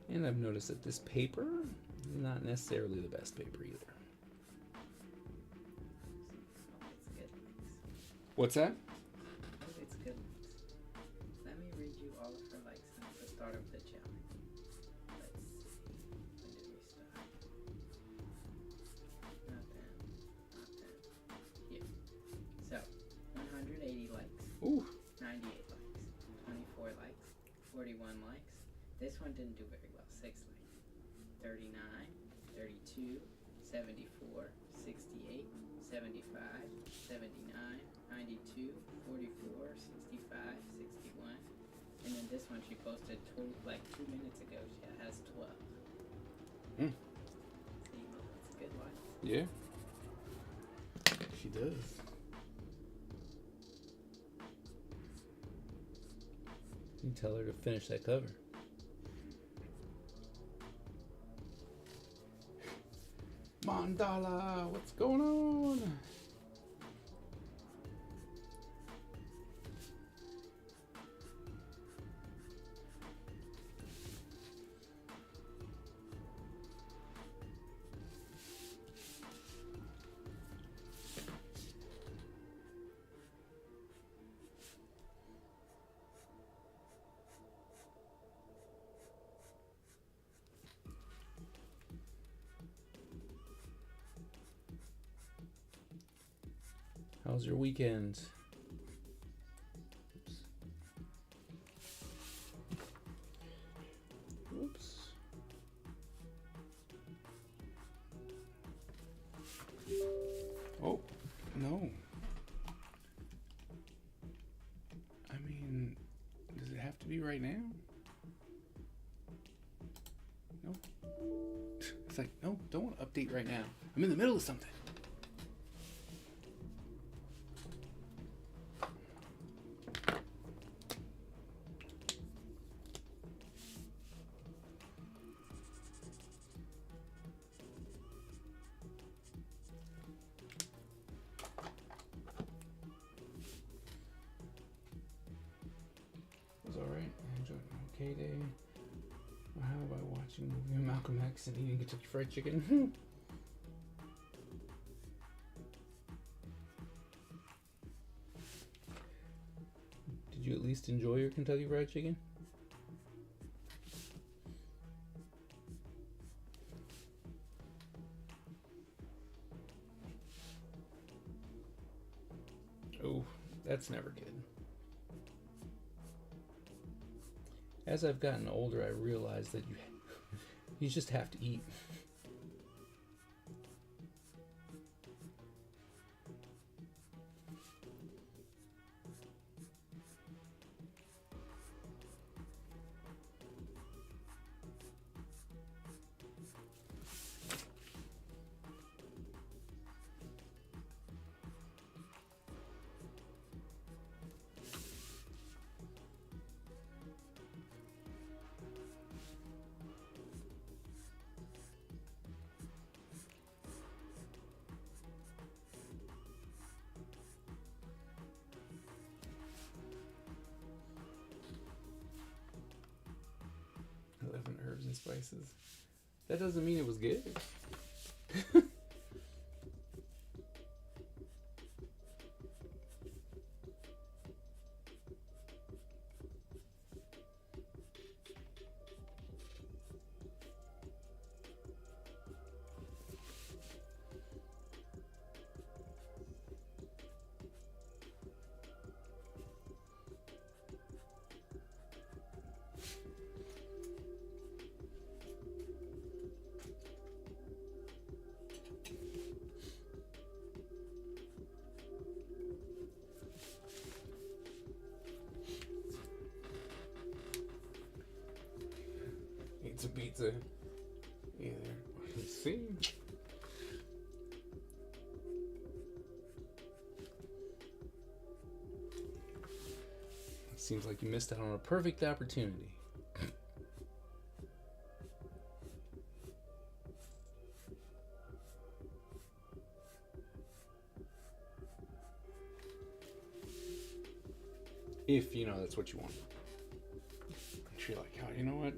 And I've noticed that this paper is not necessarily the best paper either. It's good. What's that? It's good. Let me read you all of her likes since the start of the challenge. Let's see. When did we start? Not then. Here. So, 180 likes. Ooh. 98 likes. 24 likes. 41 likes. This one didn't do very well. 6 likes. 39, 32, 74, 68, 75, 79, 92, 44, 65, 61. And then this one she posted like 2 minutes ago. She has 12. Mm. See, that's a good one. Yeah. She does. You tell her to finish that cover. Mandala, what's going on? How's your weekend? Oops. Oops. Oh, no. I mean, does it have to be right now? No. It's like, no, don't want to update right now. I'm in the middle of something. Alright, I enjoyed my okay day. How about watching movie Malcolm X and eating Kentucky Fried Chicken? Did you at least enjoy your Kentucky Fried Chicken? Oh, that's never good. As I've gotten older, I realize that you just have to eat. 11 herbs and spices. That doesn't mean it was good. Eat some pizza. Either. See? Seems like you missed out on a perfect opportunity. If you know that's what you want. If you're like, oh, you know what?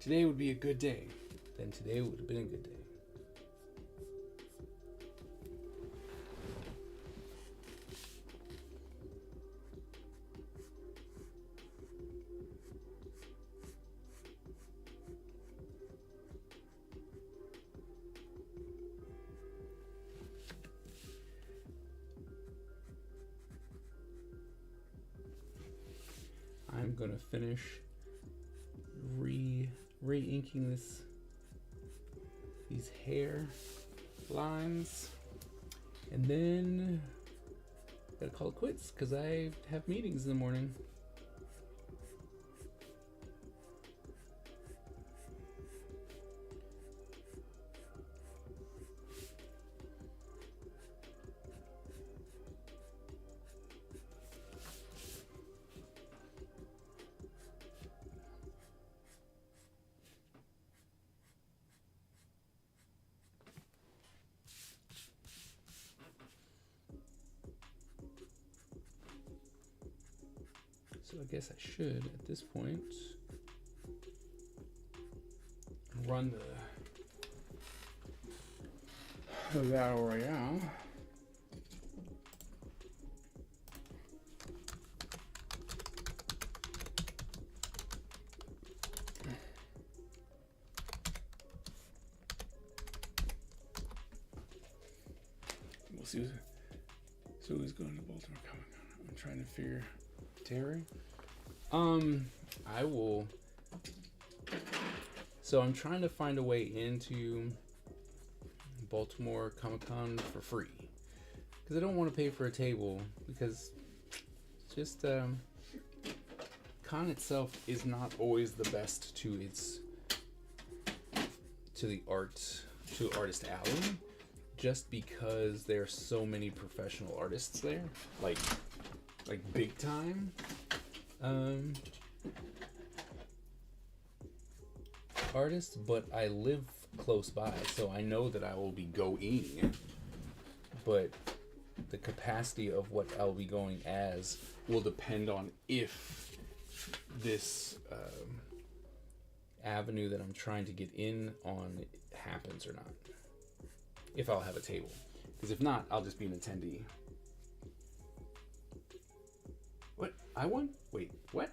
Today would be a good day. Then today would have been a good day. I'm gonna finish re-inking these hair lines, and then gotta call it quits because I have meetings in the morning. So I guess I should, at this point, run the Battle Royale. We'll see who's going to Baltimore Comic Con. I'm trying to figure... Terry? I will. So I'm trying to find a way into Baltimore Comic Con for free because I don't want to pay for a table because just con itself is not always the best to the Artist Alley, just because there's so many professional artists there, like big time. Artists, but I live close by, so I know that I will be going, but the capacity of what I'll be going as will depend on if this avenue that I'm trying to get in on happens or not. If I'll have a table, because if not, I'll just be an attendee. What? I won? Wait, what?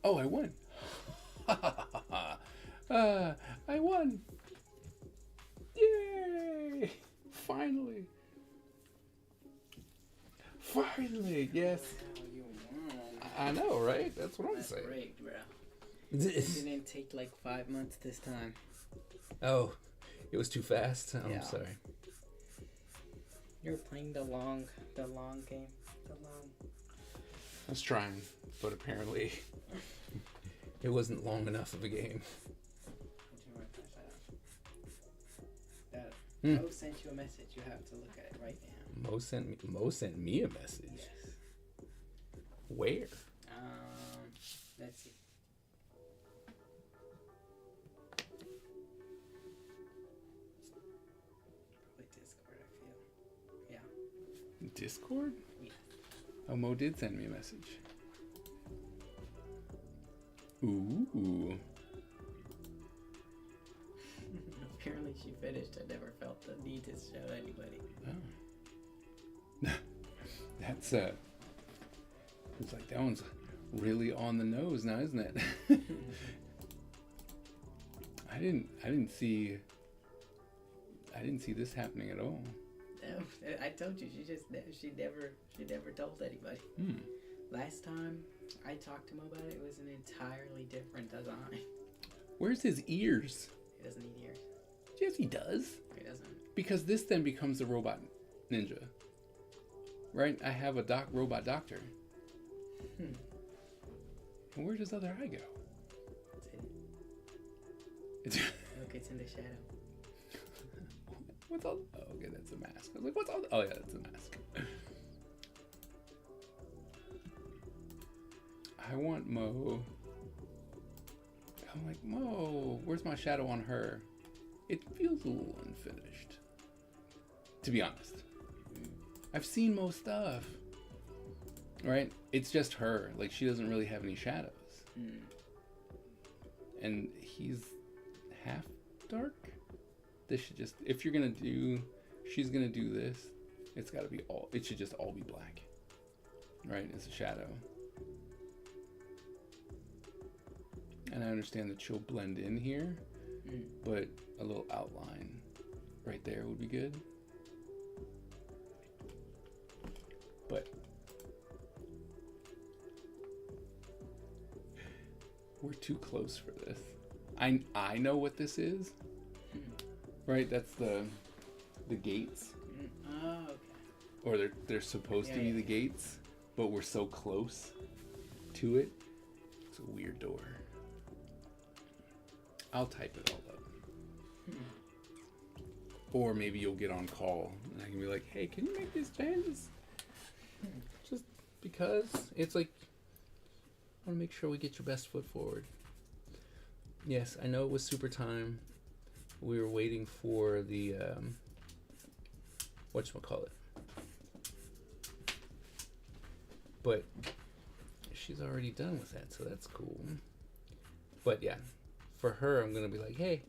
Oh, I won. I won. Yay! Finally. Finally, yes. Wow, you won. I know, right? That's what I'm That's saying. great, bro. It didn't take like 5 months this time. Oh, it was too fast. Oh, Yeah. I'm sorry. You're playing the long game. I was trying, but apparently it wasn't long enough of a game. Hmm. Mo sent you a message. You have to look at it right now. Mo sent me a message. Yes. Where? Let's see. With Discord, I feel. Yeah. Discord? Yeah. Oh, Mo did send me a message. Ooh. Apparently she finished. I never felt the need to show anybody. Oh. That's it's like that one's really on the nose now, isn't it? I didn't see this happening at all. No, I told you she never told anybody. Hmm. Last time I talked to him about it, it was an entirely different design. Where's his ears? He doesn't need ears. Yes, he does. He doesn't. Because this then becomes the robot ninja. Right? I have a robot doctor. Hmm. And where does his other eye go? It's hidden. Look, it's in the shadow. What's all? Oh, okay, that's a mask. I was like, what's all? Oh yeah, that's a mask. I want Mo. I'm like, Mo, where's my shadow on her? It feels a little unfinished. To be honest. I've seen Mo's stuff. Right? It's just her. Like, she doesn't really have any shadows. Hmm. And he's half dark? This should just, if you're gonna do, she's gonna do this, it's gotta be all, it should just all be black. Right? It's a shadow. And I understand that she'll blend in here, but a little outline right there would be good. But we're too close for this. I know what this is. Right? That's the gates. Oh, okay. Or they're supposed to be the gates, but we're so close to it. It's a weird door. I'll type it all up. Or maybe you'll get on call and I can be like, hey, can you make these changes? Just because it's like, I want to make sure we get your best foot forward. Yes, I know it was super time. We were waiting for the, whatchamacallit. But she's already done with that, so that's cool. But yeah, for her, I'm going to be like, hey,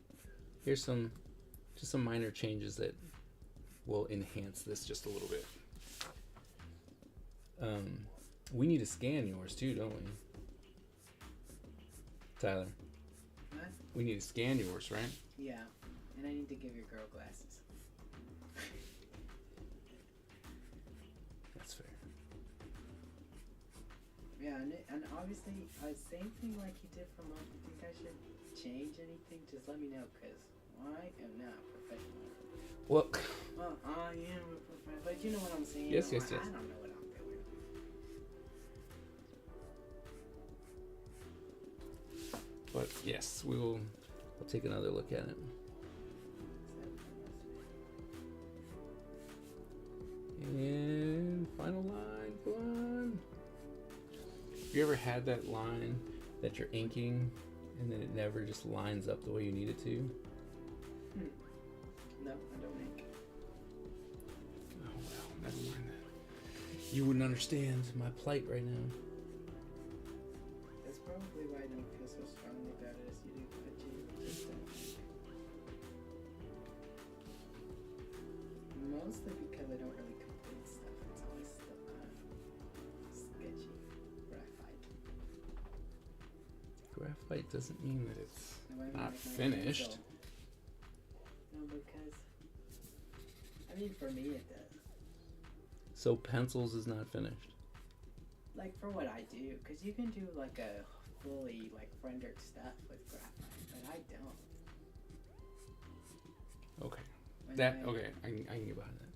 here's some minor changes that will enhance this just a little bit. We need to scan yours too, don't we? Tyler. What? We need to scan yours, right? Yeah. And I need to give your girl glasses. That's fair. Yeah, and obviously, same thing like you did for Mom. If you think I should change anything, just let me know, because I am not professional. Well, I am a professional, but you know what I'm saying? Yes. I don't know what I'm doing. but yes, we'll take another look at it. And final line, go on. Have you ever had that line that you're inking and then it never just lines up the way you need it to? No, I don't ink. Oh well, never mind that. You wouldn't understand my plight right now. That's probably why I don't feel so strongly about it as you do. I genuinely just don't ink. Mostly because I don't really complete white doesn't mean that it's Why would I not make my finished. pencil? No, because I mean, for me it does. So pencils is not finished. Like for what I do, because you can do like a fully like rendered stuff with graphite, but I don't. Okay. When That I- okay. I can get behind that.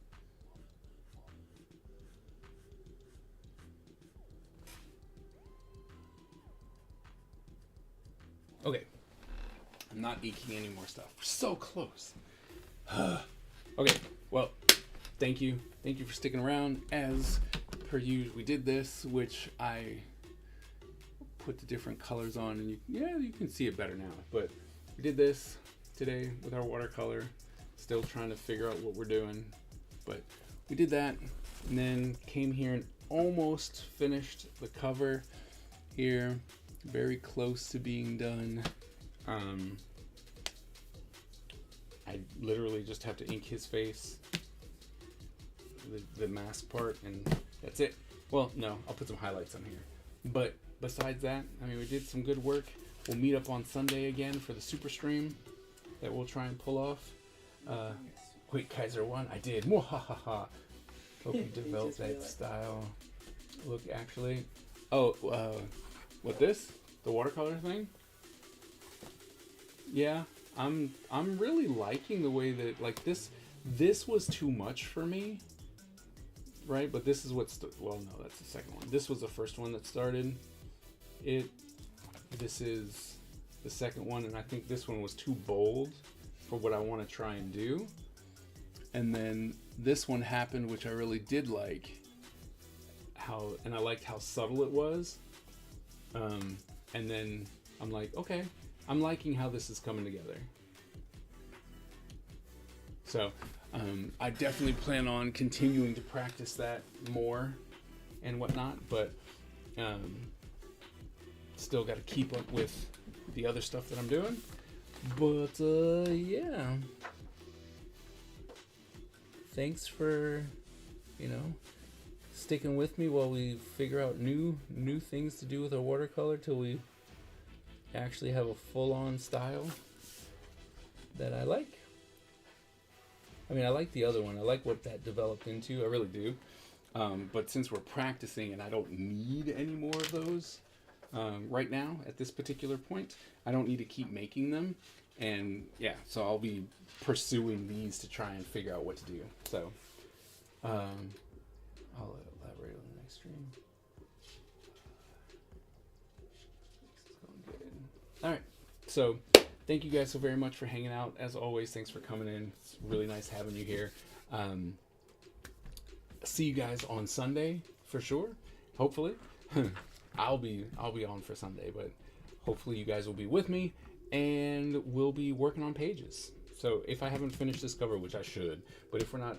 Okay. I'm not inking any more stuff. We're so close. Okay. Well, thank you. Thank you for sticking around. As per usual, we did this, which I put the different colors on, and you can see it better now. But we did this today with our watercolor. Still trying to figure out what we're doing, but we did that, and then came here and almost finished the cover here. Very close to being done. I literally just have to ink his face, the mask part, and that's it. Well, no, I'll put some highlights on here. But besides that, I mean, we did some good work. We'll meet up on Sunday again for the super stream that we'll try and pull off. Wait, Kaiser 1? I did. Mwahaha. Hope you developed that style. Look, actually. Oh, what this? The watercolor thing? Yeah, I'm really liking the way that, like, this was too much for me, right? But this is what's, well, no, that's the second one. This was the first one that started it. This is the second one, and I think this one was too bold for what I want to try and do. And then this one happened, which I really did like and I liked how subtle it was. And then I'm like, okay, I'm liking how this is coming together. So I definitely plan on continuing to practice that more and whatnot, but still got to keep up with the other stuff that I'm doing. But yeah, thanks for sticking with me while we figure out new things to do with our watercolor till we actually have a full-on style that I like. I mean, I like the other one. I like what that developed into. I really do. But since we're practicing and I don't need any more of those right now at this particular point, I don't need to keep making them. And yeah, so I'll be pursuing these to try and figure out what to do. So I'll elaborate on the next stream. All right, so thank you guys so very much for hanging out. As always, thanks for coming in. It's really nice having you here. See you guys on Sunday for sure. Hopefully, I'll be on for Sunday, but hopefully you guys will be with me, and we'll be working on pages. So if I haven't finished this cover, which I should, but if we're not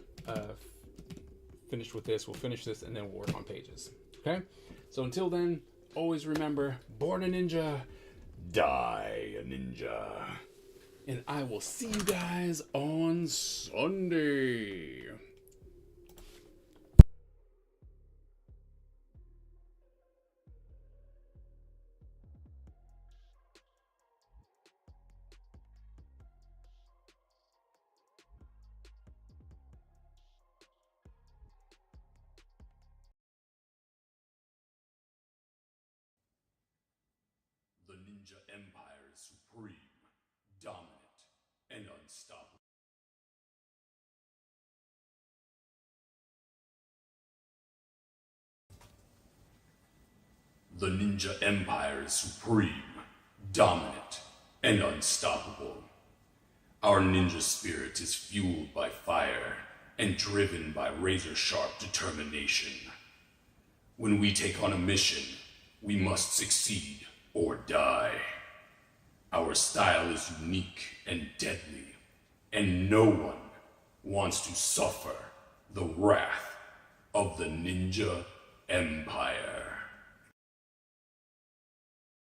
finished with this, we'll finish this and then we'll work on pages. Okay? So until then, always remember, born a ninja, die a ninja. And I will see you guys on Sunday. The Ninja Empire is supreme, dominant, and unstoppable. The Ninja Empire is supreme, dominant, and unstoppable. Our ninja spirit is fueled by fire and driven by razor-sharp determination. When we take on a mission, we must succeed or die. Our style is unique and deadly, and no one wants to suffer the wrath of the Ninja Empire.